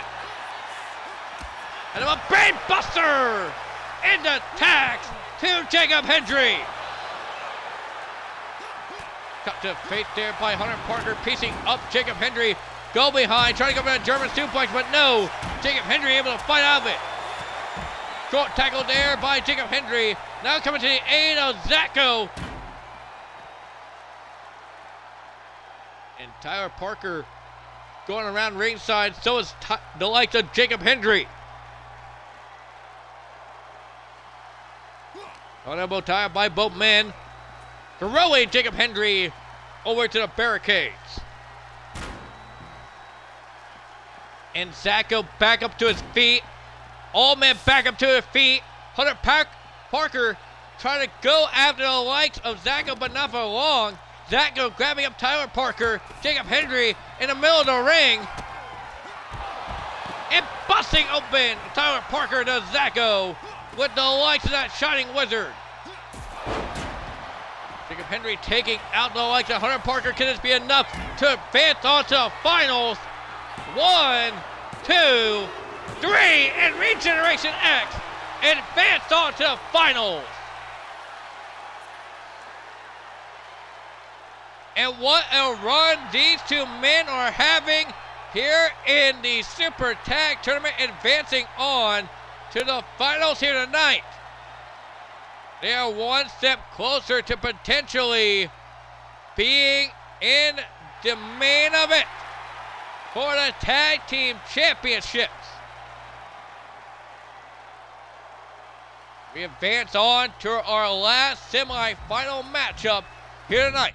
And a brain buster. Into tags to Jacob Hendry. Cut to face there by Hunter Parker, piecing up Jacob Hendry. Go behind, trying to go for a German suplex, but no. Jacob Hendry able to fight out of it. Short tackle there by Jacob Hendry. Now coming to the aid of Zacko. And Tyler Parker going around ringside. So is the likes of Jacob Hendry. On elbow tie by both men. Throwing Jacob Hendry over to the barricades. And Zacko back up to his feet. All men back up to their feet. Hunter Parker trying to go after the likes of Zacko, but not for long. Zacko grabbing up Tyler Parker. Jacob Hendry in the middle of the ring. And busting open Tyler Parker to Zacko with the likes of that Shining Wizard. Jacob Hendry taking out the likes of Hunter Parker. Can this be enough to advance on to the finals? 1, 2, 3, and Regeneration X advanced on to the finals. And what a run these two men are having here in the Super Tag Tournament, advancing on to the finals here tonight. They are one step closer to potentially being in the main event for the Tag Team Championships. We advance on to our last semi-final matchup here tonight.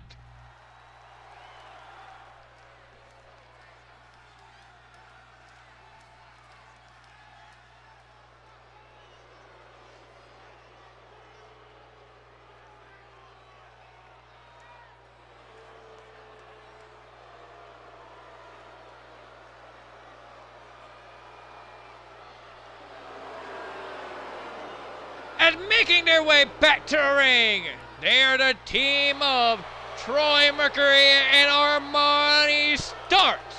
And making their way back to the ring, they are the team of Troy Mercury and Armani Starks.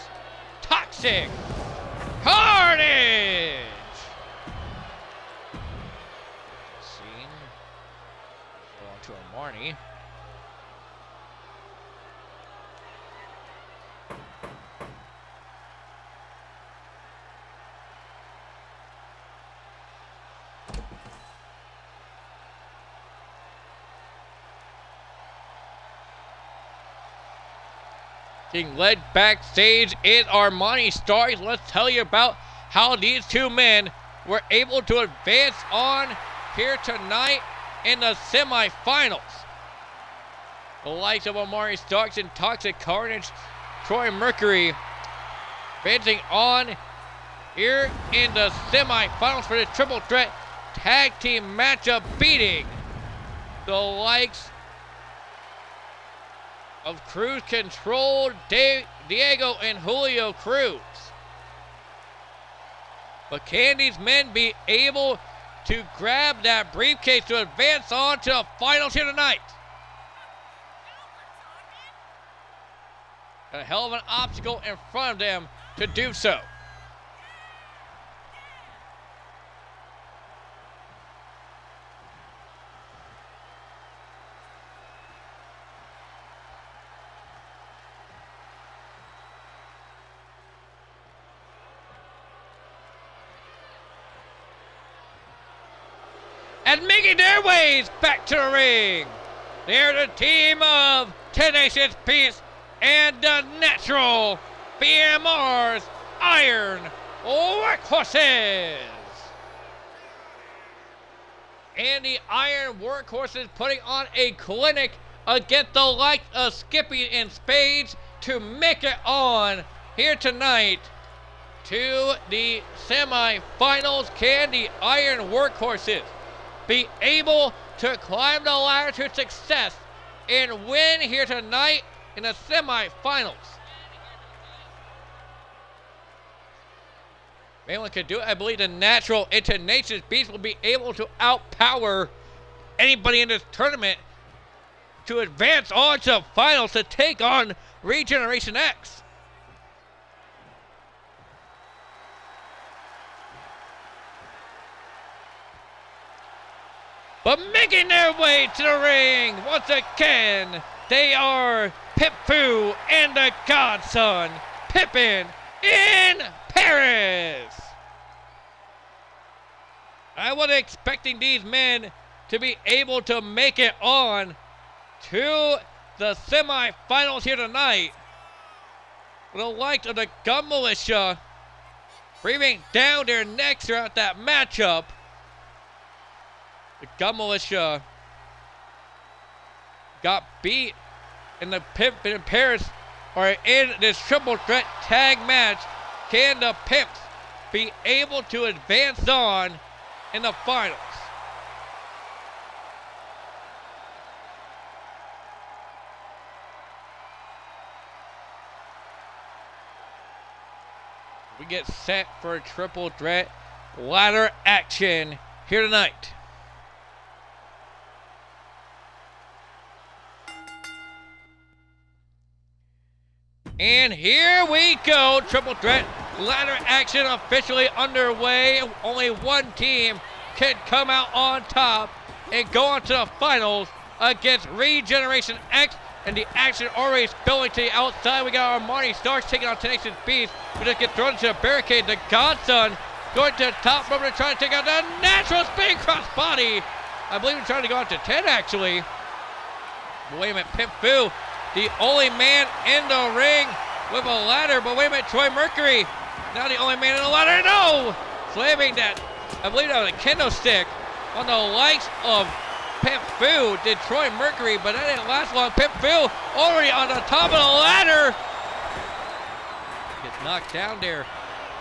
Toxic Carnage. Scene. Going to Armani. Being led backstage is Armani Starks. Let's tell you about how these two men were able to advance on here tonight in the semifinals. The likes of Armani Starks and Toxic Carnage, Troy Mercury, advancing on here in the semifinals for the triple threat tag team matchup, beating the likes of Cruz Control, Diego and Julio Cruz. But can these men be able to grab that briefcase to advance on to the finals here tonight? Got a hell of an obstacle in front of them to do so. And making their ways back to the ring, they're the team of Tenacious Peace and the Natural BMR's Iron Workhorses. And the Iron Workhorses putting on a clinic against the likes of Skippy and Spades, to make it on here tonight to the semifinals. Can the Iron Workhorses be able to climb the ladder to success and win here tonight in the semifinals? If anyone could do it, I believe the natural and tenacious beast will be able to outpower anybody in this tournament to advance on to the finals to take on Regeneration X. But making their way to the ring once again, they are Pip-Fu and the Godson, Pippin in Paris. I wasn't expecting these men to be able to make it on to the semifinals here tonight. The likes of the Gun Militia breathing down their necks throughout that matchup. The Gun Militia got beat in the Pimp in Paris or in this triple threat tag match. Can the Pimps be able to advance on in the finals? We get set for a triple threat ladder action here tonight. And here we go, triple threat ladder action officially underway. Only one team can come out on top and go on to the finals against Regeneration X. And the action already spilling to the outside. We got our Marty Starks taking on Tenacious Beast. We just get thrown into a barricade. The Godson going to the top rope to try to take out the natural spinning cross body. I believe he's trying to go out to 10 actually. But wait a minute, Pip-Fu, the only man in the ring with a ladder. But wait a minute, Troy Mercury, now the only man in the ladder. No! Slamming that, I believe that was a kendo stick on the likes of Pip-Fu did Troy Mercury, but that didn't last long. Pip-Fu already on the top of the ladder. Gets knocked down there.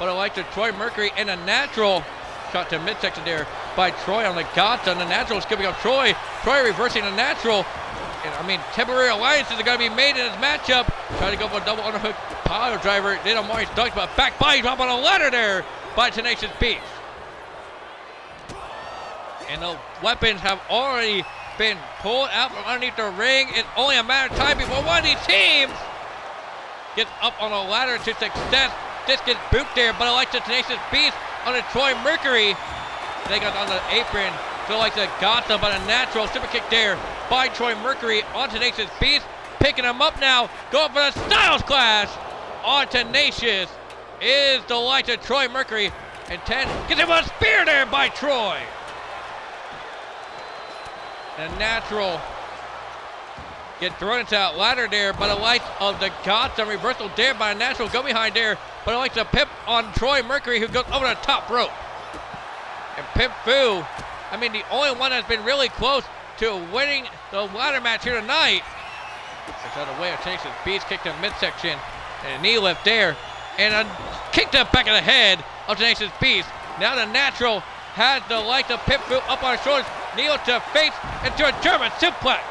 But I like the Troy Mercury and a natural shot to midsection there by Troy on the Godson. The natural skipping up Troy. Troy reversing the natural. And I mean, temporary alliances are going to be made in this matchup. Trying to go for a double underhook power driver. Did a Maurice Dunk, but back body drop on a ladder there by Tenacious Beast. And the weapons have already been pulled out from underneath the ring. It's only a matter of time before one of these teams gets up on a ladder to success. This gets boot there, but I like the Tenacious Beast on the Troy Mercury. They got on the apron. So like the Gotham, but a natural super kick there by Troy Mercury on Tenacious Beast. Picking him up now, going for the Styles Clash on Tenacious is the like of Troy Mercury. And 10 gets him a spear there by Troy. And natural get thrown into that ladder there by the lights of the Gotham. Reversal there by a natural go behind there. But I like the Pip on Troy Mercury who goes over the top rope. And Pip-Fu, I mean the only one that's been really close to winning the ladder match here tonight. It's out of the way of Tenacious Beast, kicked to midsection. And a knee lift there. And a kick to the back of the head of Tenacious Beast. Now the natural has the like of Pip-Fu up on his shoulders. Kneel to face into a German suplex.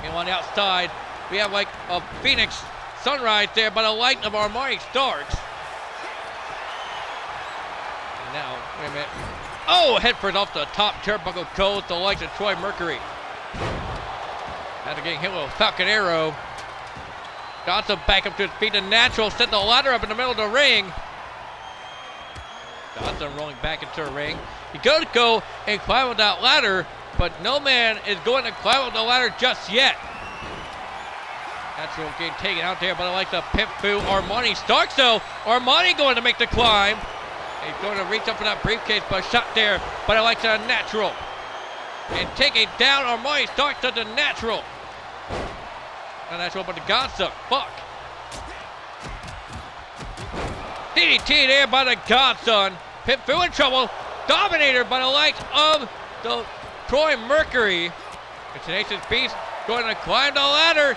And on the outside, we have like a Phoenix Sunrise there by the light of our Marty Starks. And now, wait a minute. Oh, head first off the top turnbuckle goes the likes of Troy Mercury. After getting hit with a Falcon Arrow. Johnson back up to his feet. The natural set the ladder up in the middle of the ring. Johnson rolling back into the ring. He goes to go and climb up that ladder, but no man is going to climb up the ladder just yet. Natural getting taken out there, but I like the Pip-Fu Armani Starks though. Armani going to make the climb. He's going to reach up for that briefcase, but shot there, but I like the natural. And taking down Armani Starks to the natural. Not natural, but the Godson. Fuck. DDT there by the Godson. Pip-Fu in trouble. Dominator by the likes of the Troy Mercury. And Tenacious Beast going to climb the ladder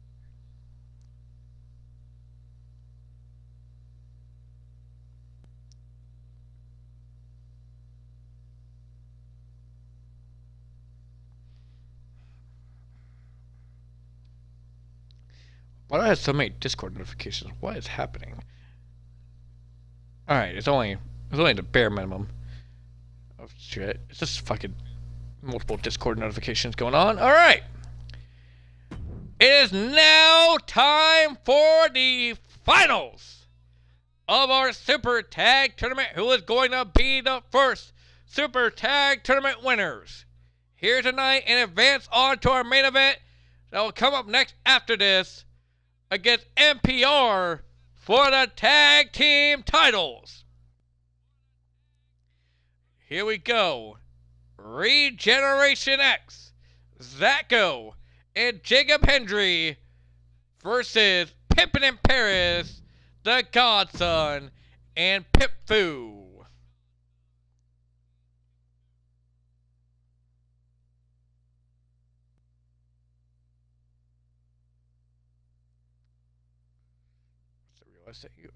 Why do I have so many Discord notifications? What is happening? Alright, it's only the bare minimum. Oh shit. It's just fucking multiple Discord notifications going on. Alright. It is now time for the finals of our Super Tag Tournament. Who is going to be the first Super Tag Tournament winners? Here tonight and advance on to our main event that will come up next after this against NPR for the tag team titles. Here we go. Regeneration X, Zacho, and Jacob Hendry versus Pippin and Paris, the Godson, and Pip Fu.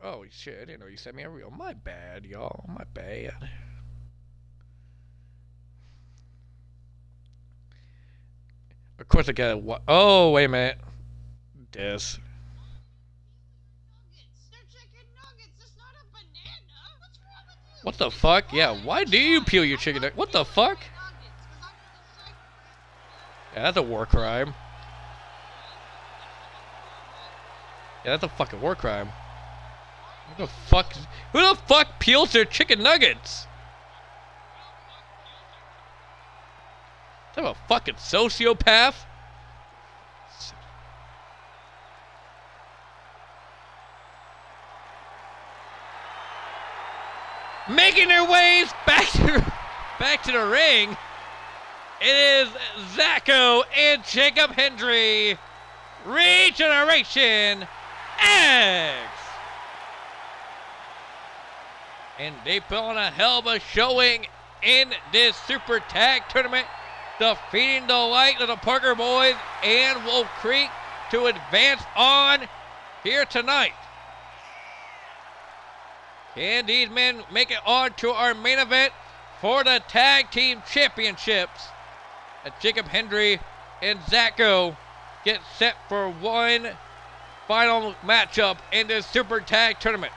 Oh shit, I didn't know you sent me a reel. My bad, y'all. My bad. Of course I got it. Oh, wait a minute. This. What the fuck? Yeah, why do you peel your chicken nuggets? What the fuck? Yeah, that's a war crime. Yeah, that's a fucking war crime. Who the fuck peels their chicken nuggets? Is that a fucking sociopath? Making their ways back to the ring. It is Zacho and Jacob Hendry. Regeneration X. And they put on a hell of a showing in this Super Tag Tournament, defeating the Light of the Parker Boys and Wolf Creek to advance on here tonight. Can these men make it on to our main event for the Tag Team Championships? As Jacob Hendry and Zacho get set for one final matchup in this Super Tag Tournament.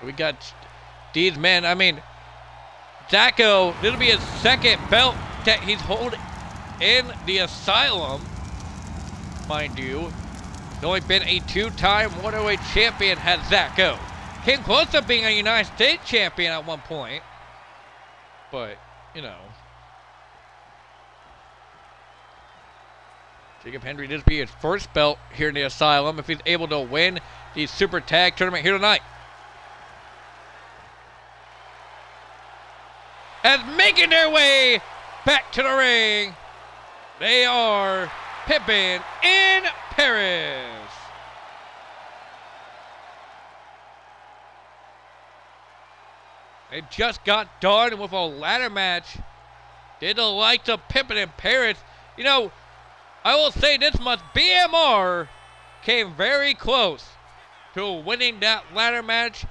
We got these men. I mean, Zacho, this will be his second belt that he's holding in the Asylum, mind you. He's only been a two-time Waterweight champion, had Zacho. Came close to being a United States champion at one point, but, you know. Jacob Hendry, this will be his first belt here in the Asylum if he's able to win the Super Tag Tournament here tonight. As making their way back to the ring, they are Pippin and Paris. They just got done with a ladder match. Did the likes of Pippin and Paris. You know, I will say this much, BMR came very close to winning that ladder match,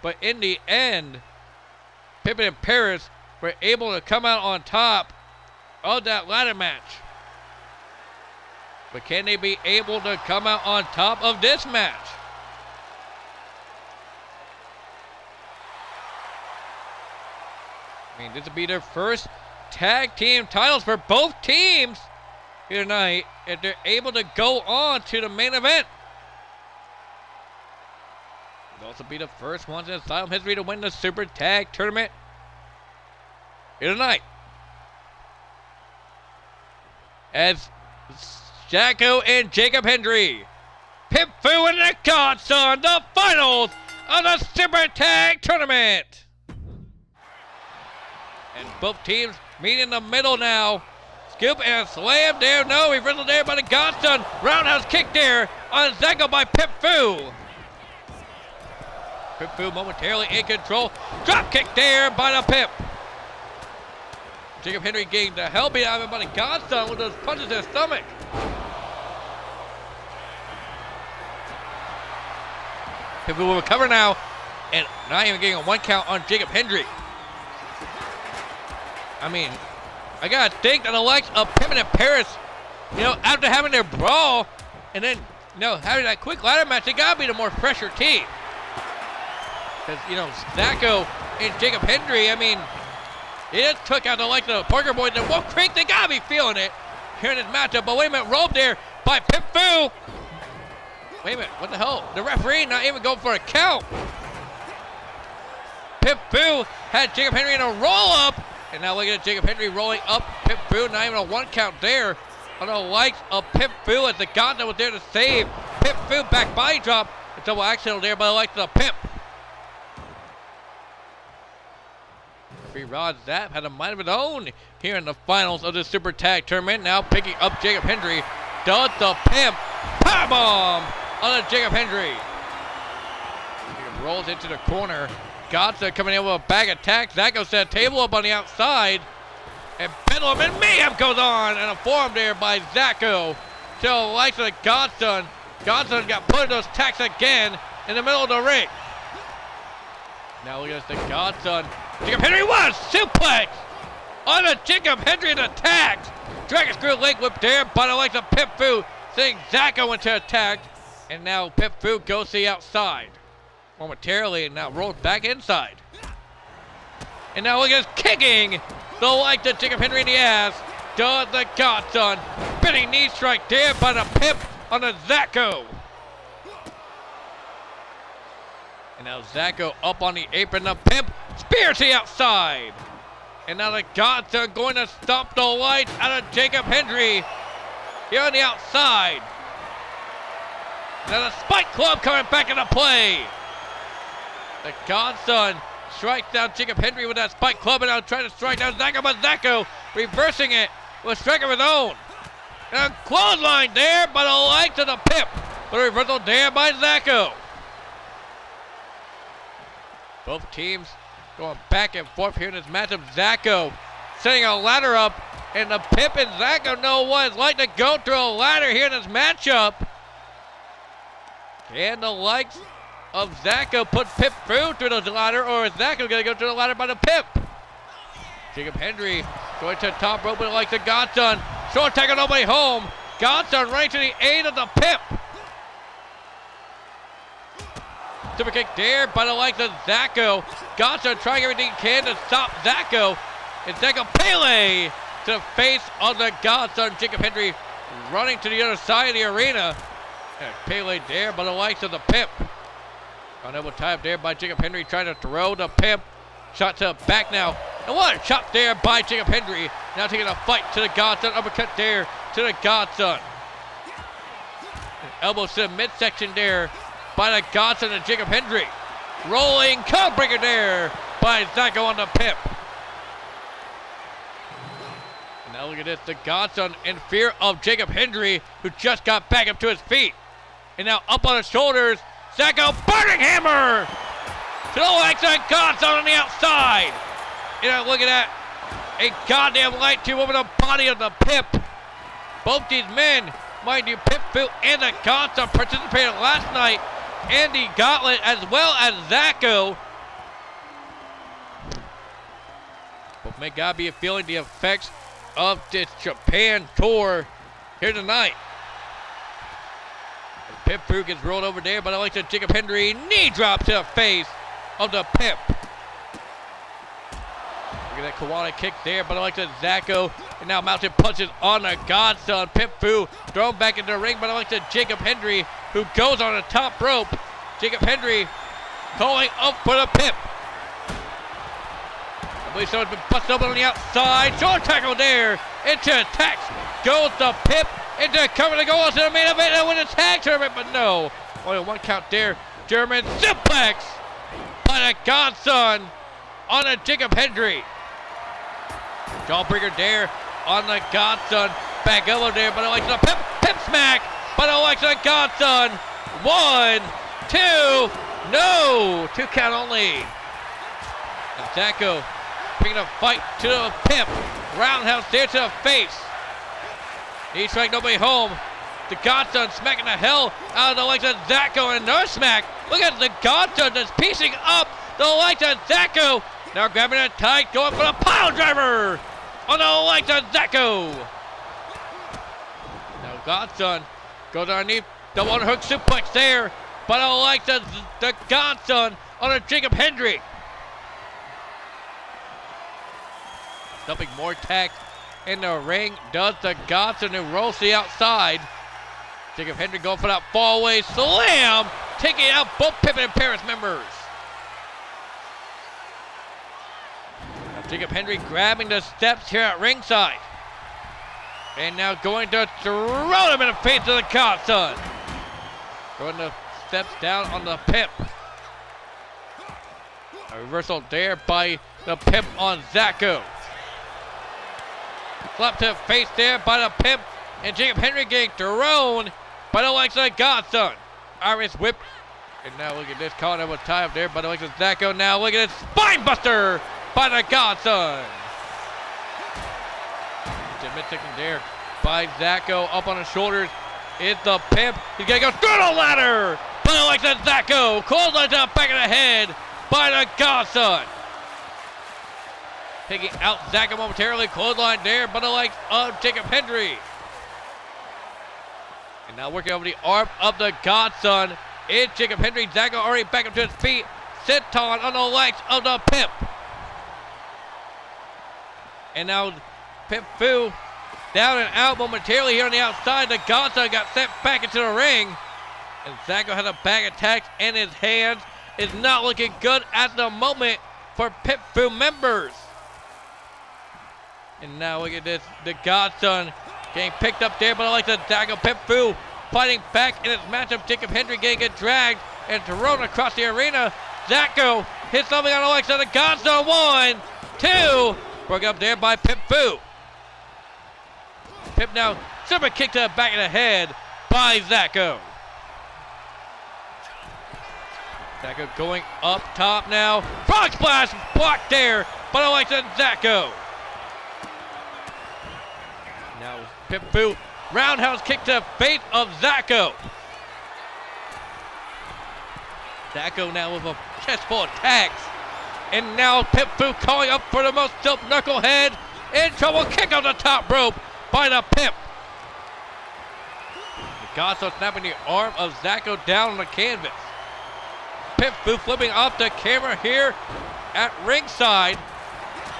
but in the end, Pippin and Paris were able to come out on top of that ladder match. But can they be able to come out on top of this match? I mean, this will be their first tag team titles for both teams here tonight if they're able to go on to the main event. It'll also be the first ones in Asylum history to win the Super Tag Tournament here tonight. As Zacho and Jacob Hendry, Pip Fu and the Godson, the finals of the Super Tag Tournament. And both teams meet in the middle now. Scoop and a slam there. No, reversal there by the Godson. Roundhouse kick there on Zacho by Pip Fu. Pip Fu momentarily in control. Drop kick there by the Pip. Jacob Hendry getting the hell beat out of him by the Godson with those punches to the stomach. Pip Fu will recover now And not even getting a 1 count on Jacob Hendry. I mean, I gotta think that the likes of Pittman and Paris, after having their brawl and then, having that quick ladder match, they gotta be the more fresher team. Because, Zacko and Jacob Hendry, I mean, they just took out the likes of the Parker boys and Wolf Creek. They gotta be feeling it here in this matchup. But wait a minute, rolled there by Pip Fu. Wait a minute, what the hell? The referee not even going for a count. Pip Fu had Jacob Hendry in a roll-up. And now look at Jacob Hendry rolling up Pip Fu. Not even a 1 count there on the likes of Pip Fu as the Gauntlet was there to save. Pip Fu back body drop. A double accidental there by the likes of the Pimp. Free Rod Zapp had a mind of his own here in the finals of the Super Tag Tournament. Now picking up Jacob Hendry. Does the Pimp powerbomb on Jacob Hendry. He rolls into the corner. Gotza coming in with a bag attack. Zacko set a table up on the outside. And Bedlam and mayhem goes on. And a forearm there by Zacko. To the likes of the Godson. Godson got put in those tacks again in the middle of the ring. Now look at the Godson. Jacob Hendry was suplex on a Jacob Hendry in attacks. Dragon Screw leg whip there by the likes of Pip Fu. Seeing Zacko into attack. And now Pip Fu goes to the outside. Momentarily, and now rolls back inside. And now look at us kicking the like to Jacob Hendry in the ass. Does the Godson. Spinning knee strike there by the Pip on the Zacko. And now Zacko up on the apron. The Pip spear to the outside. And now the Godson going to stomp the lights out of Jacob Hendry here on the outside. Now the Spike Club coming back into play. The Godson strikes down Jacob Hendry with that Spike Club, and now trying to strike down Zacko, but Zacko reversing it with a strike of his own. And a clothesline there by the likes of the Pip. The reversal there by Zacko. Both teams going back and forth here in this matchup. Zacko setting a ladder up, and the Pip and Zacko know what it's like to go through a ladder here in this matchup. And the likes of Zacko put Pip through the ladder, or is Zacko going to go through the ladder by the Pip? Jacob Hendry going to the top rope with the likes of Godson. Short tackle, nobody home. Godson running to the aid of the Pip. Super kick there by the likes of Zacko. Godson trying everything he can to stop Zacko. And Zacko Pele to the face of the Godson. Jacob Hendry running to the other side of the arena. And Pele there by the likes of the Pip. On elbow tie up there by Jacob Hendry, trying to throw the Pimp. Shot to the back now. And what a chop there by Jacob Hendry. Now taking a fight to the Godson. Uppercut there to the Godson. Elbows to the midsection there by the Godson and Jacob Hendry. Rolling code breaker there by Zacko on the Pimp. Now look at this. The Godson in fear of Jacob Hendry, who just got back up to his feet. And now up on his shoulders. Zacko burning hammer to the legs of Godson on the outside. You know, look at that. A goddamn light tube over the body of the Pip. Both these men, mind you, Pip Fu and the Godson participated last night in the gauntlet, as well as Zacko. Both men gotta be feeling the effects of this Japan tour here tonight. Pip Fu gets rolled over there, but I like the Jacob Hendry knee drop to the face of the Pip. Look at that Kawada kick there, but I like the Zacko. And now mounted punches on the Godson. Pip Fu thrown back into the ring, but I like the Jacob Hendry, who goes on the top rope. Jacob Hendry calling up for the Pip. I believe someone's been busted open on the outside. Short tackle there. Into attacks goes the Pip. Into cover to go on to the main event and win the tag tournament, but no. Only 1 count there. German suplex by the Godson on a Jacob Hendry. Jawbreaker there on the Godson. Back elbow there, but I like the Pip smack, but I like the Godson. 1, 2, no. 2 count only. And Zacko picking a fight to the Pip. Roundhouse there to the face. He's strike, nobody home. The Godson smacking the hell out of the legs of Zacko, and another smack Look at the Godson that's piecing up the lights of Zacko. Now grabbing it tight, going for the pile driver on the lights of Zacko. Now Godson goes underneath the one hook suplex there, but the lights of the Godson on a Jacob Hendry. Dumping more tax in the ring does the Godson, who rolls to the outside. Jacob Hendry going for that fallaway slam, taking out both Pippin and Paris members. Now Jacob Hendry grabbing the steps here at ringside. And now going to throw him in the face of the Godson. Going the steps down on the Pip. A reversal there by the Pip on Zacko. Slap to the face there by the Pip, and Jacob Hendry getting thrown by the likes of the Godson. Irish whip, and now look at this, caught him with tie up there by the likes of Zacko. Now look at this, spine buster by the Godson. Mid-section there by Zacko, up on his shoulders is the Pip. He's gonna go through the ladder by the likes of Zacko. Clothesline to the back of the head by the Godson. Taking out Zacko momentarily, clothesline there by the likes of Jacob Hendry. And now working over the arm of the Godson is Jacob Hendry. Zacko already back up to his feet. Senton on the likes of the Pip. And now Pip Fu down and out momentarily here on the outside. The Godson got sent back into the ring. And Zacko has a bag of tacks in his hands. It's not looking good at the moment for Pip Fu members. And now look at this, the Godson getting picked up there, but I like the Zacko. Pip Fu fighting back in his matchup. Jacob Hendry getting dragged and thrown across the arena. Zacko hits something on the likes of the Godson. 1, 2, broken up there by Pip Fu. Pip now super kick to the back of the head by Zacko. Zacko going up top now. Frog splash blocked there by the likes of Zacko. Now Pip Fu, roundhouse kick to the face of Zacko. Zacko now with a chest full of tacks. And now Pip Fu calling up for the most dope knucklehead. In trouble, kick on the top rope by the Pip. The Godson snapping the arm of Zacko down on the canvas. Pip Fu flipping off the camera here at ringside.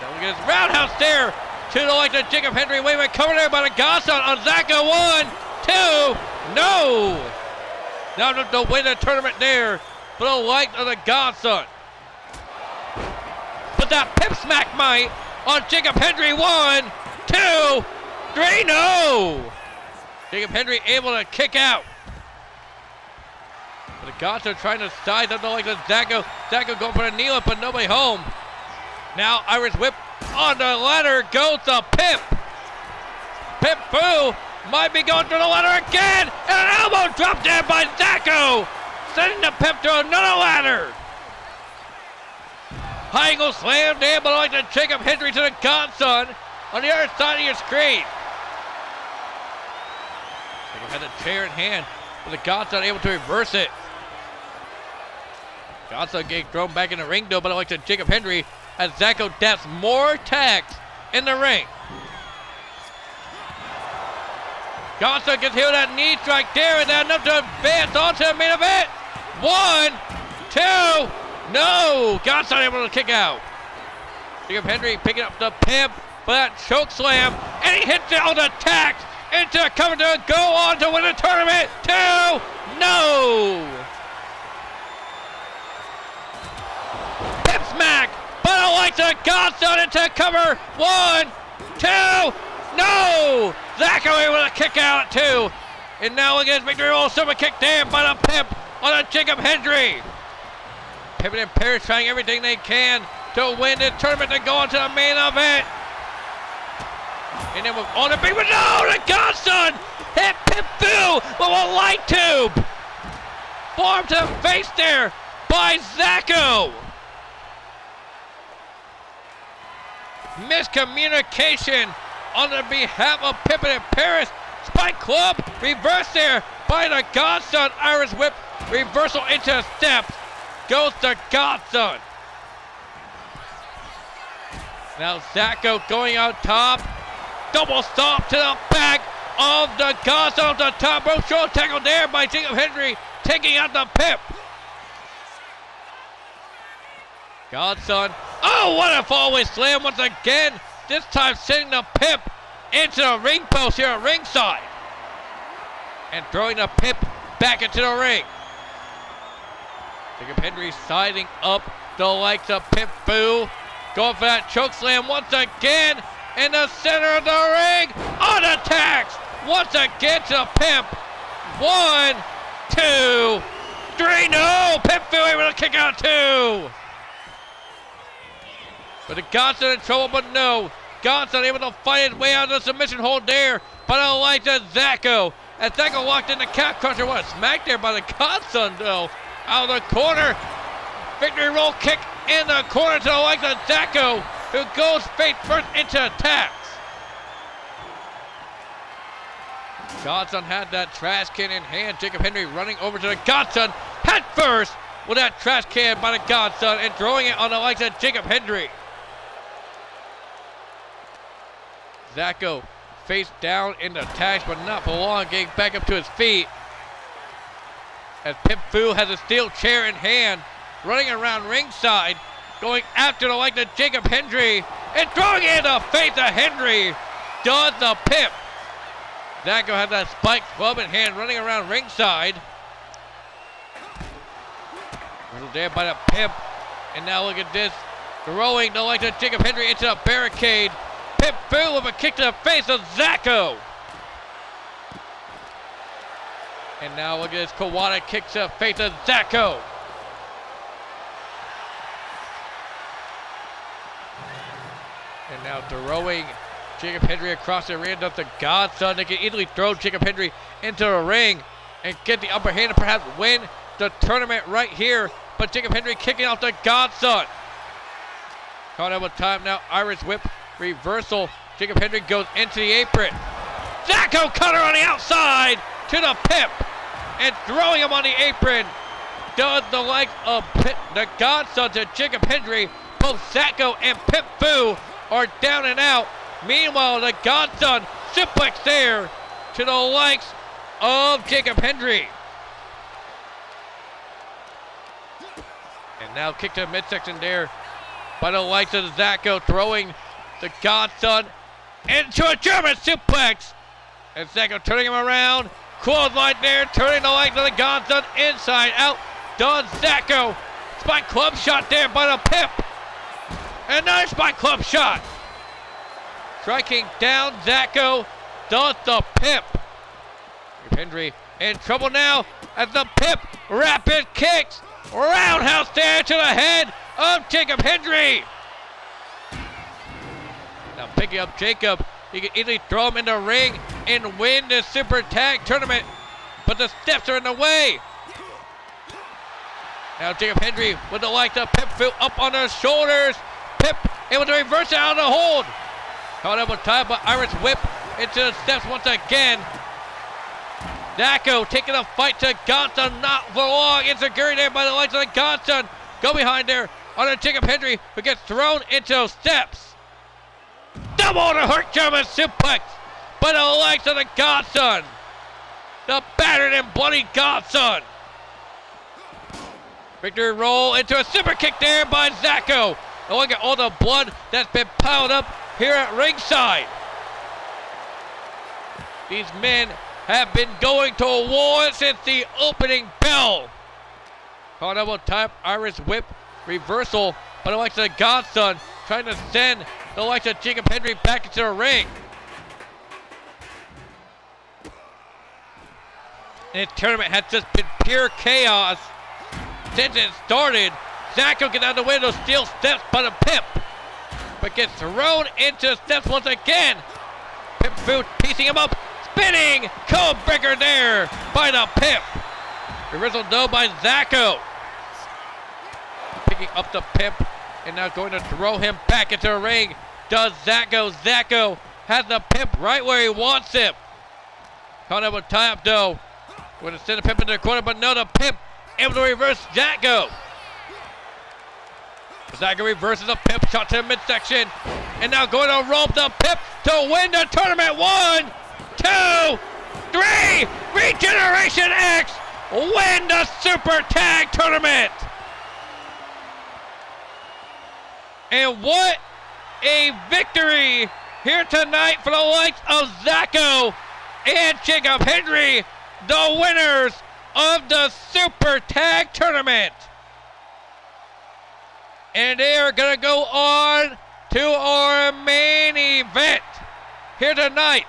Now look at his roundhouse there. To the like of Jacob Hendry. Wait a minute, covered there by the Godson on Zacko. 1, 2, no! Now the win the tournament there for the like of the Godson. But that Pip smack might on Jacob Hendry. 1, 2, 3, no! Jacob Hendry able to kick out. But the Godson trying to size up the like of Zacko. Zacko going for the knee up, but nobody home. Now Irish whip. On the ladder goes the Pip. Pip Fu might be going through the ladder again. And an elbow drop there by Zacko. Sending the Pip to another ladder. High angle slam there, but like to Jacob Hendry to the Godson on the other side of your screen. Jacob had a chair in hand, but the Godson able to reverse it. Godson getting thrown back in the ring though, but like to Jacob Hendry. As Zacko deaths more tags in the ring. Godson gets hit with that knee strike there, and that enough to advance onto the main event. 1, 2, no! Godson able to kick out. Jacob Hendry picking up the Pip for that choke slam, and he hits it on the tax into a cover to go on to win the tournament. 2, no! Pip smack. But I like the Godson into cover. 1, 2, no! Zacko able to kick out at 2. And now look at his victory roll. Super kick there by the Pip on the Jacob Hendry. Pippin and Paris trying everything they can to win this tournament to go on to the main event. And then on the big one. No! The Godson hit Pip Fu with a light tube. Form to the face there by Zacko. Miscommunication on the behalf of Pippin and Paris. Spike Club reversed there by the Godson. Irish whip Reversal into the steps. Goes to Godson. Now Zacko going out top. Double stop to the back of the Godson off the top rope. Shoulder tackle there by Jacob Henry, taking out the Pip. Godson. Oh, what a fallaway slam once again. This time sending the Pip into the ring post here at ringside. And throwing the Pip back into the ring. Jacob Henry siding up the likes of Pip Fu. Going for that choke slam once again in the center of the ring. On attacks once again to the Pimp. 1, 2, 3. No! Pip Fu able to kick out 2. But the Godson in trouble, but no. Godson able to fight his way out of the submission hold there by the likes of Zacko. As Zacko walked in the calf crusher. What a smack there by the Godson though. Out of the corner. Victory roll kick in the corner to the likes of Zacko, who goes face first into attacks. Godson had that trash can in hand. Jacob Henry running over to the Godson head first with that trash can by the Godson and throwing it on the likes of Jacob Henry. Zacko face down in the tags, but not for long, getting back up to his feet. As Pip Fu has a steel chair in hand, running around ringside, going after the like of Jacob Henry, and throwing it in the face of Henry. Does the Pip. Zacko has that spiked club in hand, running around ringside. There by the Pip, and now look at this, throwing the like of Jacob Henry into the barricade. Pip Fu with a kick to the face of Zacko. And now look at this, Kawada kicks to the face of Zacko. And now throwing Jacob Henry across the ring up to Godson. They can easily throw Jacob Henry into the ring and get the upper hand and perhaps win the tournament right here. But Jacob Henry kicking out the Godson. Caught up with time now, Irish whip reversal. Jacob Henry goes into the apron. Zacko cutter on the outside to the Pip and throwing him on the apron. Does the like of the Godson to Jacob Henry. Both Zacko and Pip Fu are down and out. Meanwhile, the Godson suplex there to the likes of Jacob Henry. And now kick to the midsection there by the likes of Zacko, throwing the Godson into a German suplex. And Zacko turning him around. Clothesline there, turning the likes of the Godson inside out. Does Zacko. Spike club shot there by the Pip. Another spike club shot. Striking down Zacko. Does the Pip. Henry in trouble now as the Pip rapid kicks. Roundhouse there to the head of Jacob Henry. Now picking up Jacob. He can easily throw him in the ring and win the Super Tag Tournament. But the steps are in the way. Now Jacob Henry with the like of Pip Fu up on his shoulders. Pip able to reverse it out of the hold. Caught up with time, but Irish whip into the steps once again. Zacko taking a fight to Godson, not for long. Insecurity there by the likes of the Godson. Go behind there on a Jacob Henry who gets thrown into those steps. Double to hurt German suplex by the likes of the Godson. The battered and bloody Godson. Victory roll into a super kick there by Zacko. And look at all the blood that's been piled up here at ringside. These men have been going to a war since the opening bell. Caught up with type Irish whip reversal by the likes of the Godson, trying to send the likes of Jacob Henry back into the ring. And the tournament has just been pure chaos since it started. Zacko gets out of the way of those steel steps by the Pip, but gets thrown into steps once again. Pip Fu piecing him up, spinning code breaker there by the Pip. Reversal though by Zacko. Picking up the Pip and now going to throw him back into the ring. Does Zacko. Zacko has the Pip right where he wants him. Caught up with tie up though. Going to send the Pip into the corner, but no, the Pip able to reverse Zacko. Zacko reverses a Pip shot to the midsection. And now going to rope the Pip to win the tournament. 1, 2, 3. Regeneration X win the Super Tag Tournament. And what a victory here tonight for the likes of Zacko and Jacob Henry, the winners of the Super Tag Tournament. And they are going to go on to our main event here tonight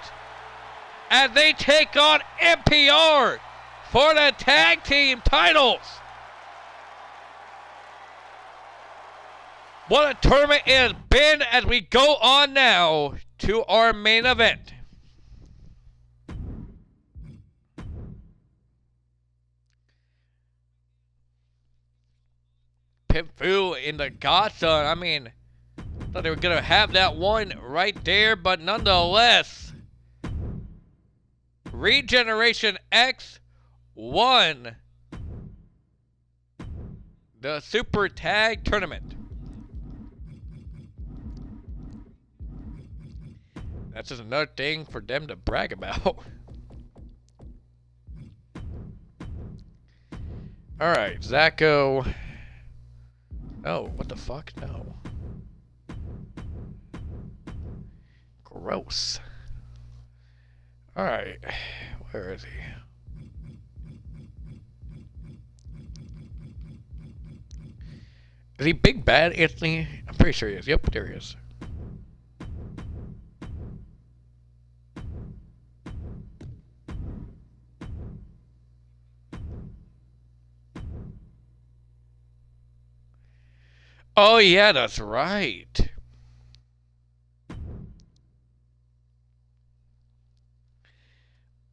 as they take on NPR for the tag team titles. What a tournament it has been as we go on now to our main event. Pimp Fu in the Godson. I mean, thought they were going to have that one right there, but nonetheless, Regeneration X won the Super Tag Tournament. That's just another thing for them to brag about. Alright, Zacko. Oh, what the fuck? No. Gross. Alright. Where is he? Is he Big Bad Anthony? I'm pretty sure he is. Yep, there he is. Oh yeah, that's right. Of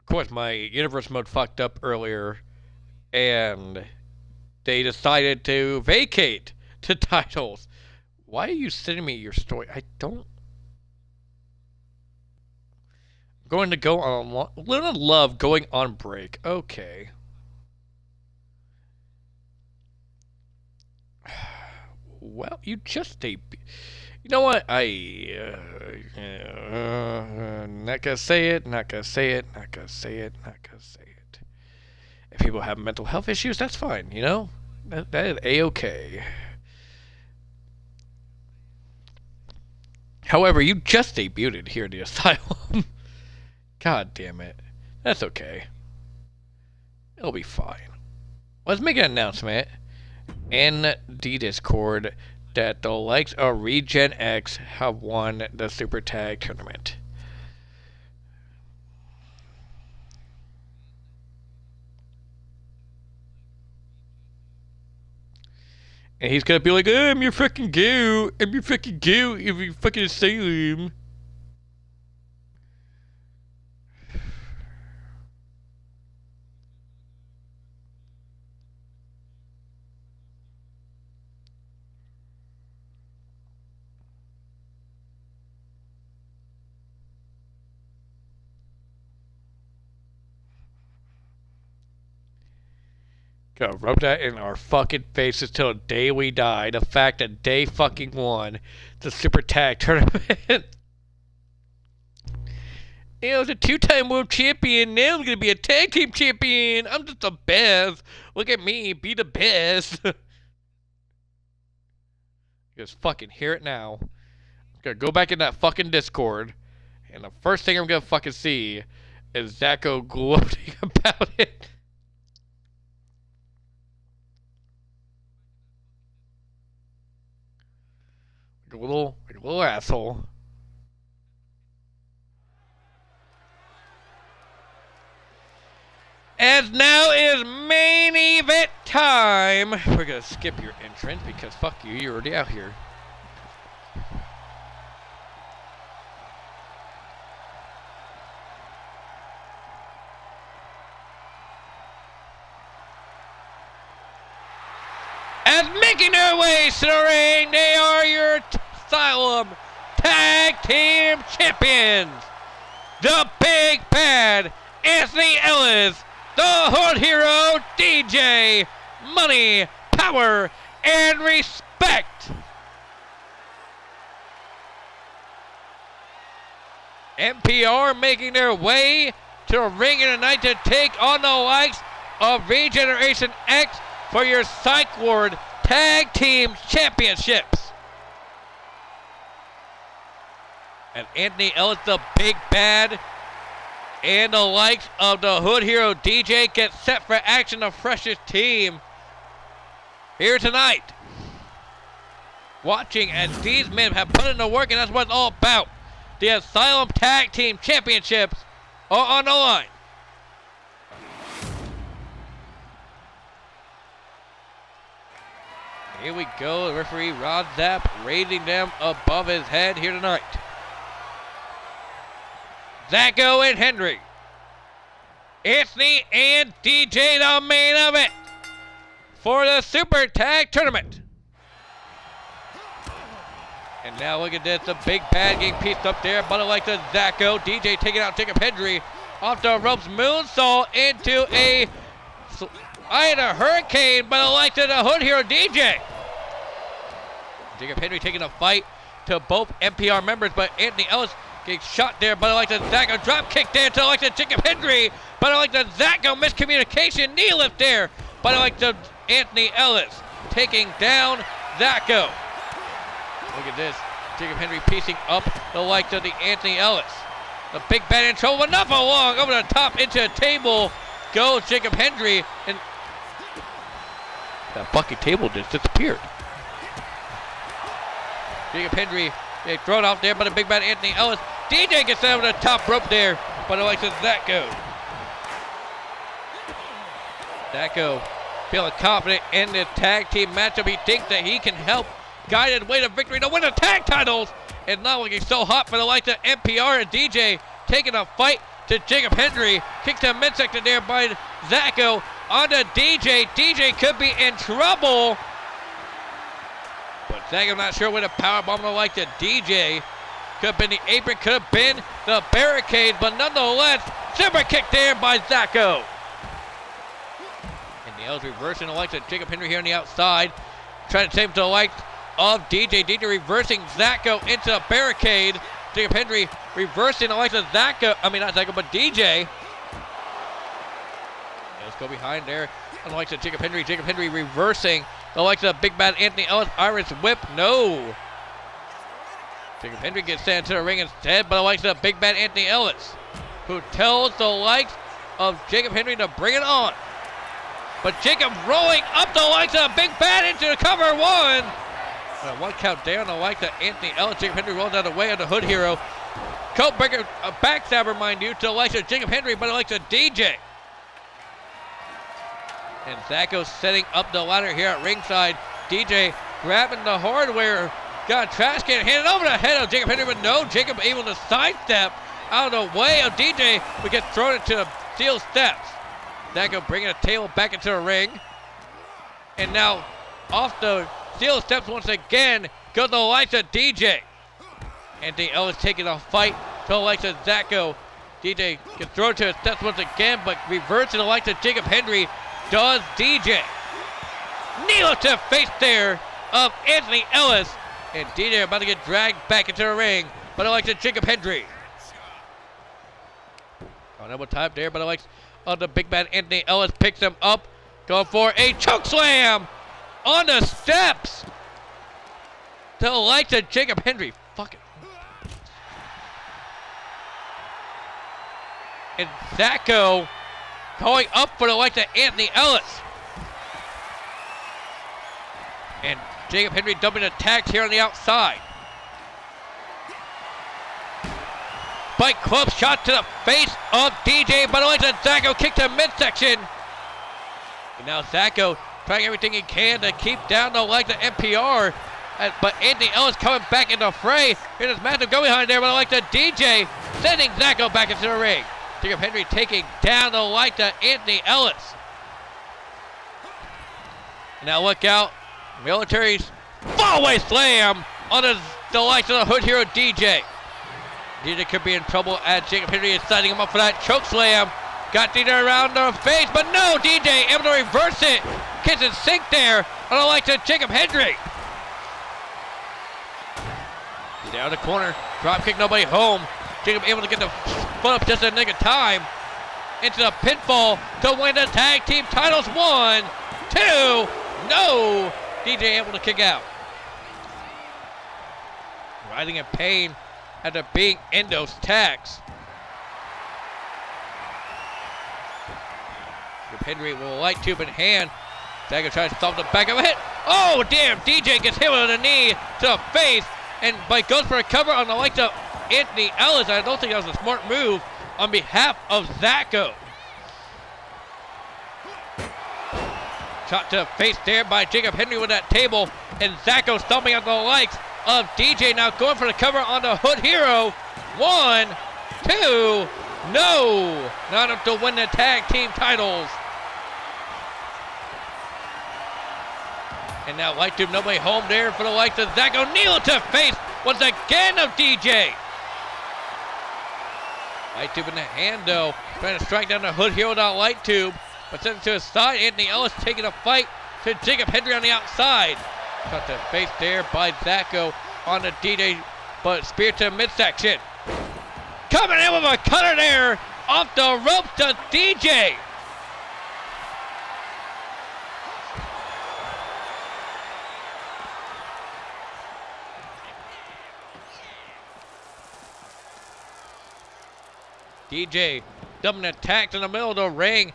course, my universe mode fucked up earlier, and they decided to vacate the titles. Why are you sending me your story? I don't... I'm going to go on... Luna Love going on break. Okay. Well, you just You know what? Not gonna say it, not gonna say it, not gonna say it, not gonna say it. If people have mental health issues, that's fine, you know? That is A-okay. However, you just debuted here in the Asylum. God damn it. That's okay. It'll be fine. Let's make an announcement in the Discord that the likes of Regen X have won the Super Tag Tournament. And he's gonna be like, oh, I'm your fucking goo. I'm your fucking goo if you fucking Asylum. Gonna rub that in our fucking faces till the day we die. The fact that they fucking won the Super Tag Tournament. You know, the 2-time world champion. Now I'm gonna be a tag team champion. I'm just the best. Look at me, be the best. Just fucking hear it now. I'm gonna go back in that fucking Discord, and the first thing I'm gonna fucking see is Zacko gloating about it. Like a little asshole. As now is main event time. We're gonna skip your entrance because fuck you, you're already out here. As making their way to the ring, they are your Asylum Tag Team Champions. The Big Bad Anthony Ellis, the Hood Hero DJ, money, power, and respect. NPR making their way to the ring tonight to take on the likes of Regeneration X for your Psych Ward Tag Team Championships. And Anthony Ellis, the big bad, and the likes of the Hood Hero DJ get set for action, the freshest team here tonight. Watching as these men have put in the work, and that's what it's all about. The Asylum Tag Team Championships are on the line. Here we go, the referee Rod Zapp raising them above his head here tonight. Zacko and Henry. Anthony and DJ, the main event for the Super Tag Tournament. And now look at this, the big bad getting pieced up there, but like the Zacko. DJ taking out Jacob Hendry off the ropes, moonsault into a hurricane, but like to the Hood Hero DJ. Jacob Hendry taking a fight to both NPR members, but Anthony Ellis getting shot there, but like the Zacko drop kick there to like the Jacob Hendry, but like the Zacko miscommunication knee lift there, but like the Anthony Ellis taking down Zacko. Look at this, Jacob Hendry piecing up the likes of the Anthony Ellis. The big bad in trouble, but not for long. Over the top into a table goes Jacob Hendry, and that bucket table just disappeared. Jacob Hendry thrown out there by the big bad Anthony Ellis. DJ gets over the top rope there, but it likes that go. Zacko feeling confident in this tag team matchup. He thinks that he can help guide his way to victory to win the tag titles. And now looking so hot for the likes of NPR and DJ, taking a fight to Jacob Hendry. Kicks to midsection there by Zacko onto DJ. DJ could be in trouble. But Zacko not sure where the powerbomb will like the DJ. Could have been the apron, could have been the barricade, but nonetheless, super kick there by Zacko. And the L's reversing the likes of Jacob Hendry here on the outside. Trying to save the likes of DJ. DJ reversing Zacko into a barricade. Jacob Hendry reversing the likes of Zacko. I mean, not Zacko, but DJ. Let's go behind there on the likes of Jacob Hendry. Jacob Hendry reversing the likes of big bad Anthony Ellis. Irish whip, no. Jacob Hendry gets sent to the ring instead, but the likes of big bad Anthony Ellis, who tells the likes of Jacob Hendry to bring it on. But Jacob rolling up the likes of big bad into the cover one. One count down, the likes of Anthony Ellis. Jacob Hendry rolls out of the way of the Hood Hero. Coat breaker, a backstabber, mind you, to the likes of Jacob Hendry, but the likes of DJ. And Zacko setting up the ladder here at ringside. DJ grabbing the hardware. Got a trash can handed over the head of Jacob Hendry, but no, Jacob able to sidestep out of the way of DJ, but gets thrown into the steel steps. Zacko bringing a table back into the ring. And now off the steel steps once again goes the likes of DJ. Anthony Ellis taking a fight to the likes of Zacko. DJ gets thrown to the steps once again, but reverts to the likes of Jacob Hendry. Does DJ. Knee lift to the face there of Anthony Ellis. And DJ about to get dragged back into the ring, but I like to Jacob Hendry. Double time there, but I like the big man Anthony Ellis picks him up, going for a choke slam on the steps. To the likes of Jacob Hendry. Fuck it. And Zacko going up for the likes of Anthony Ellis. And Jacob Hendry dumping attacks here on the outside. Spike club shot to the face of DJ, but only to Zacko, kick to midsection. And now Zacko trying everything he can to keep down the legs of NPR. But Anthony Ellis coming back into the fray. Here's this massive go behind there, but I like the DJ sending Zacko back into the ring. Jacob Hendry taking down the light to Anthony Ellis. Now look out. Military's fallaway slam on the likes of the Hood Hero DJ. DJ could be in trouble as Jacob Hendry is setting him up for that choke slam. Got DJ around the face, but no, DJ able to reverse it. kitchen sink there on the likes of Jacob Hendry. Down the corner, drop kick, nobody home. Jacob able to get the foot up just in the nick of time. Into the pinfall to win the tag team titles. 1, 2, no. DJ able to kick out. Writhing in pain after being in those tags. Henry with a light tube in hand. Dagger tries to stop the back of a hit. Oh, damn. DJ gets hit with a knee to the face. But goes for a cover on the likes of Anthony Ellis. I don't think that was a smart move on behalf of Zacho. Shot to the face there by Jacob Hendry with that table. And Zacho stomping out the likes of DJ. Now going for the cover on the Hood Hero. 1, 2, no. Not enough to win the tag team titles. And now light tube, nobody home there for the likes of Zacho. Kneel to face once again of DJ. Light tube in the hand though, trying to strike down the Hood Hero without light tube, but sent it to his side. Anthony Ellis taking a fight to Jacob Hendry on the outside. Cut the face there by Zacho on the DJ, but spear to the midsection. Coming in with a cutter there off the rope to DJ. DJ dumping attacks in the middle of the ring.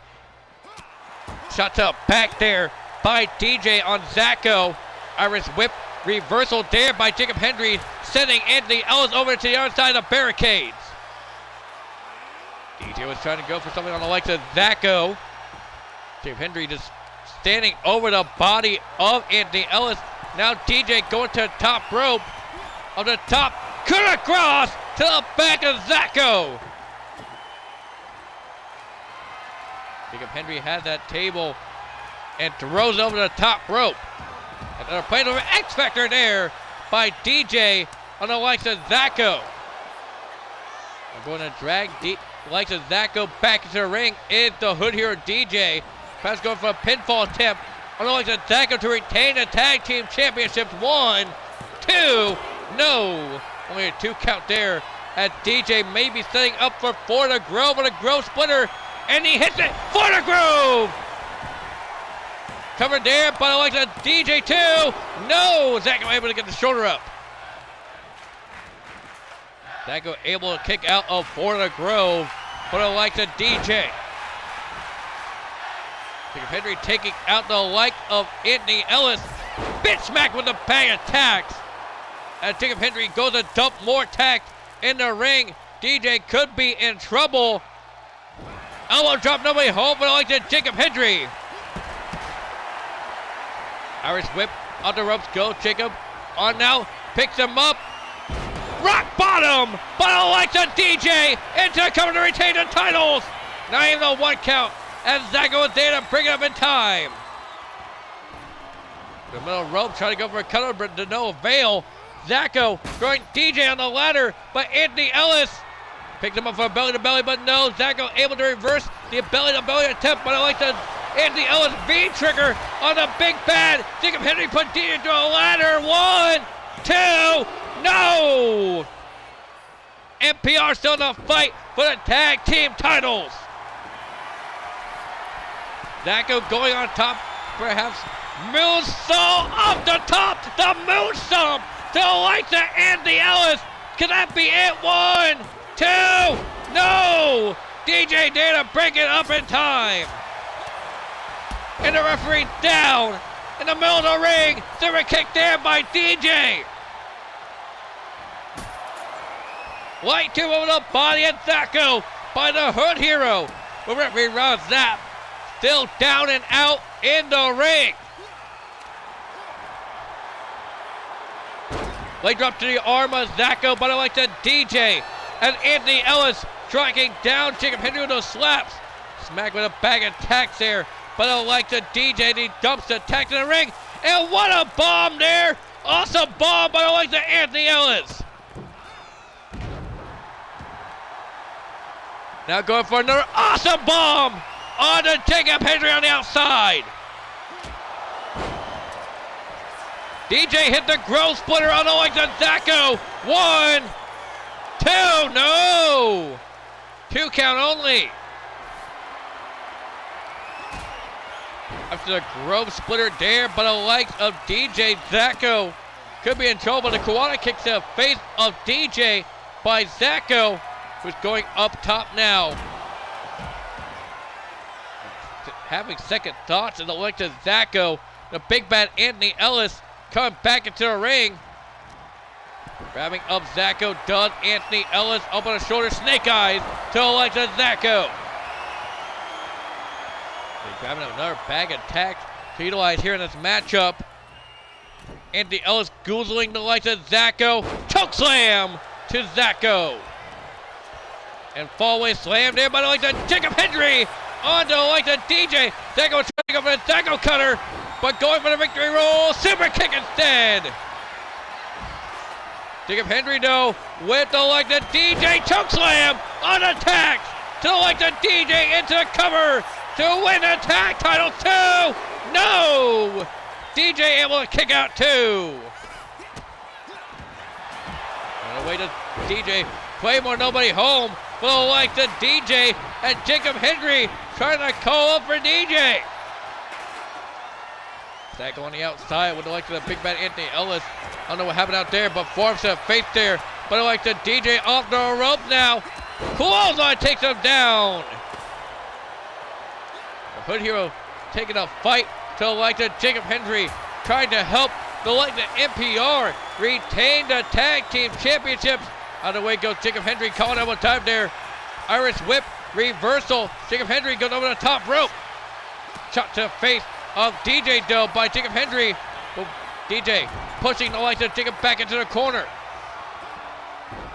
Shot to the back there by DJ on Zacho. Irish whip reversal there by Jacob Hendry, sending Anthony Ellis over to the other side of the barricades. DJ was trying to go for something on the likes of Zacho. Jacob Hendry just standing over the body of Anthony Ellis. Now DJ going to the top rope. On the top, cut across to the back of Zacho. Jacob Hendry has that table and throws over the top rope. Another plate over X Factor there by DJ on the likes of Zacho. I'm going to drag the likes of Zacho back into the ring. Is the Hood Hero DJ. Tries going for a pinfall attempt on the likes of Zacho to retain the tag team championships. 1, 2, no. Only a 2 count there as DJ may be setting up for the Grove on a Grove splitter. And he hits it for the Grove! Covered there by the likes of DJ too. No! Zacho able to get the shoulder up. Zacho able to kick out of for the Grove for the likes of DJ. Jacob Hendry taking out the like of Anthony Ellis. Bitch smack with a bag of tacks. As Jacob Hendry goes to dump more tacks in the ring. DJ could be in trouble. Elbow drop, nobody home, but I like that Jacob Hendry. Irish whip, on the ropes, go Jacob. On now, picks him up. Rock bottom, but I like that DJ into cover to retain the titles. Not even a 1 count, as Zacho is there to bring it up in time. The middle rope, trying to go for a cutter, but to no avail. Zacho throwing DJ on the ladder, but Anthony Ellis picked him up for a belly-to-belly, but no. Zacho able to reverse the belly-to-belly attempt, but I like the Anthony Ellis V-trigger on the big bad. Jacob Hendry put DJ into a ladder. 1, 2, no! NPR still in the fight for the tag team titles. Zacho going on top, perhaps moonsault off the top. The moonsault to the likes of Anthony Ellis. Could that be it? 1, 2, no! DJ there to break it up in time. And the referee down in the middle of the ring. Silver kick there by DJ. Light tube over the body of Zacho by the Hood Hero. The referee Ron Zapp still down and out in the ring. Leg drop to the arm of Zacho, but I like the DJ. And Anthony Ellis striking down Jacob Hendry with those slaps. Smack with a bag of tacks there. But I like the DJ. And he dumps the tacks in the ring. And what a bomb there. Awesome bomb, but I like the Anthony Ellis. Now going for another awesome bomb on the Jacob Hendry on the outside. DJ hit the growth splitter on the legs of Zacko. 1, 2, no! 2 count only. After the growth splitter there, but the legs of DJ, Zacko could be in trouble. The Kawada kicks to the face of DJ by Zacko, who's going up top now. Having second thoughts in the legs of Zacko. The big bad Anthony Ellis coming back into the ring. Grabbing up Zacko does Anthony Ellis up on the shoulder. Snake eyes to the legs of Zacko. They're grabbing up another bag of tacks to utilize here in this matchup. Anthony Ellis goozling the legs of Zacko. Choke slam to Zacko. And fallaway slam there by the legs of Jacob Hendry. On to the legs of DJ. Zacko trying to go for the Zacko cutter, but going for the victory roll. Super kick instead. Jacob Hendry though with the legs of DJ. Choke slam on attack to the legs of DJ into the cover to win the tag title 2. No! DJ able to kick out 2. On the way to DJ. Claymore nobody home. For the legs of DJ and Jacob Hendry trying to call up for DJ. Zacko on the outside with the legs of the big bad Anthony Ellis. I don't know what happened out there, but forms to face there. But the legs of DJ off the rope now. Clothesline takes him down. The Hood Hero taking a fight to the legs of Jacob Hendry, trying to help the legs of NPR retain the tag team championships. Out of the way goes Jacob Hendry, calling out one time there. Irish whip, reversal. Jacob Hendry goes over the top rope. Shot to the face of DJ though by Jacob Hendry. Oh, DJ pushing the legs of Jacob back into the corner.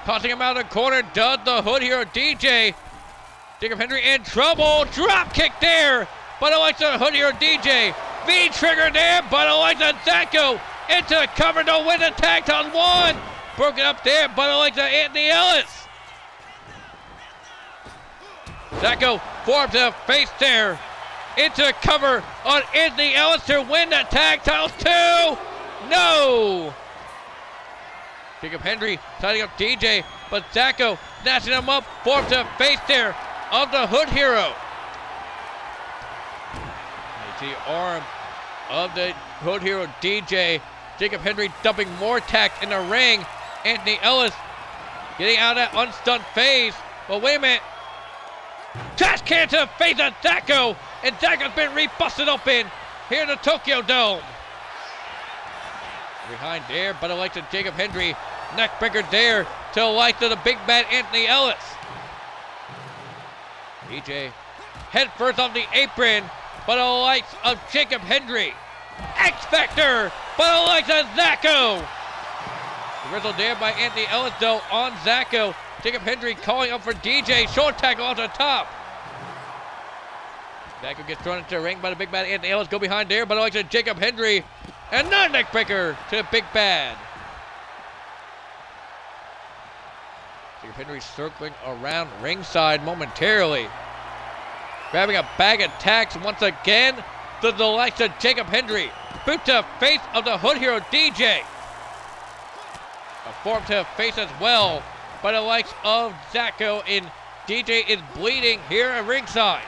Tossing him out of the corner, does the Hood Hero DJ. Jacob Hendry in trouble. Drop kick there by the legs of Hood Hero DJ. V-trigger there by the legs of Zacko. Into the cover to win the tag title 1. Broken up there by the legs of Anthony Ellis. Zacko forms a face there. Into cover on Anthony Ellis to win the tag titles 2. No. Jacob Hendry tying up DJ, but Zacko snatching him up. Forms a face there of the Hood Hero. You see arm of the Hood Hero DJ. Jacob Hendry dumping more tack in the ring. Anthony Ellis getting out of that unstunned phase. But wait a minute. Trash can to the face of Zacko. And Zacko's been rebusted open here in the Tokyo Dome. Behind there, but the likes of Jacob Hendry. Neckbreaker there to the likes of the big bad Anthony Ellis. DJ head first on the apron, but the likes of Jacob Hendry. X Factor, but the likes of Zacko. Reversal there by Anthony Ellis though on Zacko. Jacob Hendry calling up for DJ. Short tackle off the top. Zacko gets thrown into the ring by the big bad Anthony Ellis. Go behind there, but the likes of Jacob Hendry. And another neck breaker to the big bad. Jacob Hendry circling around ringside momentarily. Grabbing a bag of tacks once again to the likes of Jacob Hendry. Boot to the face of the Hood Hero DJ. A form to the face as well by the likes of Zacko, and DJ is bleeding here at ringside.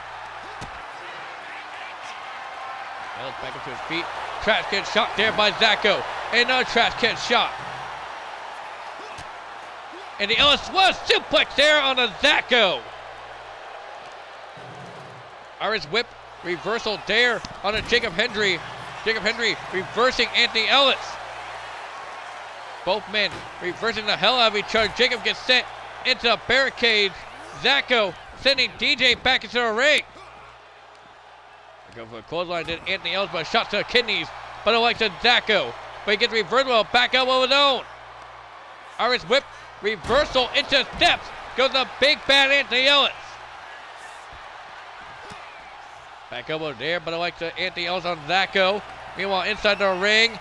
Ellis back up to his feet. Trash can shot there by Zacko. Another trash can shot. And the Ellis was suplex there on a Zacko. Irish whip reversal there on a Jacob Hendry. Jacob Hendry reversing Anthony Ellis. Both men reversing the hell out of each other. Jacob gets sent into the barricades. Zacko sending DJ back into the ring. Go for a clothesline, then Anthony Ellis, but shots to the kidneys. But it likes to Zacko. But he gets reversal, back elbow of his own. Irish whip, reversal into steps. Goes the big bad Anthony Ellis. Back elbow there, but it likes to Anthony Ellis on Zacko. Meanwhile, inside the ring,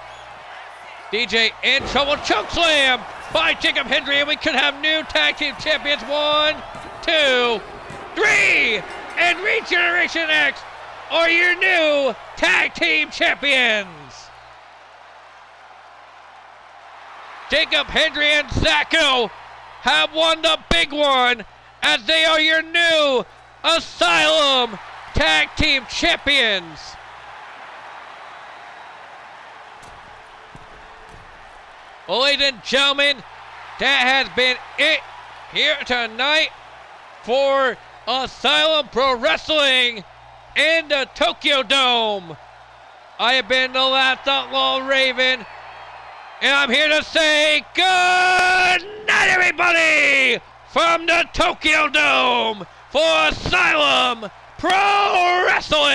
DJ in trouble. Choke slam by Jacob Hendry, and we could have new tag team champions. 1, 2, 3, and Regeneration X are your new tag team champions. Jacob, Hendry, and Zacco have won the big one as they are your new Asylum Tag Team Champions. Ladies and gentlemen, that has been it here tonight for Asylum Pro Wrestling in the Tokyo Dome. I have been the last outlaw Raven, and I'm here to say good night, everybody, from the Tokyo Dome for Asylum Pro Wrestling.